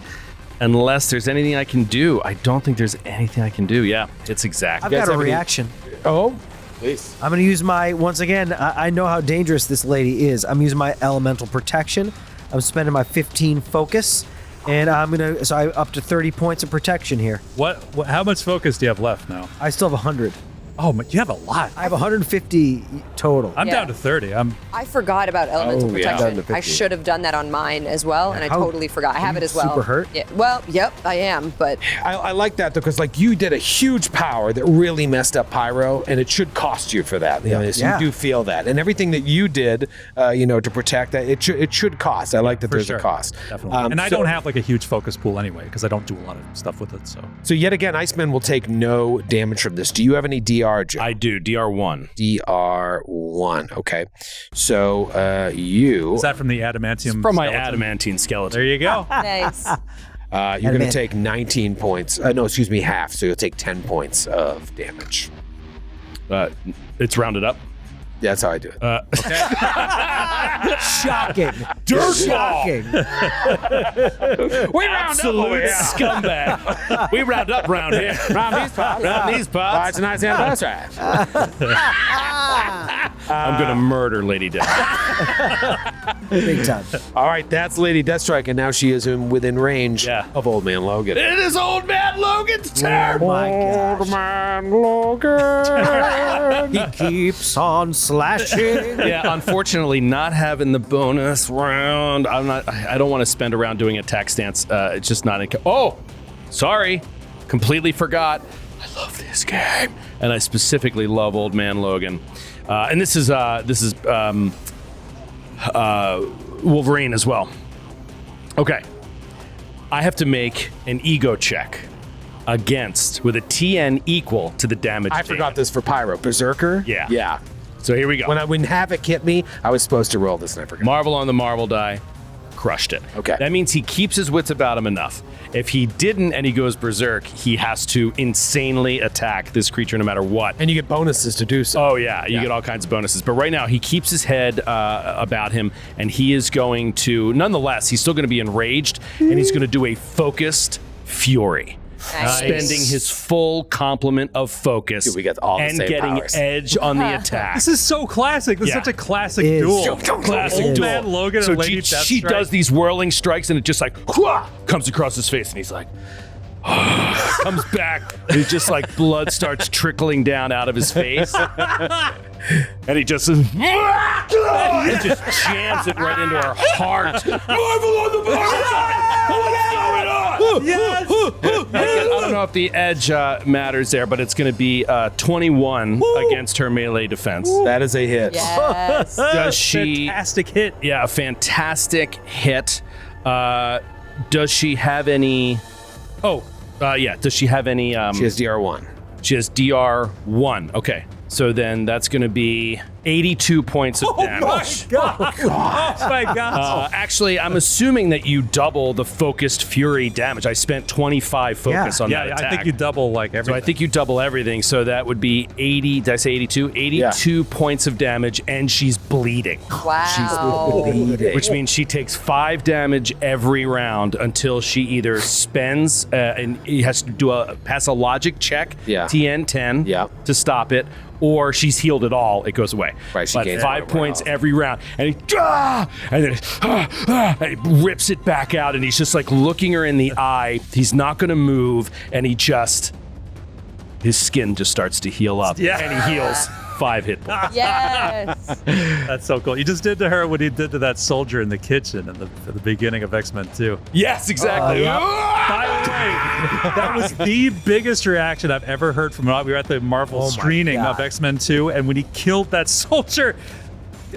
Unless there's anything I can do. I don't think there's anything I can do. Yeah, it's exact. I've guys got a have any- reaction. Oh, please. I'm going to use once again, I know how dangerous this lady is. I'm using my elemental protection. I'm spending my 15 focus, and I'm up to 30 points of protection here. What? How much focus do you have left now? I still have 100. Oh, you have a lot. I have 150 total. I'm Yeah. down to 30. I forgot about elemental Oh, yeah. Down to protection. 50. I should have done that on mine as well, and I How- totally forgot. I have it as well. super hurt? Yeah. Well, yep, I am, but I like that because like you did a huge power that really messed up Pyro, and it should cost you for that. You know, so Yeah. you do feel that, and everything that you did, to protect that, it should cost. I like that for there's sure. a cost. Definitely. And I so- don't have like a huge focus pool anyway because I don't do a lot of stuff with it. So So yet again, Iceman will take no damage from this. Do you have any DR, Joe? I do. DR1. DR1. Okay. So you is that from the adamantium? From my skeleton? adamantine skeleton. There you go. nice. you're going to take 19 points. No, excuse me, half. So you'll take 10 points of damage. It's rounded up. That's how I do it. Shocking. Shocking. we round Absolute scumbag. We round up round here. Round these parts. Round these parts. Tonight's anniversary. I'm going to murder Lady Death. Big time. All right, that's Lady Deathstrike, and now she is within range of Old Man Logan. It is Old Man Logan's turn. Oh my gosh. Man Logan. He keeps on slashing. Yeah, unfortunately, not having the bonus round. I don't want to spend a round doing attack stance. It's just not. Oh, sorry, completely forgot. I love this game, and I specifically love Old Man Logan. And this is Wolverine as well. Okay, I have to make an ego check with a TN equal to the damage. I forgot this for Pyro. Berserker? Yeah. Yeah. So here we go. When Havok hit me, I was supposed to roll this, and I forgot. Marvel on the Marvel die. Crushed it. Okay. That means he keeps his wits about him enough. If he didn't and he goes berserk, he has to insanely attack this creature no matter what. And you get bonuses to do so. Oh, yeah. You get all kinds of bonuses. But right now, he keeps his head about him, and he is going to, nonetheless, he's still going to be enraged, and he's going to do a focused fury. Nice. Spending his full complement of focus Dude, we got all the and same getting powers. edge on the attack. This is so classic. This is Yeah. such a classic It is. duel. Classic Old duel. Man Logan So and Lady she Deathstrike. does these whirling strikes, and it just like whooah, comes across his face, and he's like, Comes back. He's just like blood starts trickling down out of his face. And he just jams it right into her heart. Marvel on the What's going on? Yes! I don't know if the edge matters there, but it's going to be 21 against her melee defense. That is a hit. Yes. Does she? Fantastic hit. Yeah, a fantastic hit. Does she have any? Yeah. Does she have any? She has DR1. She has DR1. Okay. So then that's going to be 82 points of damage. Oh my god. Actually, I'm assuming that you double the focused fury damage. I spent 25 focus on that attack. I think you double like everything. So I think you double everything. So that would be 80. Did I say 82? 82 points of damage, and she's bleeding. Wow. Which means she takes 5 damage every round until she either spends and he has to pass a logic check, TN 10, to stop it, or she's healed it all, it goes away. Right, she but gains 5 points every round. And he, and then he rips it back out, and he's just like looking her in the eye. He's not going to move, and his skin just starts to heal up. Yeah. And he heals 5 hit points. Yes. That's so cool. You just did to her what he did to that soldier in the kitchen at the beginning of X-Men 2. Yes, exactly. By the way, that was the biggest reaction I've ever heard from him. We were at the Marvel screening of X-Men 2, and when he killed that soldier,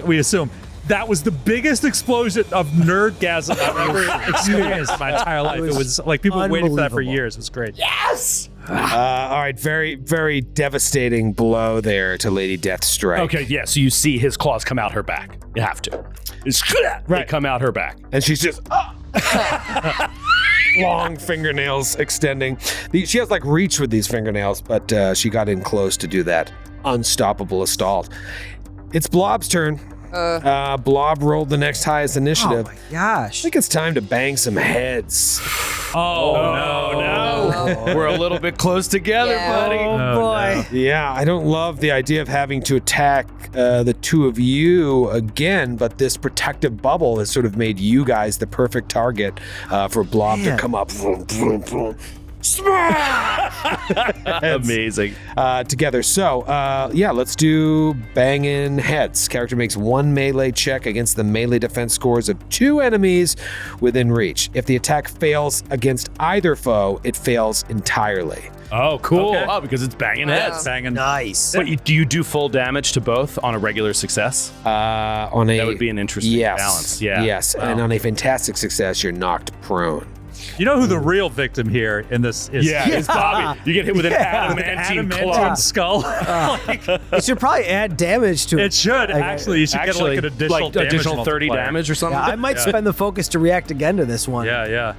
we assume that was the biggest explosion of nerdgasm I've ever experienced in my entire life. It was like people waited for that for years. It was great. Yes! All right, very, very devastating blow there to Lady Deathstrike. Okay, yeah, so you see his claws come out her back. You have to. They come out her back. And she's just long fingernails extending. She has like reach with these fingernails, but she got in close to do that unstoppable assault. It's Blob's turn. Blob rolled the next highest initiative. Oh my gosh. I think it's time to bang some heads. No. We're a little bit close together, buddy. Oh boy. Yeah, I don't love the idea of having to attack the two of you again, but this protective bubble has sort of made you guys the perfect target for Blob to come up. Amazing. Together. So, let's do banging heads. Character makes 1 melee check against the melee defense scores of 2 enemies within reach. If the attack fails against either foe, it fails entirely. Oh, cool. Okay. Oh, because it's banging heads. Banging. Nice. But do you do full damage to both on a regular success? That would be an interesting balance. Yeah. Yes, Wow. and on a fantastic success, you're knocked prone. You know who the real victim here in this is? Yeah, it's Bobby. You get hit with an adamantine club. skull. It should probably add damage to it. It should, actually. You should get like an additional damage additional 30 multiplier. damage or something. I might spend the focus to react again to this one. Yeah.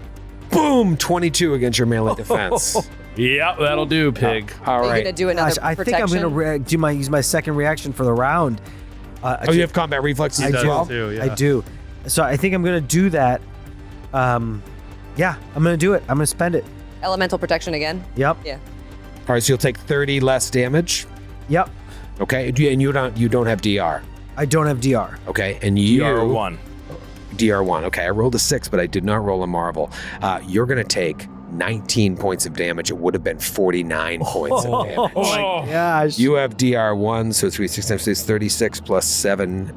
Boom! 22 against your melee defense. Yep, that'll do, pig. All Are you right. gonna do another Gosh, I think I'm protection? going to use my second reaction for the round. You have combat reflexes I as do. well? too, yeah. I do. So I think I'm going to do that. Yeah, I'm going to do it. I'm going to spend it. Elemental protection again. Yep. Yeah. All right, so you'll take 30 less damage. Yep. Okay, and you don't have DR. I don't have DR. Okay, and you DR1. DR1. Okay, I rolled a 6, but I did not roll a Marvel. You're gonna take 19 points of damage. It would have been 49 points of damage. Oh my gosh. You have DR1, so 3, 6 times 6, 36 plus 7,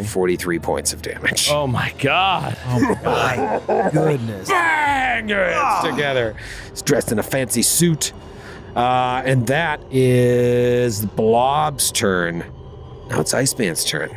43 points of damage. Oh my god. My goodness. Bang your heads together. He's dressed in a fancy suit. And that is Blob's turn. Now it's Iceman's turn.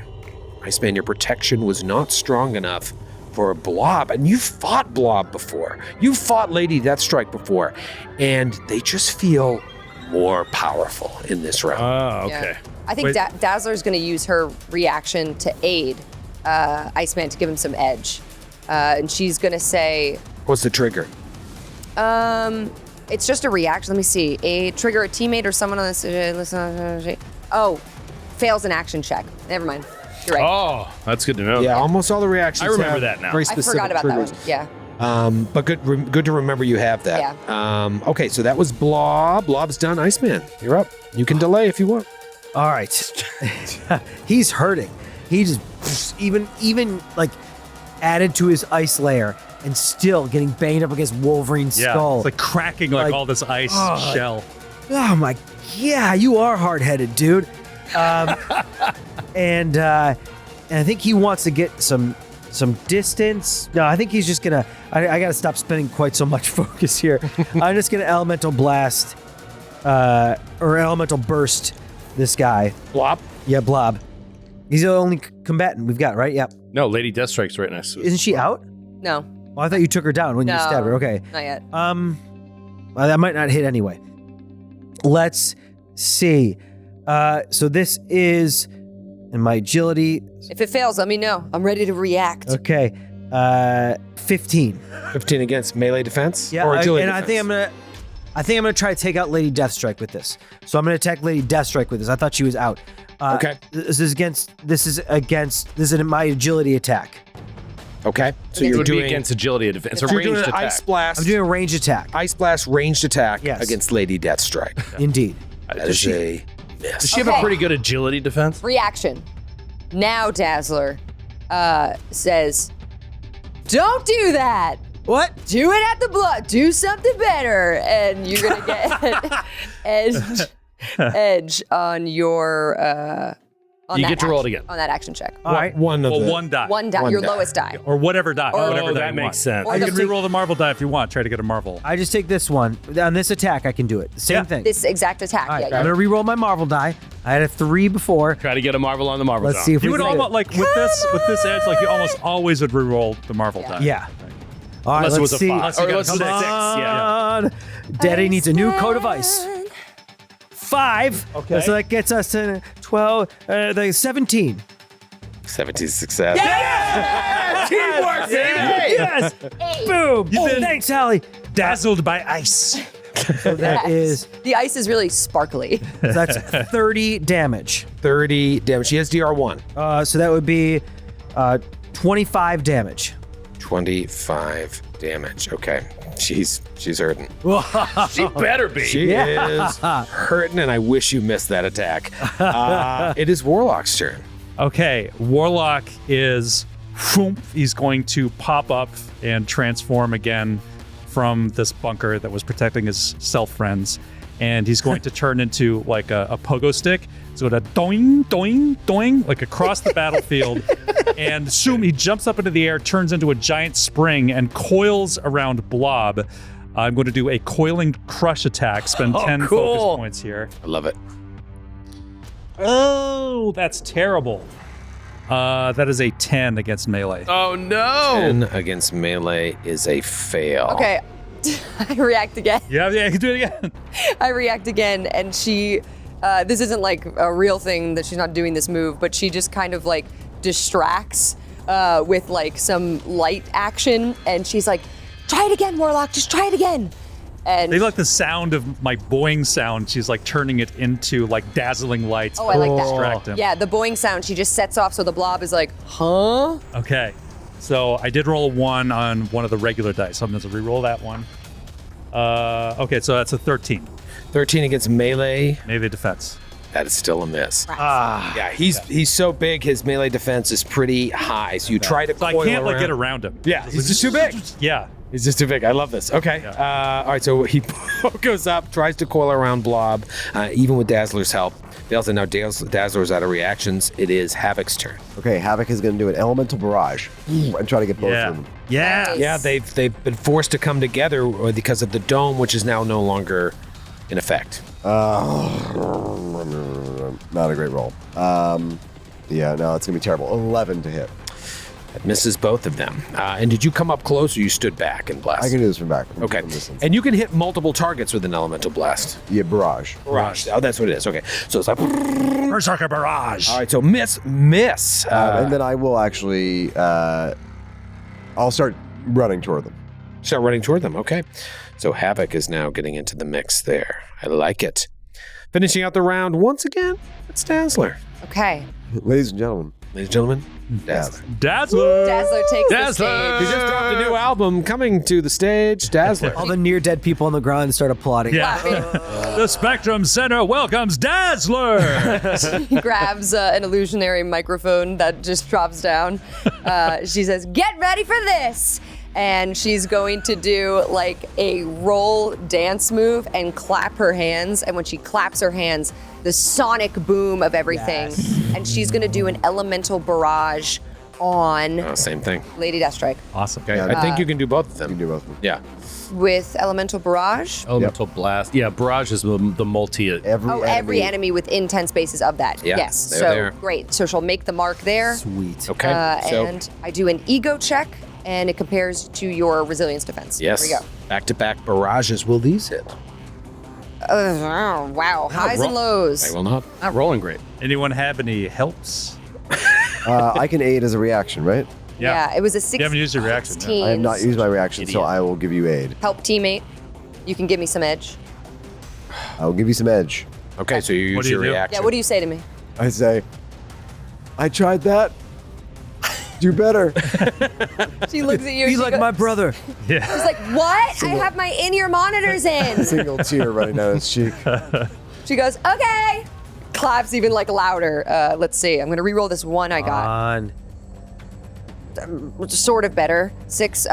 Iceman, your protection was not strong enough for a Blob, and you've fought Blob before. You've fought Lady Deathstrike before, and they just feel more powerful in this round. Oh, okay. Yeah. I think Dazzler's going to use her reaction to aid Iceman to give him some edge. And she's going to say... What's the trigger? It's just a reaction. Let me see. Trigger a teammate or someone on this... fails an action check. Never mind. You're right. Oh, that's good to know. Yeah, almost all the reactions I remember have that now. very I specific forgot about triggers. that one. Yeah. But good to remember you have that. Yeah. Okay, so that was Blob. Blob's done. Iceman, you're up. You can delay if you want. All right. He's hurting. He just even like added to his ice layer. and still getting banged up against Wolverine's Yeah, skull. it's like cracking like all this ice shell. Oh my, yeah, you are hard-headed, dude. And I think he wants to get some distance. No, I think he's just gonna. I gotta stop spending quite so much focus here. I'm just gonna elemental blast, or elemental burst this guy. Blob. Yeah, Blob. He's the only combatant we've got, right? Yep. No, Lady Deathstrike's right next to us. Isn't she out? No, Well, I thought you took her down when you stabbed her. Okay. not yet. Well, that might not hit anyway. Let's see. So this is in my agility. If it fails, let me know. I'm ready to react. Okay. 15. 15 against melee defense. Yeah, or agility and defense? I think I'm gonna try to take out Lady Deathstrike with this. So I'm gonna attack Lady Deathstrike with this. I thought she was out. Okay. This is in my agility attack. Okay. So It you're would be doing against agility defense. so A you're doing ranged an attack. ice blast. I'm doing a range attack. Ice blast ranged attack Yes. against Lady Deathstrike. Indeed. That is a miss. Does she have a Okay. pretty good agility defense? Reaction. Now Dazzler says, "Don't do that. What? Do it at the blood. Do something better." And you're gonna get edge on your on You that get to roll it action- again. on that action check. All right. One of Well, the one die. One die, One your die. lowest die. Or whatever die. whatever die that you makes want. sense. Or You the can re-roll the Marvel die if you want. Try to get a Marvel. I just take this one. On this attack, I can do it. Same Yeah. thing. This exact attack. All right, Yeah, I'm yeah. gonna re-roll my Marvel die. I had a 3 before. Try to get a Marvel on the Marvel Let's zone. see if You we would can almost like with this edge, like you almost always would re-roll the Marvel die. Yeah. All right, Unless it let's was a see. 5. Or let's Come say 6. Yeah. on. Daddy needs a new coat of ice. 5. Okay. So that gets us to 12, 17. 17 success. Teamwork, baby! Yes. Boom. been- Thanks, Hallie. Dazzled by ice. So that is The ice is really sparkly. so that's 30 damage. 30 damage. She has DR1. So that would be 25 damage. 25 damage. Okay. She's hurting. She better be. She is hurting, and I wish you missed that attack. It is Warlock's turn. Okay, Warlock is, he's going to pop up and transform again from this bunker that was protecting his stealth friends. And he's going to turn into like a pogo stick. So a doing, doing, doing, like across the battlefield. And he jumps up into the air, turns into a giant spring, and coils around Blob. I'm going to do a coiling crush attack, spend 10 cool. focus points here. I love it. Oh, that's terrible. That is a 10 against melee. Oh, no. 10 against melee is a fail. Okay. I react again. Yeah, you can do it again. I react again, and she, this isn't like a real thing that she's not doing this move, but she just kind of like distracts with like some light action, and she's like, "Try it again, Warlock, just try it again." And They like the sound of my boing sound. She's like turning it into like dazzling lights. oh, I like that. Distract him. Yeah, the boing sound, she just sets off so the blob is like, "Huh?" Okay. So I did roll a 1 on one of the regular dice. So I'm going to re-roll that one. Okay, so that's a 13. 13 against melee. Melee defense. That is still a miss. Yeah, he's so big, his melee defense is pretty high. So you try to So I coil can't like around. get around him. Yeah, he's just too big. Yeah. He's just too big. I love this. Okay. All right, so he goes up, tries to coil around Blob, even with Dazzler's help. Fails, and now Dazzler's out of reactions. It is Havok's turn. Okay, Havok is going to do an elemental barrage and try to get both Yeah. of them. Yeah. Yeah, they've been forced to come together because of the dome, which is now no longer in effect. Not a great roll. Yeah, no, it's going to be terrible. 11 to hit. That misses both of them. And did you come up close, or you stood back and blast? I can do this from back. Okay. From distance. And you can hit multiple targets with an elemental blast. Yeah, barrage. Barrage. Oh, that's what it is. Okay. So it's like. Berserker barrage. All right. So miss. And then I will actually, I'll start running toward them. Start running toward them. Okay. So Havok is now getting into the mix there. I like it. Finishing out the round once again, it's Dazzler. Okay. Ladies and gentlemen, Ladies and gentlemen, Dazzler. Dazzler. Dazzler takes the Dazzler! He stage. just dropped a new album coming to the stage, Dazzler. All the near dead people on the ground start applauding. Yeah. The Spectrum Center welcomes Dazzler. He grabs an illusionary microphone that just drops down. She says, "Get ready for this." and she's going to do like a roll dance move and clap her hands. And when she claps her hands, the sonic boom of everything. And she's going to do an elemental barrage on Same thing. Lady Deathstrike. Awesome. Okay. I think you can do both of them. You can do both of them. Yeah. With elemental barrage. Elemental blast. Yeah, barrage is the multi. Every enemy within 10 spaces of that. Yeah, yes. they're So there. great. So she'll make the mark there. Sweet. Okay. And I do an ego check, and it compares to your resilience defense. Yes. There we go. Back-to-back barrages. Will these hit? Wow. Highs and lows. I will not. Not rolling great. Anyone have any helps? I can aid as a reaction, right? Yeah. It was a 16. You haven't used your reaction. No. I have not used my reaction, so Idiot. I will give you aid. Help teammate. You can give me some edge. I will give you some edge. Okay, so you What use do you your do? reaction. Yeah, what do you say to me? I say, I tried that. Do better. She looks at you. Be she like my brother. She's like, what? I have my in-ear monitors in. Single tear running down his cheek. She goes, okay. Claps even like louder. Let's see. I'm going to re-roll this one I got. On. Which is sort of better. 6,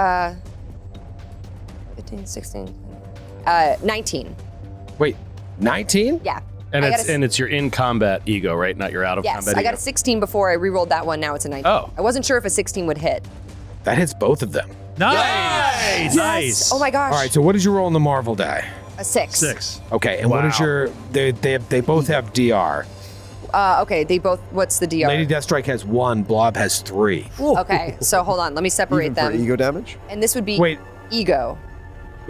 15, 16, 19. Wait, 19? Yeah. And I it's got a- and it's your in combat ego, right? Not your out of Yes, combat I ego. got a 16 before I re-rolled that one. Now it's a 19. Oh. I wasn't sure if a 16 would hit. That hits both of them. Nice. Yes. Oh my gosh. All right, so what did you roll on the Marvel die? A 6. 6. Okay, and what is Wow. your... They both have DR. Okay, they both, what's the DR? Lady Deathstrike has 1, Blob has 3. Okay, so hold on. Let me separate Even for them. ego damage? And this would be Wait. ego.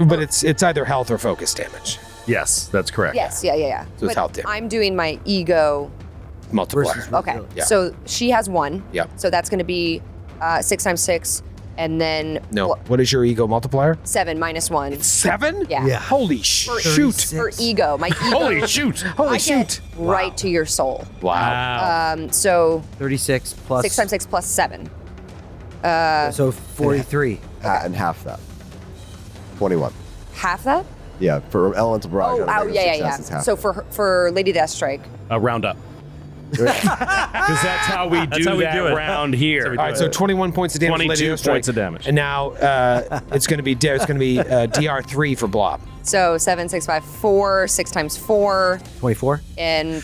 But it's either health or focus damage. Yes, that's correct. Yes, yeah. So it's But health damage. I'm doing my ego. Multiplier. Okay, Yeah. so she has 1. Yep. So that's going to be 6 times 6, and then No, what is your ego multiplier? 7 minus 1. 7? Yeah. Yeah. Holy shoot. For ego, my ego. Holy shoot! Holy I get shoot. right to your soul. Wow. So 36 plus. 6 times 6 plus 7. So 43. And half that. 21. Half that? Yeah, for elemental barrage. Oh, out of wow, negative yeah. success, it's half So that. for Lady Deathstrike, Round up. Because that's how we do how we that do it. round here. All right, so 21 points of damage. for Lady 22 Deathstrike. points of damage. And now it's going to be DR3 for Blob. so 7, 6, 5, 4, 6 times 4, 24. and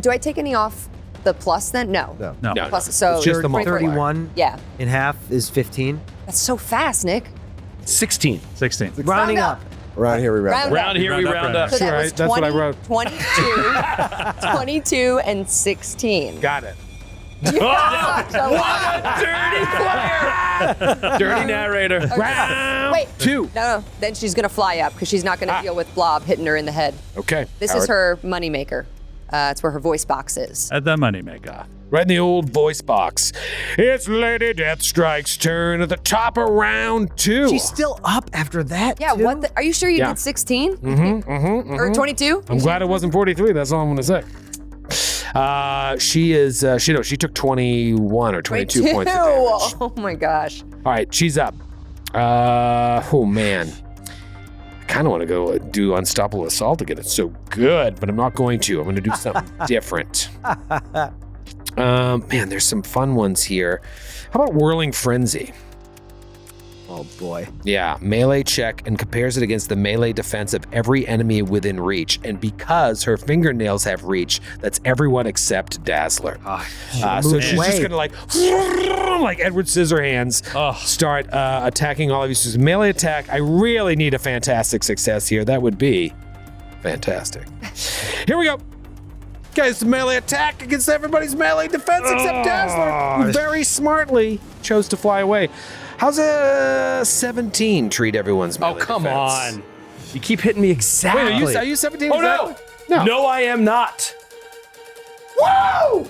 do I take any off the plus then? No. No. No. No. Plus, so It's just the multiplier. 31 Yeah, in half is 15. that's so fast, Nick. 16. 16. Rounding Round up. Around here we round. Round here, we Round up, round round up. So that Right, was that's what I 20, wrote. 22, 22, and 16. Got it. Dirty player. Dirty narrator. Round Wait. 2. No. Then she's gonna fly up because she's not gonna deal with Blob hitting her in the head. Okay. This is her moneymaker. It's where her voice box is. At the moneymaker. Right in the old voice box. It's Lady Deathstrike's turn at the top of round 2. She's still up after that. Yeah. too? What? Are you sure you Yeah. did 16? Or 22? I'm glad it wasn't 43. That's all I'm going to say. She took 21 or 22 points of damage. Oh my gosh. All right, she's up. Oh man. I kind of want to go do Unstoppable Assault again. It's so good, but I'm not going to. I'm going to do something different. Man, there's some fun ones here. How about Whirling Frenzy? Oh boy. Yeah, melee check and compares it against the melee defense of every enemy within reach. And because her fingernails have reach, that's everyone except Dazzler. So she's just gonna like Edward Scissorhands start attacking all of you. So it's a melee attack. I really need a fantastic success here. That would be fantastic. Here we go. Guys, the melee attack against everybody's melee defense except Dazzler, who very smartly chose to fly away. How's a 17 treat everyone's melee defense? Oh, come on. You keep hitting me exactly. Wait, are you 17 Oh, no. exactly? No. No, I am not. Whoa!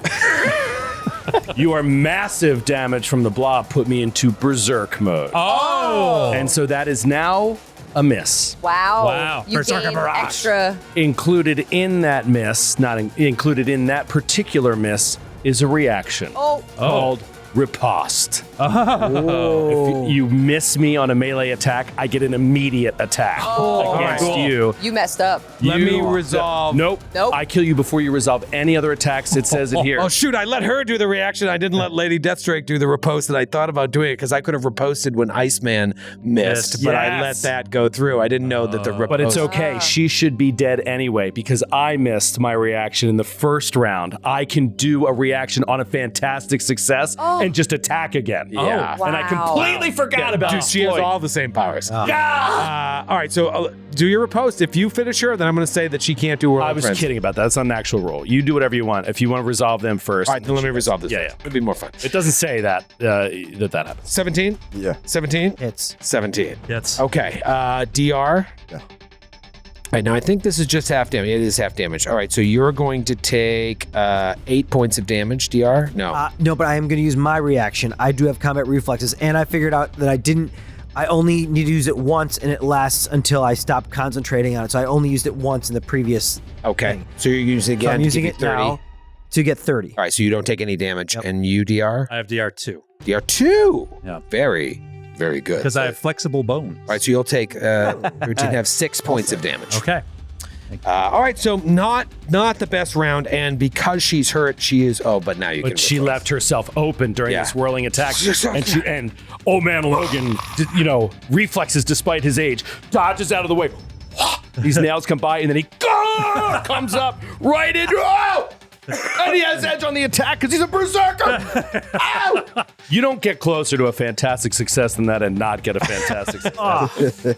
Your massive damage from the blob put me into berserk mode. Oh! And so that is now a miss. Wow. Wow. You Berserker gain barrage. extra. Included in that miss, included in that particular miss, is a reaction Oh. called riposte. If you miss me on a melee attack, I get an immediate attack against you. You messed up. Let me resolve. Nope. I kill you before you resolve any other attacks. It says it here. Oh, shoot. I let her do the reaction. I didn't let Lady Deathstrike do the riposte, and I thought about doing it because I could have riposted when Iceman missed, but I let that go through. I didn't know that the riposte. But it's okay. She should be dead anyway because I missed my reaction in the first round. I can do a reaction on a fantastic success and just attack again. Yeah. Wow. And I completely forgot about Dude, she has all the same powers. All right, so do your riposte. If you finish her, then I'm going to say that she can't do her. I was kidding about that. That's not an actual roll. You do whatever you want. If you want to resolve them first. All right, then let me resolve this. Yeah. It'll be more fun. It doesn't say that that happens. 17? Yeah. 17? It's 17. Yes. Okay, DR. Yeah. All right, now I think this is just half damage. It is half damage. All right, so you're going to take 8 points of damage, DR? No. no, but I am going to use my reaction. I do have combat reflexes, and I figured out that I only need to use it once, and it lasts until I stop concentrating on it. So I only used it once in the previous Okay, thing. so you're using it again. So I'm to using give you it 30. now to get 30. All right, so you don't take any damage. Yep. And you, DR? I have DR2 DR2. Yeah. Very, very good. because I have flexible bones. All right, so you'll take, routine have 6 points of damage. Okay. All right, so not the best round, and because she's hurt, she is. Oh, but now you can. But she replace. left herself open during Yeah. this whirling attack, and Old Man Logan, reflexes despite his age, dodges out of the way. These nails come by, and then he comes up right in. And he has edge on the attack because he's a berserker. Ow! You don't get closer to a fantastic success than that and not get a fantastic success.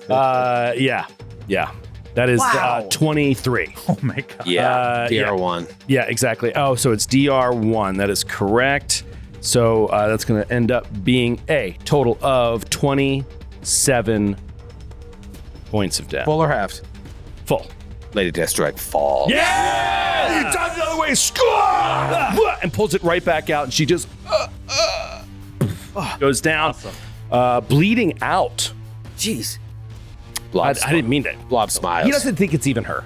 Yeah. That is 23. Oh my god. Yeah, yeah. DR1. Yeah, exactly. Oh, so it's DR1. That is correct. So that's going to end up being a total of 27 points of damage. Full or half? Full. Lady Deathstrike falls. Yeah! He dives the other way, and pulls it right back out, and she just goes down, bleeding out. Jeez. Blob I didn't mean that. Blob smiles. He doesn't think it's even her.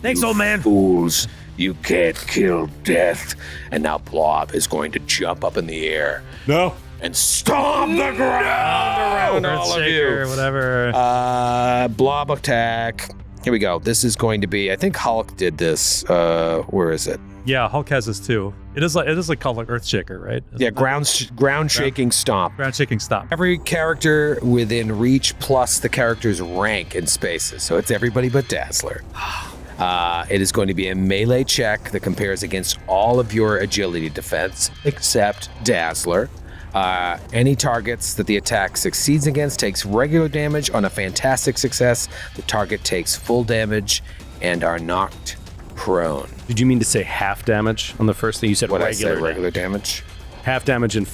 Thanks, old man. Fools, you can't kill death. And now Blob is going to jump up in the air No. and stomp the ground around all of you. Earthshaker, whatever. Blob attack. Here we go. This is going to be, I think Hulk did this. Where is it? Yeah, Hulk has this too. It is like called like Earthshaker, right? Yeah, ground shaking stomp. Ground shaking stop. Every character within reach plus the character's rank in spaces. So it's everybody but Dazzler. It is going to be a melee check that compares against all of your agility defense except Dazzler. Any targets that the attack succeeds against takes regular damage. On a fantastic success, the target takes full damage and are knocked prone. Did you mean to say half damage on the first thing? You said What I regular say, regular damage? Half damage and...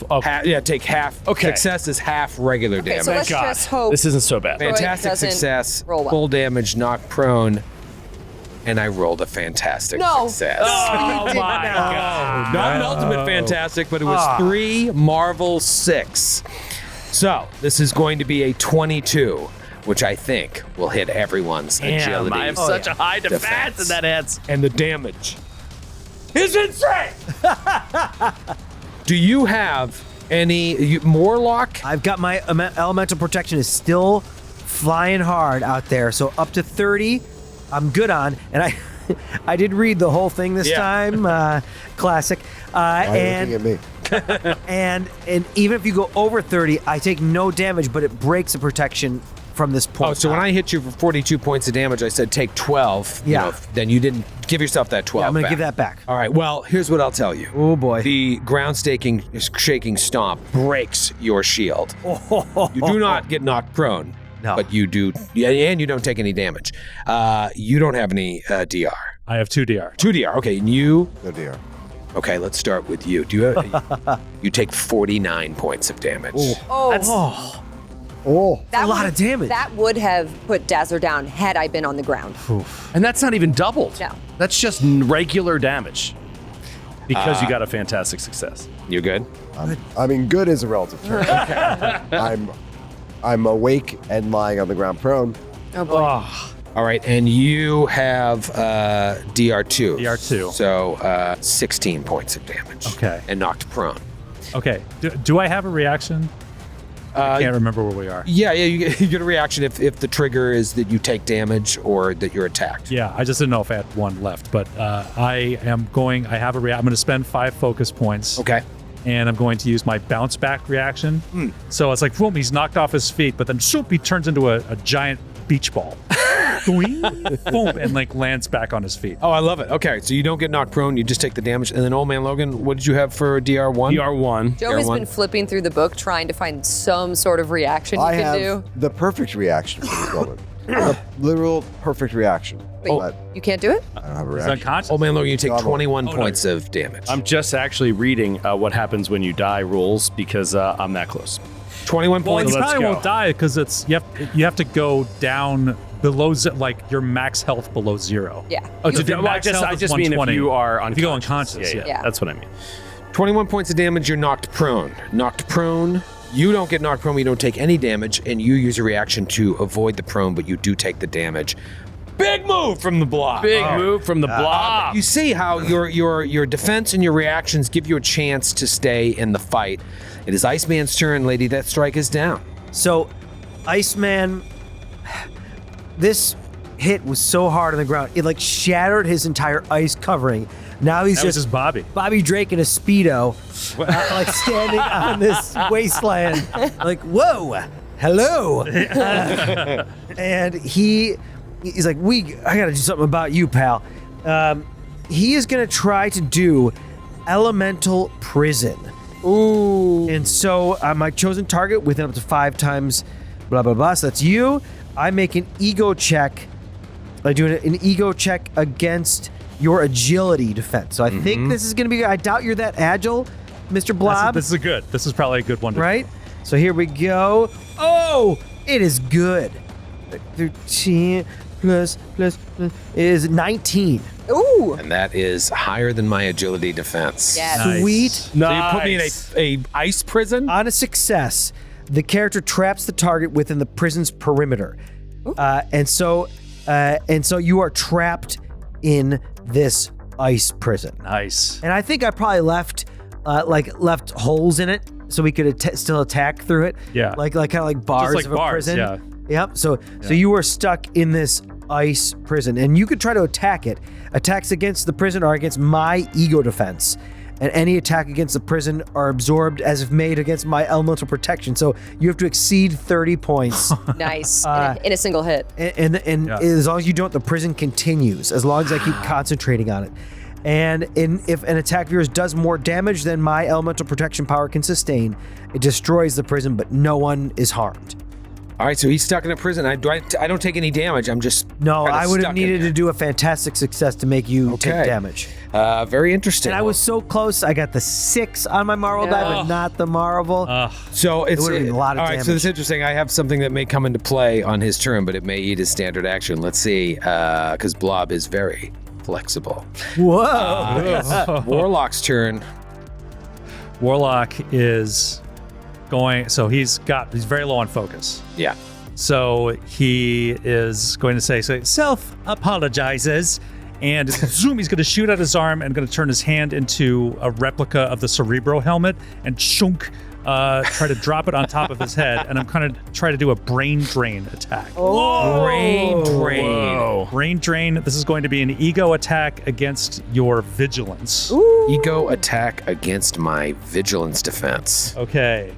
Take half. Okay. Success is half regular damage. So let's just hope. This isn't so bad. Fantastic doesn't success, roll well. full damage, knocked prone, and I rolled a fantastic success. Oh my god. Not an ultimate fantastic, but it was 3 Marvel 6. So this is going to be a 22, which I think will hit everyone's agility. I have such a high defense, Defense. and that hits. And the damage is insane. Do you have any Warlock? I've got my elemental protection is still flying hard out there. So up to 30, I'm good on. And I did read the whole thing this time. Classic. Why are you looking at me? And even if you go over 30, I take no damage, but it breaks the protection from this point. Oh, so when I hit you for 42 points of damage, I said take 12. Yeah. You know, then you didn't give yourself that 12. I'm going to back. give that back. All right. Well, here's what I'll tell you. Oh, boy. The ground shaking stomp breaks your shield. You do not get knocked prone. No. But you do, and you don't take any damage. You don't have any DR. I have 2 DR. 2 DR. Okay, and you. No dear. Okay, let's start with you. Do you have? You take 49 points of damage. Oh, Oh, that a lot would- of damage. That would have put Dazzler down had I been on the ground. And that's not even doubled. No. That's just regular damage. Because you got a fantastic success. You good? I mean, good is a relative term. I'm awake and lying on the ground prone. Oh boy. All right, and you have DR2. DR2. So 16 points of damage. Okay. And knocked prone. Okay. Do I have a reaction? I can't remember where we are. Yeah, you get a reaction if the trigger is that you take damage or that you're attacked. Yeah, I just didn't know if I had one left, but I have I'm going to spend 5 focus points. Okay. And I'm going to use my bounce back reaction. So it's like, boom, he's knocked off his feet, but then shoop, he turns into a giant beach ball. Boing, boom, and like lands back on his feet. Oh, I love it. Okay, so you don't get knocked prone, you just take the damage. And then Old Man Logan, what did you have for DR1? DR1. Joe has been flipping through the book trying to find some sort of reaction I you can have do. the perfect reaction for this moment. The literal perfect reaction. But you can't do it? I don't have a He's reaction. unconscious. Old Man Logan, you take Oh, 21 points of damage. I'm just actually reading what happens when you die rules because I'm that close. 21 Well, points. you let's probably go. won't die because you have to go down below like your max health below 0. Yeah. Oh, If your max health I is just mean if 120. you are If you go unconscious. unconscious, yeah. That's what I mean. 21 points of damage, you're knocked prone. Knocked prone, you don't get knocked prone, you don't take any damage, and you use a reaction to avoid the prone, but you do take the damage. Big move from the Blob. Big move from the Blob. You see how your defense and your reactions give you a chance to stay in the fight. It is Iceman's turn, Lady Deathstrike is down. So, Iceman, this hit was so hard on the ground, it like shattered his entire ice covering. Now he's That was just just Bobby. Bobby Drake in a Speedo, like standing on this wasteland, like, whoa, hello. And he's like, I gotta do something about you, pal. He is gonna try to do elemental prison. Ooh. And so my chosen target within up to 5 times blah, blah, blah. So that's you. I make an ego check. I do an ego check against your agility defense. So I think this is going to be, I doubt you're that agile, Mr. Blob. This is probably a good one to Right? So here we go. Oh, it is good. 13 plus is 19. Ooh. And that is higher than my agility defense. Yes. Nice. Sweet. So you put me in a ice prison? On a success, the character traps the target within the prison's perimeter. And so you are trapped in this ice prison. Nice. And I think I probably left holes in it so we could still attack through it. Yeah. Like kind of like bars like of a bars, prison. yeah. Yep. So you were stuck in this ice prison, and you could try to attack it. Attacks against the prison are against my ego defense, and any attack against the prison are absorbed as if made against my elemental protection. So you have to exceed 30 points. Nice. In a single hit. And as long as you don't, the prison continues, as long as I keep concentrating on it. And if an attack of yours does more damage than my elemental protection power can sustain, it destroys the prison, but no one is harmed. All right, so he's stuck in a prison. I don't take any damage. I'm just No, kinda I would have stuck in needed there. to do a fantastic success to make you take Okay. damage. Very interesting. And I was so close. I got the 6 on my Marvel die, but not the Marvel. So it's would've been a lot of all right. So damage. it's interesting. I have something that may come into play on his turn, but it may eat his standard action. Let's see, because Blob is very flexible. Whoa. Warlock's turn. Warlock is going, so he's very low on focus. Yeah. So he is going to say self-apologizes, and zoom, he's going to shoot at his arm and going to turn his hand into a replica of the Cerebro helmet and shunk, try to drop it on top of his head, and I'm going to try to do a brain drain attack. Brain drain. Whoa. Brain drain, this is going to be an ego attack against your vigilance. Ego attack against my vigilance defense. Okay.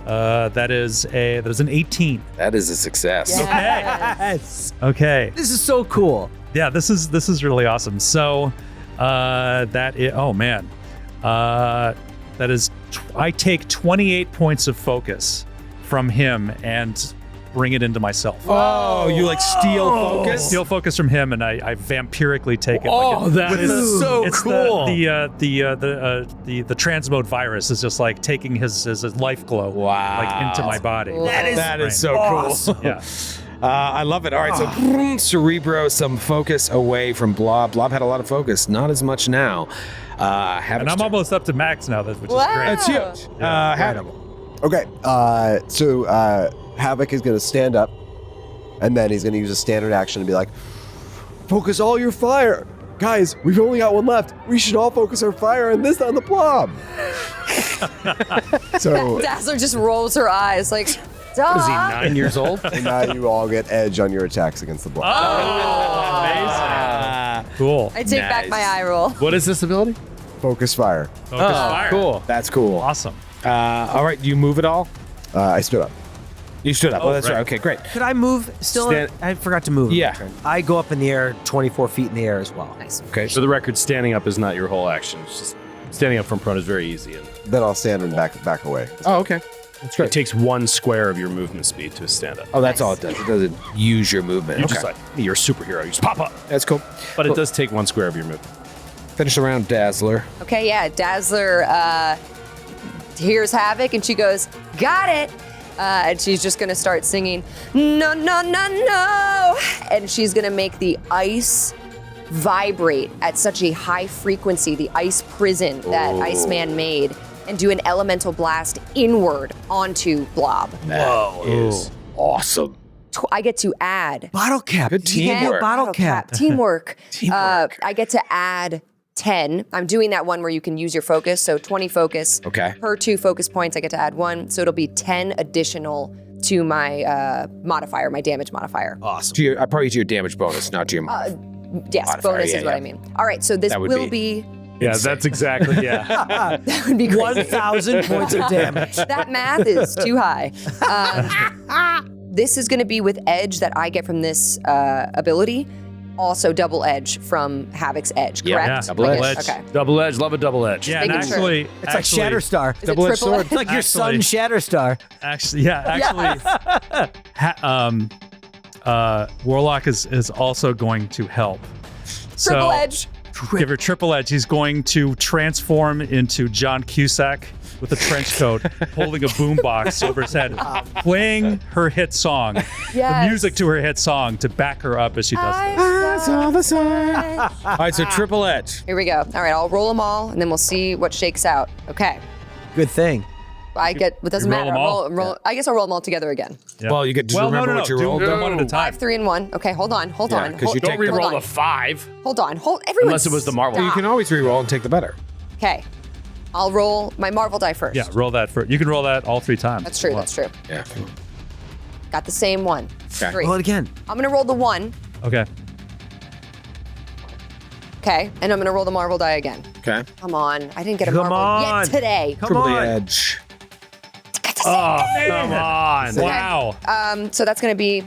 That is an 18. That is a success. Yes. Okay. This is so cool. Yeah, this is really awesome. So, that is, oh man, that is, I take 28 points of focus from him and bring it into myself. Oh, you like steal focus? Steal focus from him, and I vampirically take it. Oh, that with is so it's cool. The transmode virus is just like taking his life glow, like into my body. That is so awesome. cool. Yeah. I love it. All right, so Cerebro, some focus away from Blob. Blob had a lot of focus, not as much now. And I'm almost up to max now, which is great. That's huge. Okay, so Havok is going to stand up, and then he's going to use a standard action and be like, focus all your fire. Guys, we've only got one left. We should all focus our fire on the Blob. So Dazzler just rolls her eyes like, duh. Is he 9 years old? and now you all get edge on your attacks against the blob. Cool. I take back my eye roll. What is this ability? Focus fire. Focus fire. Cool. That's cool. Awesome. All right, do you move at all? I stood up. You stood up. Oh, that's right. right. Okay, great. Could I move still? Stand- I forgot to move. Yeah. I go up in the air 24 feet in the air as well. Nice. Okay. For the record, standing up is not your whole action. It's just standing up from prone is very easy. And Then I'll stand and back away. Oh, okay. That's it great. takes 1 square of your movement speed to stand up. Oh, that's all it does. It doesn't use your movement. You Okay. just like, you're a superhero. You just pop up. That's cool. But it does take 1 square of your movement. Finish the round, Dazzler. Okay, yeah. Dazzler hears Havok and she goes, got it. And she's just gonna start singing, no, no, no, no. And she's gonna make the ice vibrate at such a high frequency, the ice prison that Iceman made, and do an elemental blast inward onto Blob. That is awesome. I get to add Bottle cap. Good teamwork. Bottle cap. Teamwork. Teamwork. I get to add 10. I'm doing that one where you can use your focus, so 20 focus. Okay. Per 2 focus points, I get to add 1, so it'll be 10 additional to my modifier, my damage modifier. Awesome. To your, probably to your damage bonus, not to your Yes, modifier, bonus yeah, is what yeah. I mean. All right, so this That would will be- be Yeah, that's exactly, yeah. that would be crazy. 1,000 points of damage. That math is too high. This is going to be with edge that I get from this ability. Also double edge from Havok's edge, Yeah, correct? yeah, double Like edge. Okay. Double edge, love a double edge. Yeah, and making sure. actually, It's like Shatterstar. Is it Double-edged triple sword. edge? It's like your son Actually- Shatterstar. Warlock is also going to help. Triple edge. Give her triple edge. He's going to transform into John Cusack with a trench coat, holding a boombox over his head, playing her hit song, the Yes. music to her hit song to back her up as she does this. All right, so triple edge. Here we go. All right, I'll roll them all, and then we'll see what shakes out. Okay. Good thing. I get. It doesn't You roll matter. them all? I guess I'll roll them all together again. Yeah. Well, you get to remember what you Do rolled. them one at a time. 5, 3, and 1. Okay, hold on. Hold Yeah, on. 'cause Hold, you Don't take re-roll hold the on. 5. Hold on. Everyone. Unless it was the Marvel. You can always re-roll and take the better. Okay. I'll roll my Marvel die first. Yeah, roll that for. You can roll that all 3 times. That's true. That's true. Yeah. Got the same one. Okay. 3. Roll it again. I'm gonna roll the 1. Okay. Okay, and I'm gonna roll the Marvel die again. Okay. Come on, I didn't get a Come Marvel on. yet today. Come Triple on. edge. Got the same Oh, thing. come on. Wow. So that's gonna be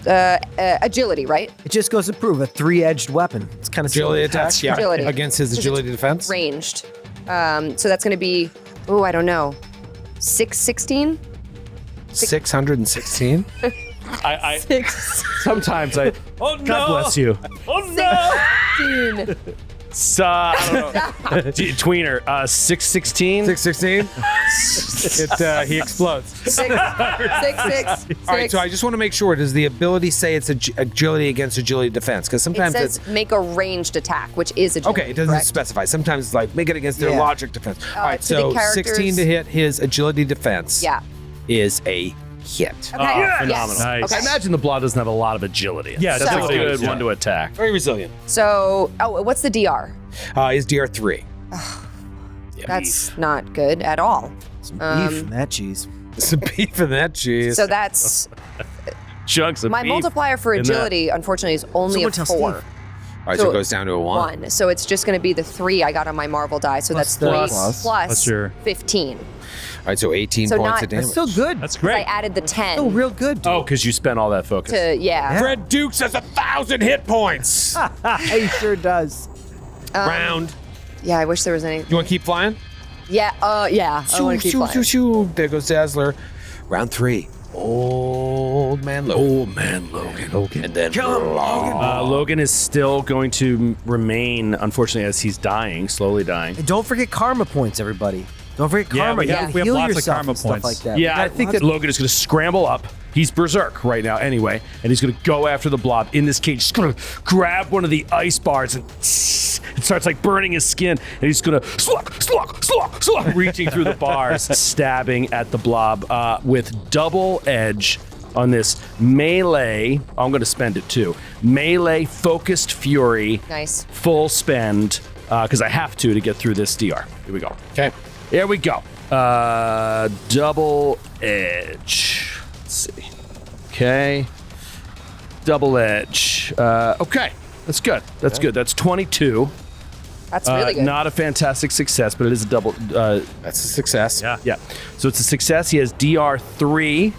agility, right? It just goes to prove a 3-edged weapon. It's kind of Agility attack. Yeah. Agility. Against his agility defense. Ranged. So that's gonna be. Oh, I don't know. 616. 616. I 616. sometimes I. Oh no! God bless you. I don't know. Tweener, 616. 616. He explodes. 6, 6, 6, 6. All right, so I just want to make sure. Does the ability say it's agility against agility defense? Because It sometimes says it's make a ranged attack, which is agility. okay. It doesn't correct? specify. Sometimes it's like make it against their Yeah. logic defense. All right, to the so characters- 16 to hit his agility defense. Yeah. Is a hit. Okay. Yes! Phenomenal. Nice. I imagine the Blob doesn't have a lot of agility. Yeah, that's so- a good Yeah. one to attack. Very resilient. So, what's the DR? Is DR3. That's not good at all. Some beef and that cheese. Some beef in that cheese. So that's Chunks of my beef multiplier for in that. agility. Unfortunately, is only Someone a tell 4. Steve. All right, so it goes down to a 1. So it's just going to be the 3 I got on my Marvel die. So Plus that's the 3 plus. plus That's your- 15. All right, so 18 So points not- of damage. That's still good. That's I great. added the 10 still real good, dude. Oh, because you spent all that focus. to yeah. Fred Dukes has 1,000 hit points. He sure does. Round. Yeah, I wish there was any. You want to keep flying? Yeah, yeah. I want to keep flying. Shoo. There goes Dazzler. Round 3. Old Man Logan. Old Man Logan. And then Logan is still going to remain, unfortunately, as he's dying, slowly dying. And don't forget karma points, everybody. Don't forget Yeah, karma. we You have- gotta we have heal lots of yourself karma and stuff points. like that. Yeah, I think that Logan is going to scramble up. He's berserk right now anyway, and he's going to go after the Blob in this cage. He's going to grab one of the ice bars and it starts like burning his skin, and he's going to slug, reaching through the bars, stabbing at the Blob with double edge on this melee. I'm going to spend it too. Melee focused fury. Nice. Full spend. because I have to get through this DR. Here we go. Okay. Here we go. Double edge. Let's see. Okay. Double edge. Okay. That's good. That's good. That's 22. That's really good. Not a fantastic success, but it is a double. That's a success. Yeah. So it's a success. He has DR3.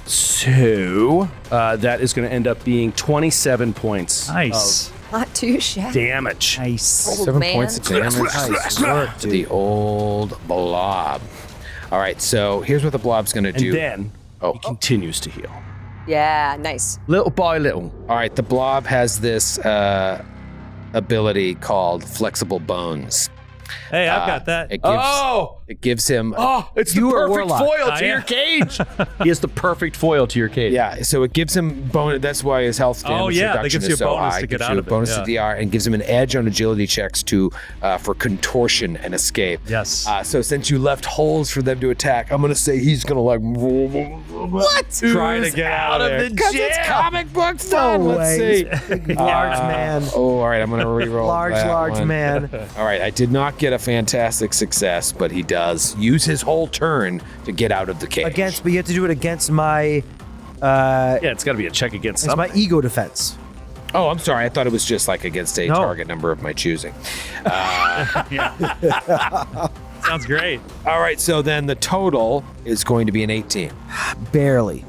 So that is going to end up being 27 points. Nice. Not too shabby. Damage. Nice. 7 man. points of damage. Nice work to the old blob. All right, so here's what the blob's going to do. And then he continues to heal. Yeah, nice. Little by little. All right, the blob has this ability called flexible bones. Hey, I've got that. It gives him. It's the You are perfect Warlock. foil to your cage. He has the perfect foil to your cage. Yeah, so it gives him bonus. That's why his health damage yeah, that reduction gives you is a so bonus high. to get Gives out you of a it, bonus yeah. to DR and gives him an edge on agility checks for contortion and escape. Yes. So since you left holes for them to attack, I'm gonna say he's gonna like what? Trying to get out of there. Because it's comic book fun. Let's see. Large man. Oh, all right. I'm gonna reroll. Large that one. man. All right. I did not get a fantastic success, but he does use his whole turn to get out of the cage. But you have to do it against my Yeah, it's got to be a check against it's something. my ego defense. Oh, I'm sorry. I thought it was just like against a target number of my choosing. Sounds great. All right. So then the total is going to be an 18. Barely.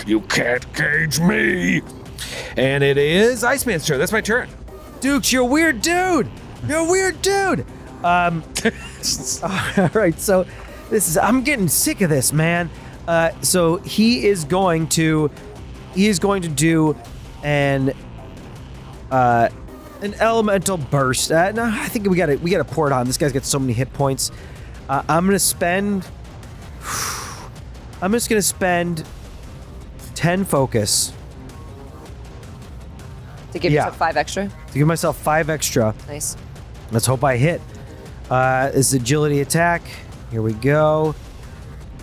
You can't cage me. And it is Iceman's turn. That's my turn. Dukes, you're a weird dude. You're a weird dude. All right, so I'm getting sick of this, man. So he is going to do an elemental burst. No, I think we gotta pour it on. This guy's got so many hit points. I'm just gonna spend 10 focus To give yourself 5 extra. to give myself 5 extra. Nice. Let's hope I hit. This is agility attack. Here we go.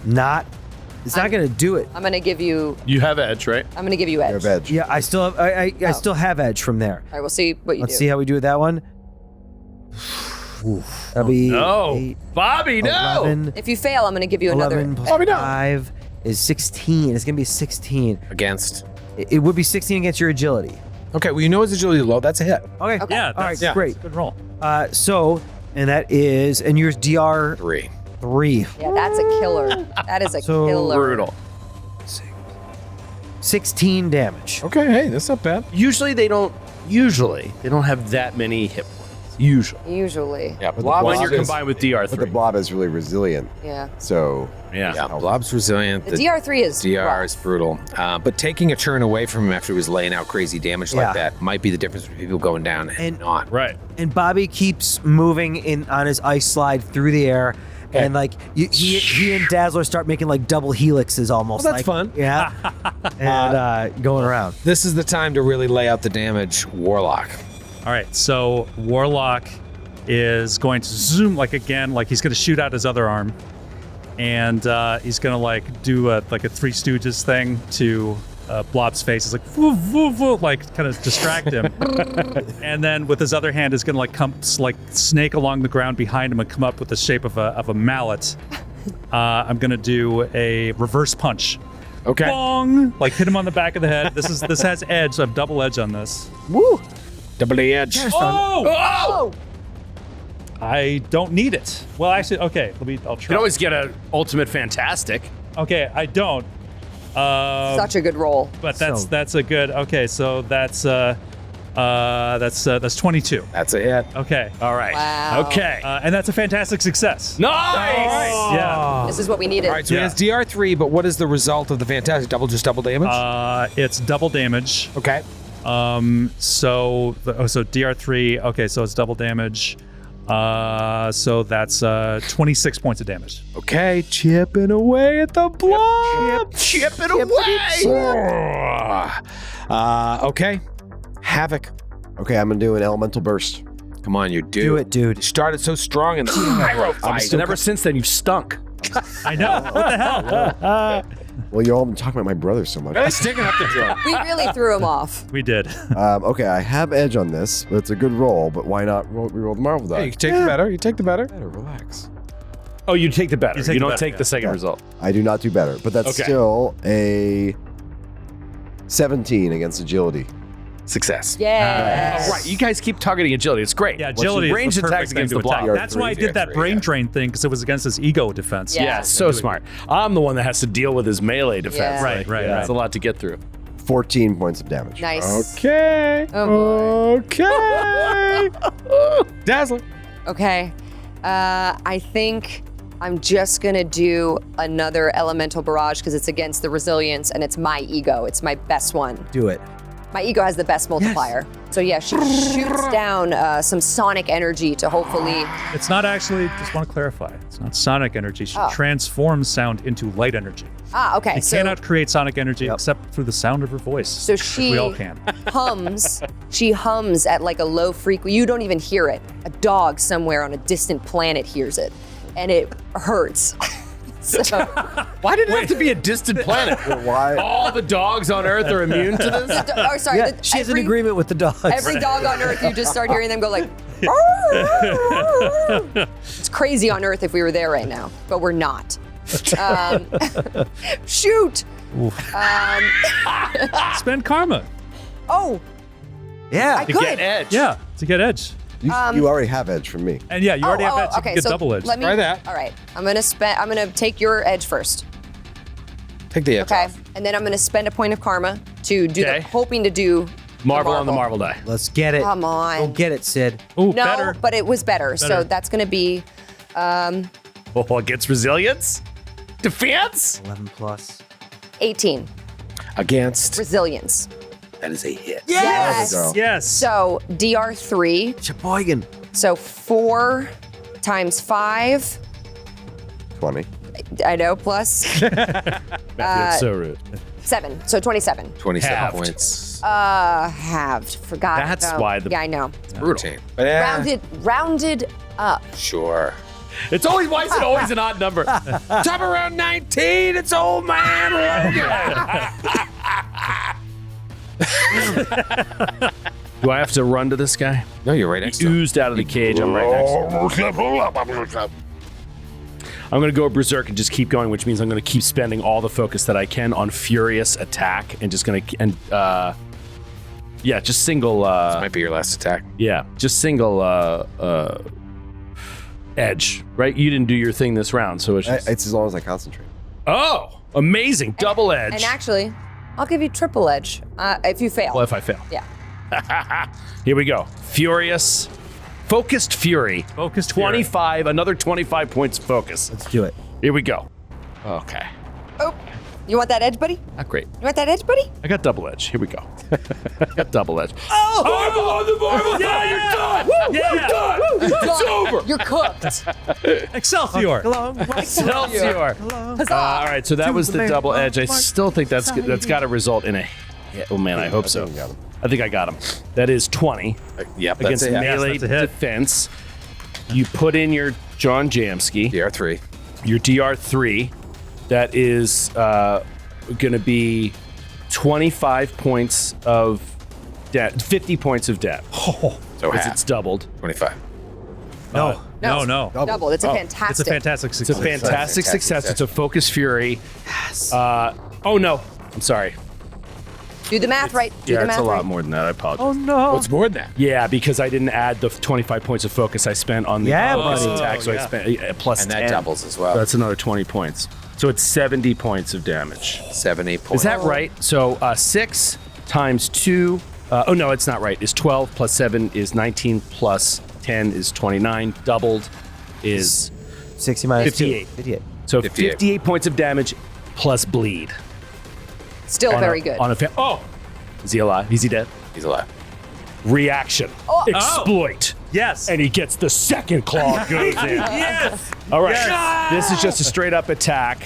It's not gonna do it. I'm gonna give you. You have edge, right? I'm gonna give you edge. Your veg. Yeah, I still have. I still have edge from there. All right, we'll see what you Let's do. see how we do with that one. That'll be No. 8, Bobby, no. 11, If you fail, I'm gonna give you another. 11 plus Bobby, no. 5 is 16. It's gonna be 16. Against. It would be 16 against your agility. Okay. Well, you know his agility is low. That's a hit. Okay. Yeah, All right. that's Great. good roll. And that is, and yours DR 3. 3. Yeah, that's a killer. That is a So killer. Brutal. 16 damage. Okay. Hey, that's not bad. Usually they don't have that many hit points. Usually. Yeah. But Blob When is you're just- combined with But the DR3. blob is really resilient. Yeah. So Yeah, Blob's resilient. The DR3 is. DR rough. is brutal. But taking a turn away from him after he was laying out crazy damage Yeah. like that might be the difference between people going down and not. Right. And Bobby keeps moving on his ice slide through the air. Okay. And like he and Dazzler start making like double helixes almost. Well, that's like, fun. Yeah. And going around. This is the time to really lay out the damage, Warlock. All right, so Warlock is going to zoom like he's going to shoot out his other arm, and he's going to like do a Three Stooges thing to Blob's face. It's like woo, woo, woo, like kind of distract him, and then with his other hand is going to like come like snake along the ground behind him and come up with the shape of a mallet. I'm going to do a reverse punch. Okay. Bong! Like hit him on the back of the head. This has edge. So I have double edge on this. Woo! Double the edge. Oh! I don't need it. Well, actually, okay. I'll You try. can always get an ultimate fantastic. Okay, I don't. Such a good roll. But So- that's a good. Okay, so that's 22. That's a hit. Okay. All right. Wow. Okay. And that's a fantastic success. Nice. Yeah. This is what we needed. All right, so he has DR3, but what is the result of the fantastic double? Just double damage? It's double damage. Okay. So DR3. Okay, so it's double damage. So that's 26 points of damage. Okay, chipping away at the blob. Chipping away. Okay. Havok. okay, I'm gonna do an elemental burst. Come on, you Do it, dude. You started so strong in the Pyro fight. And ever since then, you've stunk. I know. What the hell? Well, you all been talking about my brother so much. Really sticking up the drum. We really threw him off. We did. Okay, I have edge on this, but it's a good roll. But why not reroll the Marvel die? Hey, you take the better. You take the better. Better, relax. Oh, you take the better. You take You the don't better, take yeah. the second Yeah. result. I do not do better, but that's Okay. still a 17 against agility. Success. Yes. Oh, right. You guys keep targeting agility. It's great. Yeah, Once you agility is ranged the perfect attacks thing against to the block. attack. Yard That's three, why I did that three, brain yeah. drain thing, because it was against his ego defense. Yeah. Yeah, so smart. I'm the one that has to deal with his melee defense. Yeah. Right, right, It's a right. lot to get through. 14 points of damage. Nice. Okay. Oh, Okay. Dazzler. Okay. I think I'm just going to do another elemental barrage because it's against the resilience and it's my ego. It's my best one. Do it. My ego has the best multiplier. So yeah, she shoots down some sonic energy to hopefully. It's not actually, just want to clarify, it's not sonic energy. She Oh. transforms sound into light energy. Okay. You cannot create sonic energy except through the sound of her voice. So which she we all can. hums. She hums at like a low frequency. You don't even hear it. A dog somewhere on a distant planet hears it, and it hurts. So Why did it have to be a distant planet? Why? All the dogs on Earth are immune to this? oh, sorry. Yeah, she has an agreement with the dogs. Every dog on Earth, you just start hearing them go like. It's crazy on Earth if we were there right now, but we're not. Shoot. Spend karma. Oh, Yeah. I To could. get edge. Yeah, to get edge. You already have edge from me. And yeah, you already have edge. You okay, can get so double edge. Let me, Try that. All right, I'm gonna take your edge first. Take the edge Okay, off. and then I'm gonna spend a point of karma to do Okay. hoping to do Marvel on the Marvel die. Let's get it. Come on. Go get it, Sid. Ooh, No, better. but it was better. So Better. that's gonna be Oh, against resilience? Defense? 11 plus. 18 Against. resilience. That is a hit. Yes. There we go. Yes. So DR3. Sheboygan. So 4 times 5. 20. I know, plus That's so rude. 7. So 27. 27 Halved. points. Halved. Forgot. That's about- why the- Yeah, I know. Brutal. But yeah, Rounded up. sure. It's always, why is it always an odd number? Top around 19. It's Old Man Logan. Do I have to run to this guy? No, you're right next to him. Oozed out of the cage. I'm right next to him. I'm going to go berserk and just keep going, which means I'm going to keep spending all the focus that I can on furious attack and just going to, yeah, just single, Might be your last attack. yeah, just single, edge, right? You didn't do your thing this round, so it's just, It's as long as I concentrate. oh, amazing. Double edge. And actually, I'll give you triple edge if you fail. Well, if I fail. Yeah. Here we go. Furious. Focused Fury. Focused Fury. 25, another 25 points of focus. Let's do it. Here we go. Okay. Oh, you want that edge, buddy? Not great. You want that edge, buddy? I got double edge. Here we go. Got double edge. Oh! Marvel on the Marvel! Yeah, you're done! Woo, Yeah. You're done! It's over! You're cooked. Excelsior. Excelsior! All right, so that was the double edge. I still think that's got to result in a hit. Oh, man, I hope so. think you got him. I think I got him. That is 20 Yep, against that's it. melee Yes, that's a hit. defense. You put in your John Jamsky. DR3. Your DR3, that is going to be 25 points of 50 points of damage. So Because half. it's doubled. 25. No. No. Double. It's a fantastic. It's a fantastic It's a success. fantastic success. It's a focus fury. Yes. Oh, no. I'm sorry. Do the math right. Do Yeah, the it's math a lot right. more than that. I apologize. Oh, no. What's more than that? Yeah, because I didn't add the 25 points of focus I spent on the Yeah, focus buddy. attack, so Yeah. I spent plus And 10. that doubles as well. So that's another 20 points. So it's 70 points of damage. 70 points. Is that right? So 6 times 2. Oh, no, it's not right. It's 12 plus 7 is 19 plus 10 is 29. Doubled is 60 minus 58. 2. 58. so 58. 58 points of damage plus bleed. Still very good. Oh, is he alive? Is he dead? He's alive. Reaction. Exploit. Yes. And he gets the second claw goes in. Yes. All right. This is just a straight up attack.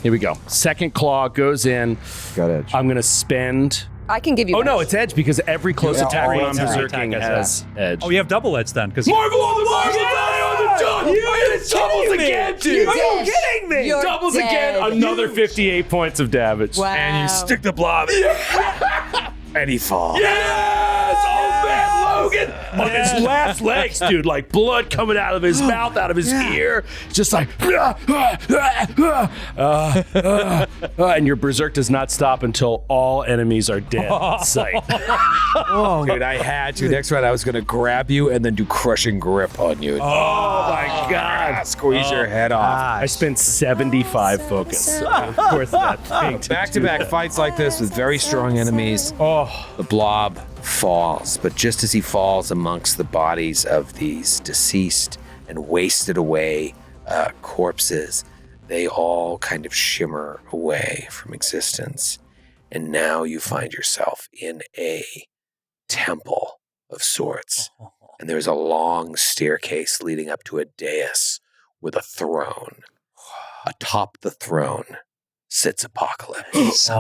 Here we go. Second claw goes in. Got edge. I'm going to spend. I can give you. Oh, no, edge. it's edge because every close Yeah, attack every when I'm attack berserking has has edge. Oh, you have double edge then, because Marvel on the Marvel die on the It doubles again, dude. Are you kidding me? You're Doubles dead. again. Another 58 points of damage. Wow. And you stick the blob. And he falls. Yes! Old Man Logan! On his last legs, dude. Like blood coming out of his mouth, out of his ear. Just like. And your berserk does not stop until all enemies are dead in sight. Oh, Dude, I had to. Next round, I was going to grab you and then do crushing grip on you. Oh my God. Squeeze your head off. I spent 75 focus worth that thing. Back-to-back fights like this with very strong enemies. Oh. The blob falls, but just as he falls amongst the bodies of these deceased and wasted away corpses, they all kind of shimmer away from existence. And now you find yourself in a temple of sorts. And there's a long staircase leading up to a dais with a throne. Atop the throne sits Apocalypse. To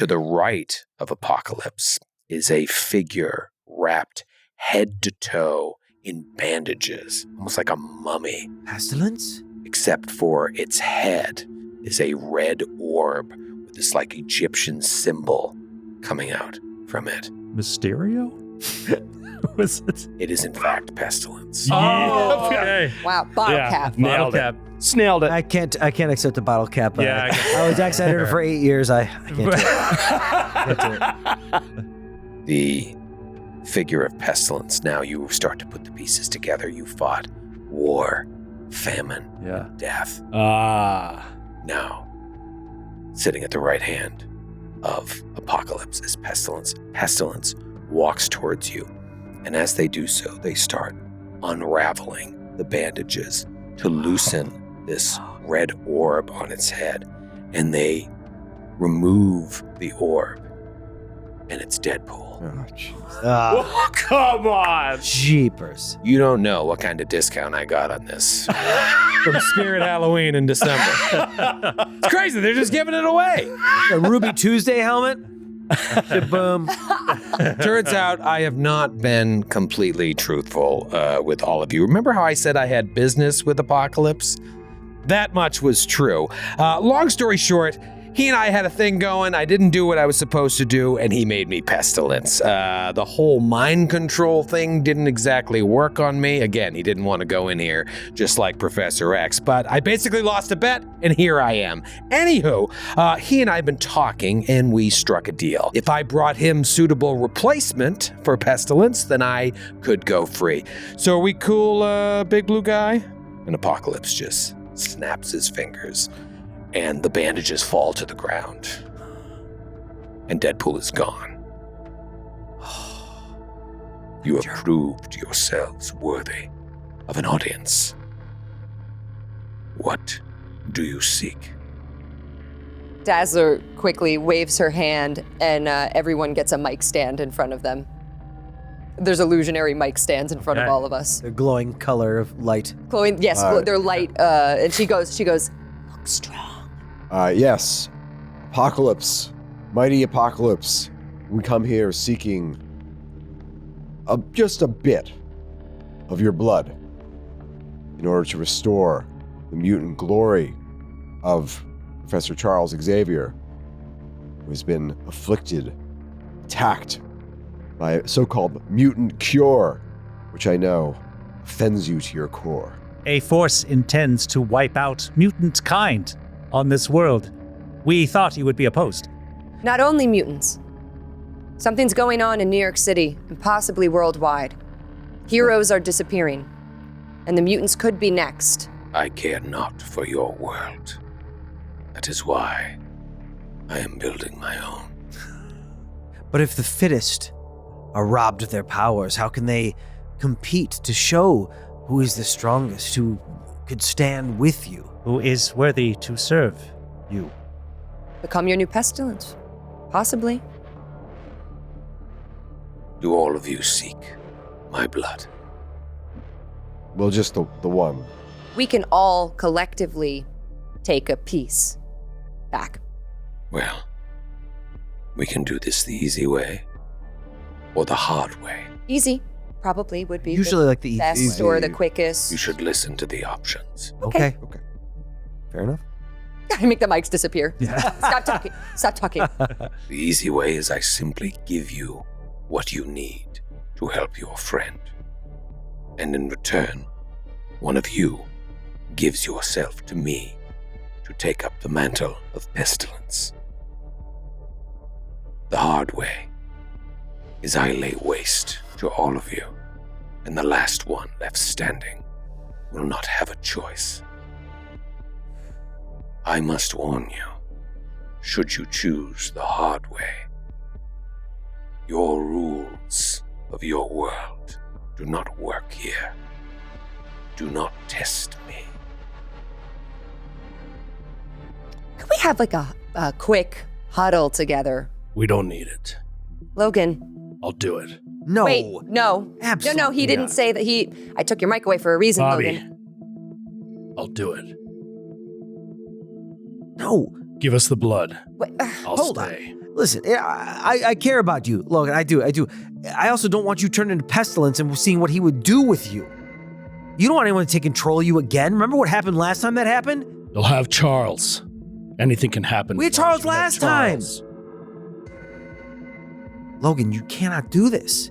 the right of Apocalypse is a figure wrapped head to toe in bandages, almost like a mummy, pestilence? except for its head is a red orb with this like Egyptian symbol coming out from it. Mysterio? Was it? It is in fact Pestilence. Oh, okay. Wow, bottle cap. Nailed it. Snailed it. I can't accept the bottle cap. Yeah, I was ex editor for 8 years. I can't do it. The figure of Pestilence, now you start to put the pieces together. You fought war, famine, Yeah. death. Now, sitting at the right hand of Apocalypse is Pestilence. Pestilence walks towards you, and as they do so, they start unraveling the bandages to loosen this red orb on its head, and they remove the orb, and it's Deadpool. Oh, jeez. Oh, come on. Jeepers. You don't know what kind of discount I got on this from Spirit Halloween in December. It's crazy. They're just giving it away. A Ruby Tuesday helmet? Boom. Turns out I have not been completely truthful with all of you. Remember how I said I had business with Apocalypse? That much was true. Long story short, he and I had a thing going. I didn't do what I was supposed to do, and he made me Pestilence. The whole mind control thing didn't exactly work on me. Again, he didn't want to go in here, just like Professor X. But I basically lost a bet, and here I am. Anywho, he and I have been talking, and we struck a deal. If I brought him suitable replacement for Pestilence, then I could go free. So are we cool, big blue guy? And Apocalypse just snaps his fingers, and the bandages fall to the ground. And Deadpool is gone. You have proved yourselves worthy of an audience. What do you seek? Dazzler quickly waves her hand, and everyone gets a mic stand in front of them. There's illusionary mic stands in front of all of us. The glowing color of light. Chloe, yes, they're light. And she goes, look strong. Yes. Apocalypse. Mighty Apocalypse. We come here seeking just a bit of your blood in order to restore the mutant glory of Professor Charles Xavier, who has been afflicted, attacked by a so-called mutant cure, which I know offends you to your core. A force intends to wipe out mutant kind on this world. We thought you would be opposed. Not only mutants. Something's going on in New York City and possibly worldwide. Heroes are disappearing, and the mutants could be next. I care not for your world. That is why I am building my own. But if the fittest are robbed of their powers, how can they compete to show who is the strongest, who could stand with you? Who is worthy to serve you? Become your new Pestilence. Possibly. Do all of you seek my blood? Well, just the one. We can all collectively take a piece back. Well, we can do this the easy way or the hard way. Easy. probably would be Usually the like the best easy. or the quickest. You should listen to the options. Okay. Fair enough. I make the mics disappear. Stop talking. Stop talking. The easy way is I simply give you what you need to help your friend. And in return, one of you gives yourself to me to take up the mantle of pestilence. The hard way is I lay waste to all of you, and the last one left standing will not have a choice. I must warn you, should you choose the hard way, your rules of your world do not work here. Do not test me. Could we have like a quick huddle together? We don't need it. Logan. I'll do it. No. Wait, no. Absolutely No, he didn't not. say that I took your mic away for a reason, Bobby, Logan. I'll do it. No. Give us the blood. Wait, I'll Hold stay. Listen, I care about you, Logan. I do. I also don't want you turned into pestilence and seeing what he would do with you. You don't want anyone to take control of you again. Remember what happened last time that happened? You'll have Charles. Anything can happen. We had as long as Charles you have last time. Charles. Logan, you cannot do this.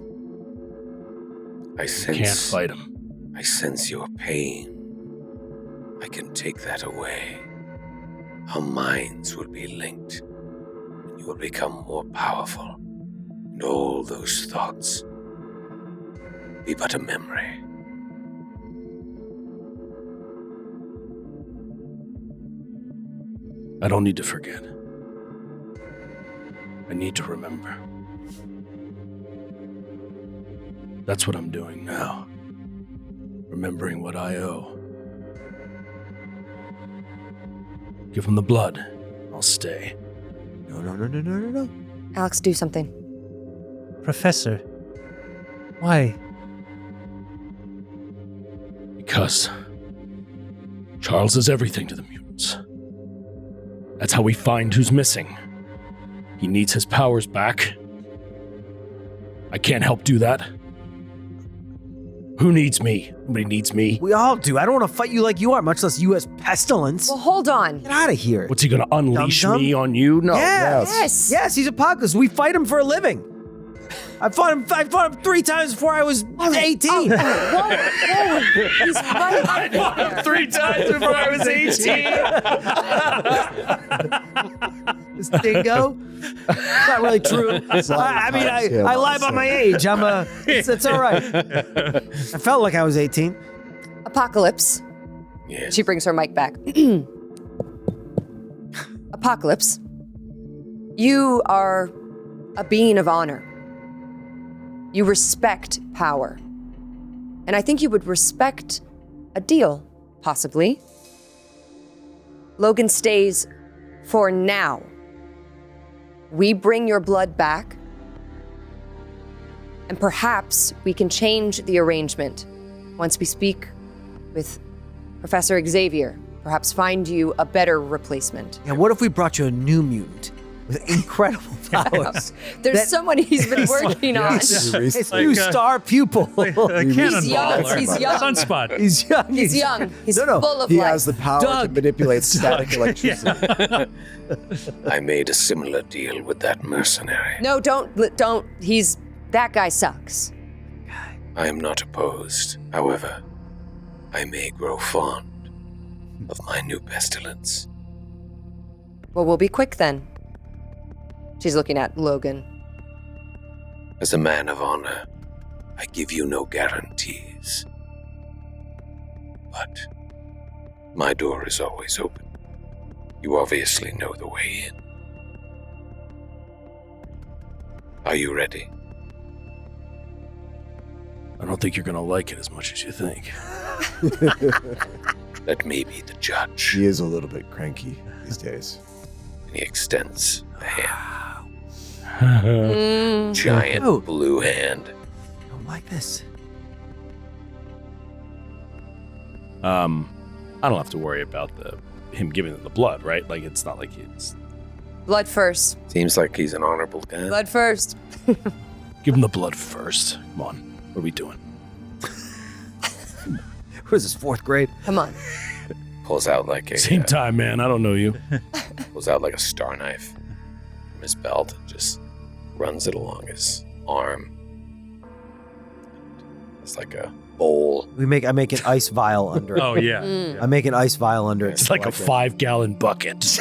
I sense. Can't fight him. I sense your pain. I can take that away. Our minds will be linked, and you will become more powerful, and all those thoughts be but a memory. I don't need to forget. I need to remember. That's what I'm doing now. Remembering what I owe. Give him the blood. I'll stay. No. Alex, do something. Professor, why? Because Charles is everything to the mutants. That's how we find who's missing. He needs his powers back. I can't help do that. Who needs me? Nobody needs me. We all do. I don't want to fight you like you are, much less you as pestilence. Well, hold on. Get out of here. What's he gonna unleash Dum-dum? me on you? No. Yes. Yes, he's a podcast. We fight him for a living. I fought him 3 times before I was 18. Whoa. He's right there. 3 times before I was 18. This dingo. It's not really true. I lie about my age. It's all right. I felt like I was 18. Apocalypse. Yes. She brings her mic back. Apocalypse. You are a being of honor. You respect power. And I think you would respect a deal, possibly. Logan stays for now. We bring your blood back, and perhaps we can change the arrangement once we speak with Professor Xavier. Perhaps find you a better replacement. Yeah, what if we brought you a new mutant with incredible powers? There's someone he's been working on. His new star pupil. He's young. He's young. Sunspot. He's young. He's young. He's No. full of He life. has the power to Doug. manipulate static electricity. I made a similar deal with that mercenary. No, don't. That guy sucks. I am not opposed. However, I may grow fond of my new pestilence. Well, we'll be quick then. She's looking at Logan. As a man of honor, I give you no guarantees. But my door is always open. You obviously know the way in. Are you ready? I don't think you're gonna like it as much as you think. Let me be the judge. He is a little bit cranky these days. And he extends a hand. Mm. Giant Oh. blue hand. I don't like this. I don't have to worry about him giving them the blood, right? Like it's not like it's Blood first. Seems like he's an honorable guy. Blood first. give him the blood first. Come on, what are we doing? What is this, 4th grade? Come on. Pulls out like a Same time, man. I don't know you. pulls out like a star knife from his belt and just runs it along his arm. It's like a bowl. I make an ice vial under it. Oh yeah. I make an ice vial under it. It's like a 5-gallon bucket.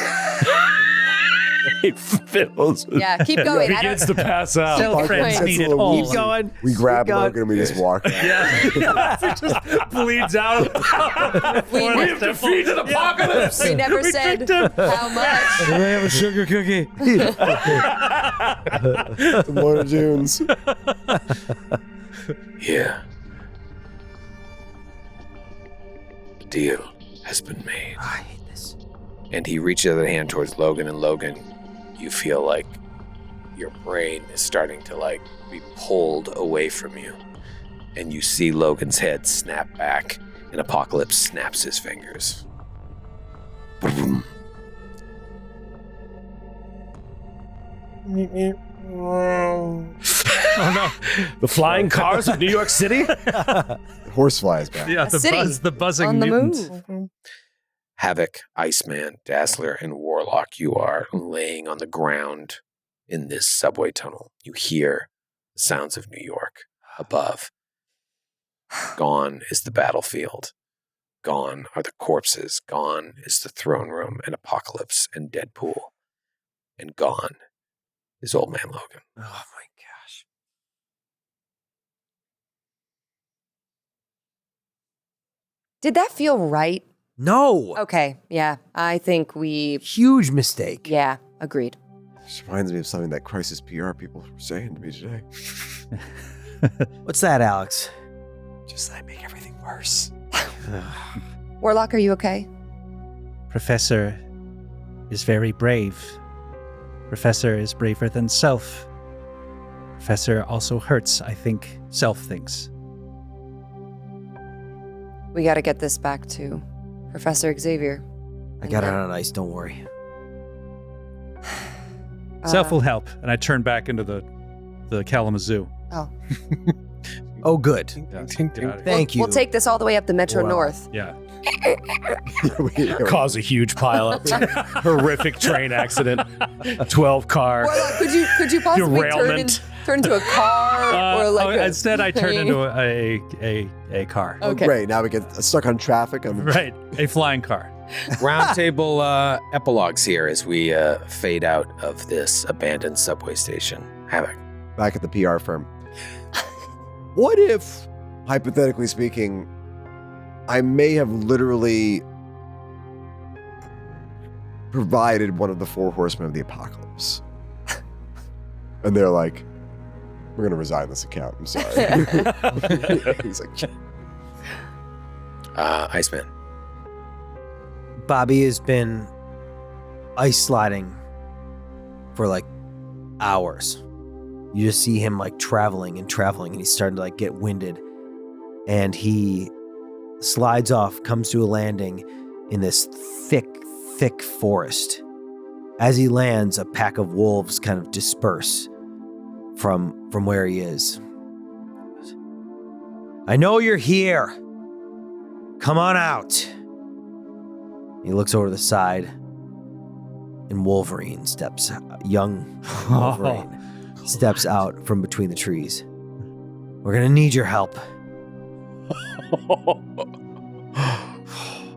He fills. Yeah, keep going. I Begins don't, to pass out. Cell friends That's need a it little all. wheezy. Keep going. We grab Keep going. Logan and we just walk. It just bleeds out. we, We have defeated apocalypse. we never said how much. Can I have a sugar cookie? Some Looney Tunes. Here. The deal has been made. I hate this. And he reaches out a hand towards Logan, and Logan, you feel like your brain is starting to like be pulled away from you. And you see Logan's head snap back, and Apocalypse snaps his fingers. Boom. The flying cars of New York City? Horse flies back. Yeah, city the buzzing on the mutant. move. Havok, Iceman, Dazzler, and Warlock, you are laying on the ground in this subway tunnel. You hear the sounds of New York above. Gone is the battlefield. Gone are the corpses. Gone is the throne room and Apocalypse and Deadpool. And gone is Old Man Logan. Oh my gosh. Did that feel right? No. Okay, yeah. I think we, Huge mistake. yeah, agreed. This reminds me of something that Crisis PR people were saying to me today. What's that, Alex? Just that I make everything worse. Warlock, are you okay? Professor is very brave. Professor is braver than Self. Professor also hurts, I think, Self thinks. We got to get this back to Professor Xavier. I got it on ice, don't worry. Self will help. And I turn back into the Kalamazoo. Oh, Oh, good. Yeah, get out of here. Thank you. We'll take this all the way up the Metro Wow. North. Yeah. Cause a huge pileup. Horrific train accident. 12 car. Warlock, could you possibly Derailment. turn into a car or like a Instead, I turn thing? into a car. Okay. Great. Now we get stuck on traffic. Right, a flying car. Roundtable epilogues here as we fade out of this abandoned subway station. Havok. Back at the PR firm. What if, hypothetically speaking, I may have literally provided one of the 4 horsemen of the apocalypse? And they're like, we're going to resign this account. I'm sorry. He's like, Iceman. Bobby has been ice sliding for like hours. You just see him like traveling, and he's starting to like get winded. And he slides off, comes to a landing in this thick forest. As he lands, a pack of wolves kind of disperse from where he is. I know you're here. Come on out. He looks over the side, and Wolverine steps out. Young Wolverine steps out from between the trees. We're gonna need your help.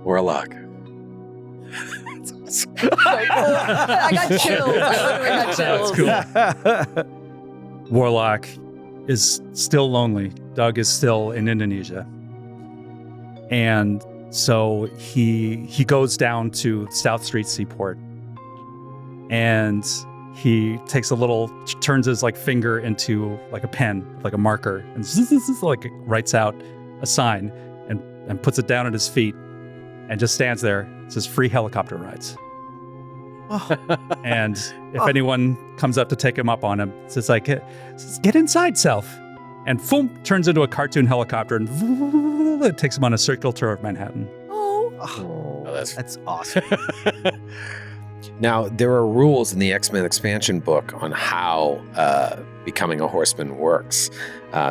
Warlock. I got chills. I literally got chills. Warlock is still lonely. Doug is still in Indonesia. And so he goes down to South Street Seaport, and he takes turns his like finger into like a pen, like a marker, and like writes out a sign and puts it down at his feet and just stands there. It says free helicopter rides. And if anyone comes up to take him up on him, it's just like, get inside, Self. And boom, turns into a cartoon helicopter and it takes him on a circular tour of Manhattan. Oh. Oh, that's That's awesome. Now, there are rules in the X-Men expansion book on how becoming a horseman works.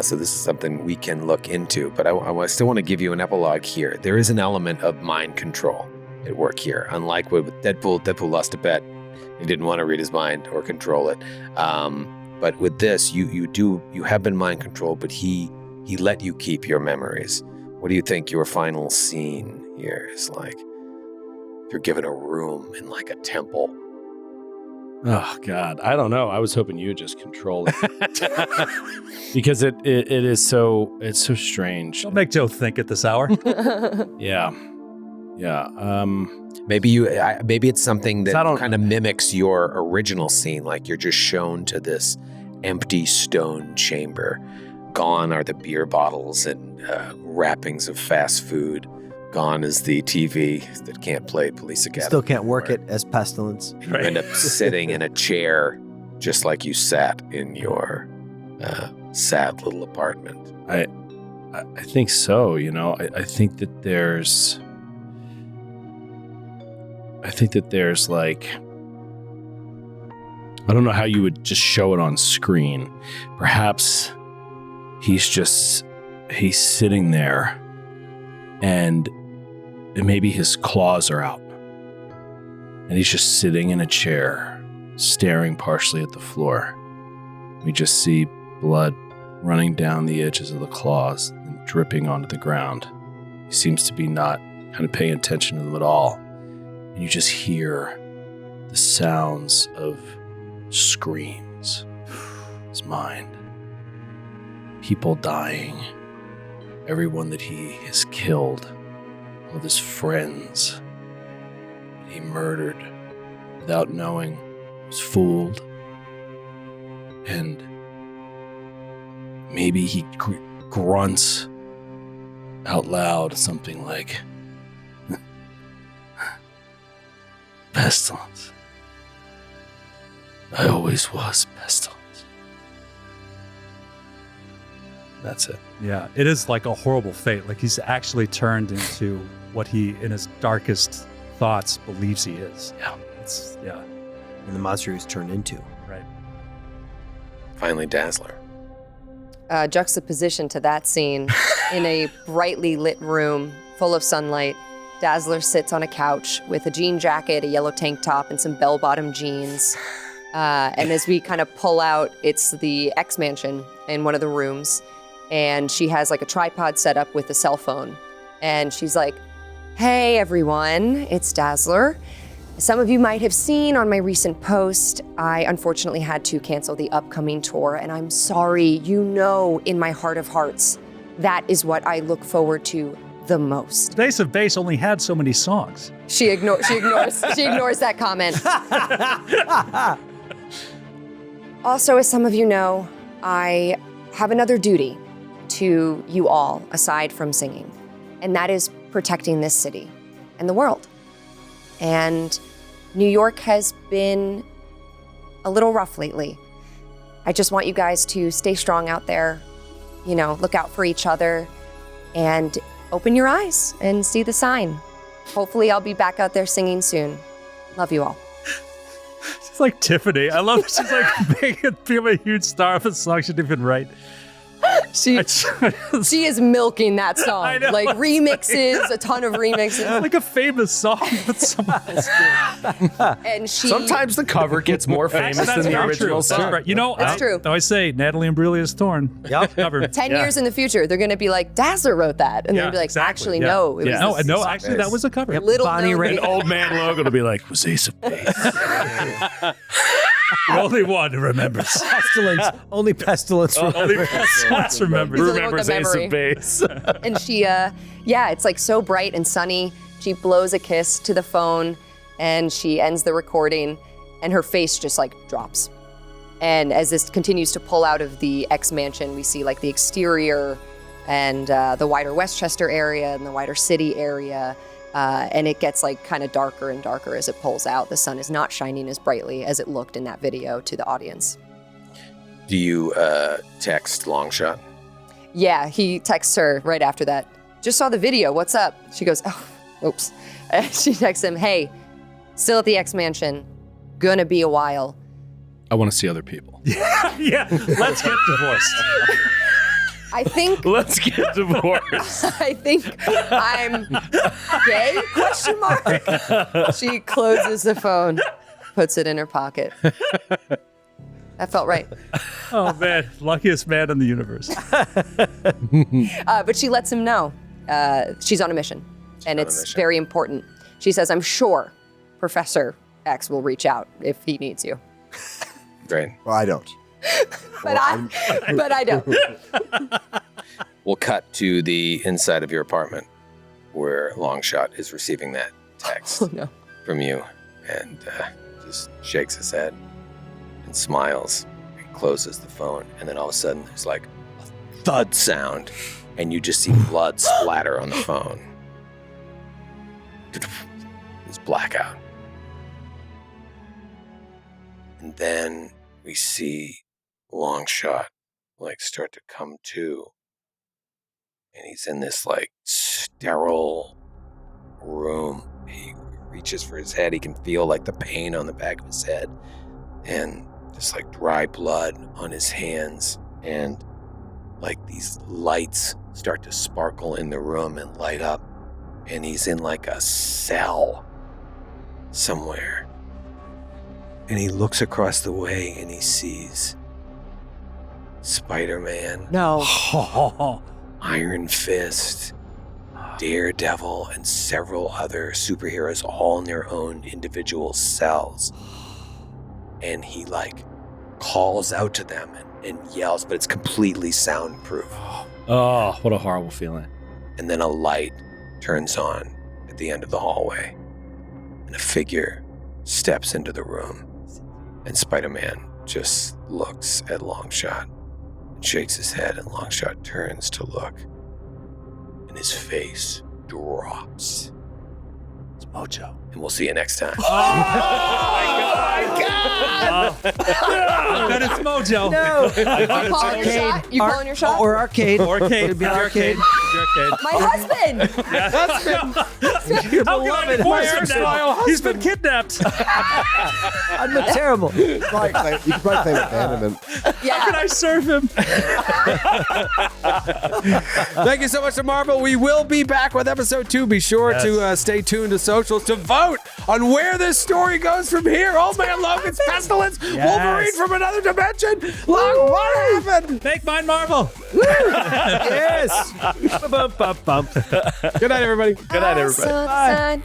So this is something we can look into. But I still want to give you an epilogue here. There is an element of mind control at work here. Unlike with Deadpool lost a bet. He didn't want to read his mind or control it. But with this, you have been mind controlled, but he let you keep your memories. What do you think your final scene here is like? You're given a room in like a temple. Oh God, I don't know. I was hoping you would just control it because it's so strange. Don't make Joe think at this hour. Yeah. Maybe it's something that kind of mimics your original scene. Like you're just shown to this empty stone chamber. Gone are the beer bottles and wrappings of fast food. Gone is the TV that can't play Police Academy. Still can't work it as Pestilence. You end up sitting in a chair just like you sat in your sad little apartment. I think so. I think that there's like, I don't know how you would just show it on screen. Perhaps he's sitting there and maybe his claws are out and he's just sitting in a chair staring partially at the floor. We just see blood running down the edges of the claws and dripping onto the ground. He seems to be not kind of paying attention to them at all. And you just hear the sounds of screams. His mind. People dying. Everyone that he has killed. All of his friends. He murdered without knowing. Was fooled. And maybe he grunts out loud something like, Pestilence. I always was Pestilence. That's it. Yeah, it is like a horrible fate. Like he's actually turned into what he, in his darkest thoughts, believes he is. Yeah. And the monster he's turned into. Right. Finally, Dazzler. Juxtaposition to that scene, in a brightly lit room full of sunlight, Dazzler sits on a couch with a jean jacket, a yellow tank top, and some bell-bottom jeans. And as we kind of pull out, it's the X Mansion in one of the rooms. And she has like a tripod set up with a cell phone. And she's like, hey, everyone, it's Dazzler. Some of you might have seen on my recent post, I unfortunately had to cancel the upcoming tour. And I'm sorry, in my heart of hearts, that is what I look forward to the most. Ace of Base only had so many songs. She ignores that comment. Also, as some of you know, I have another duty to you all aside from singing, and that is protecting this city and the world. And New York has been a little rough lately. I just want you guys to stay strong out there, look out for each other, and open your eyes and see the sign. Hopefully I'll be back out there singing soon. Love you all. She's like Tiffany. I love that she's like being a huge star of a song she didn't even write. She is milking that song. I know, like remixes, a ton of remixes. Like a famous song that someone else did. And Sometimes the cover gets more famous than the original song. That's right. It's true. I say Natalie Imbruglia's Torn. Yep. Cover. 10 years in the future, they're going to be like, Dazzler wrote that. And they'll be like, actually, no. It was No, actually, that was a cover. Little Bonnie known- Raitt. And Old Man Logan will be like, was Ace of Base. The only one who remembers. Pestilence. Only Pestilence. Only Pestilence remembers. He's the one with Remembers the Ace memory. of Base. And she, it's like so bright and sunny. She blows a kiss to the phone and she ends the recording and her face just like drops. And as this continues to pull out of the X Mansion, we see like the exterior and the wider Westchester area and the wider city area. And it gets like kind of darker and darker as it pulls out. The sun is not shining as brightly as it looked in that video to the audience. Do you text Longshot? Yeah, he texts her right after that. Just saw the video, what's up? She goes, oh, oops. And she texts him, hey, still at the X Mansion. gonna be a while. I want to see other people. Yeah, let's get divorced. I think Let's get divorced. I think I'm gay? Question mark. She closes the phone, puts it in her pocket. That felt right. Oh man, luckiest man in the universe. But she lets him know she's on a mission, and it's very important. She says, "I'm sure Professor X will reach out if he needs you." Great. Well, I don't. But I don't. We'll cut to the inside of your apartment where Longshot is receiving that text Oh no. from you and just shakes his head and smiles and closes the phone. And then all of a sudden there's like a thud sound and you just see blood splatter on the phone. It's blackout. And then we see Longshot like start to come to. And he's in this like sterile room. He reaches for his head. He can feel like the pain on the back of his head and just like dry blood on his hands. And like these lights start to sparkle in the room and light up. And he's in like a cell somewhere. And he looks across the way and he sees Spider-Man, No. Iron Fist, Daredevil, and several other superheroes all in their own individual cells. And he like calls out to them and yells, but it's completely soundproof. Oh, what a horrible feeling. And then a light turns on at the end of the hallway. And a figure steps into the room. And Spider-Man just looks at Longshot and shakes his head, and Longshot turns to look. And his face drops. It's Mojo. And we'll see you next time. That is Mojo. No. You calling your shot? You calling your shot? Or arcade. Arcade. It'd be arcade. My husband! Your How can I beloved divorce him husband. now? He's been kidnapped. I'm terrible. You could probably claim abandonment. Yeah. How can I serve him? Thank you so much to Marvel. We will be back with episode 2. Be sure to stay tuned to socials to vote on where this story goes from here. Old Man Logan's Pestilence, Wolverine from another dimension. Long, what happened? Make mine Marvel. Yes. Bump. Good night, everybody. Good night, everybody. Son.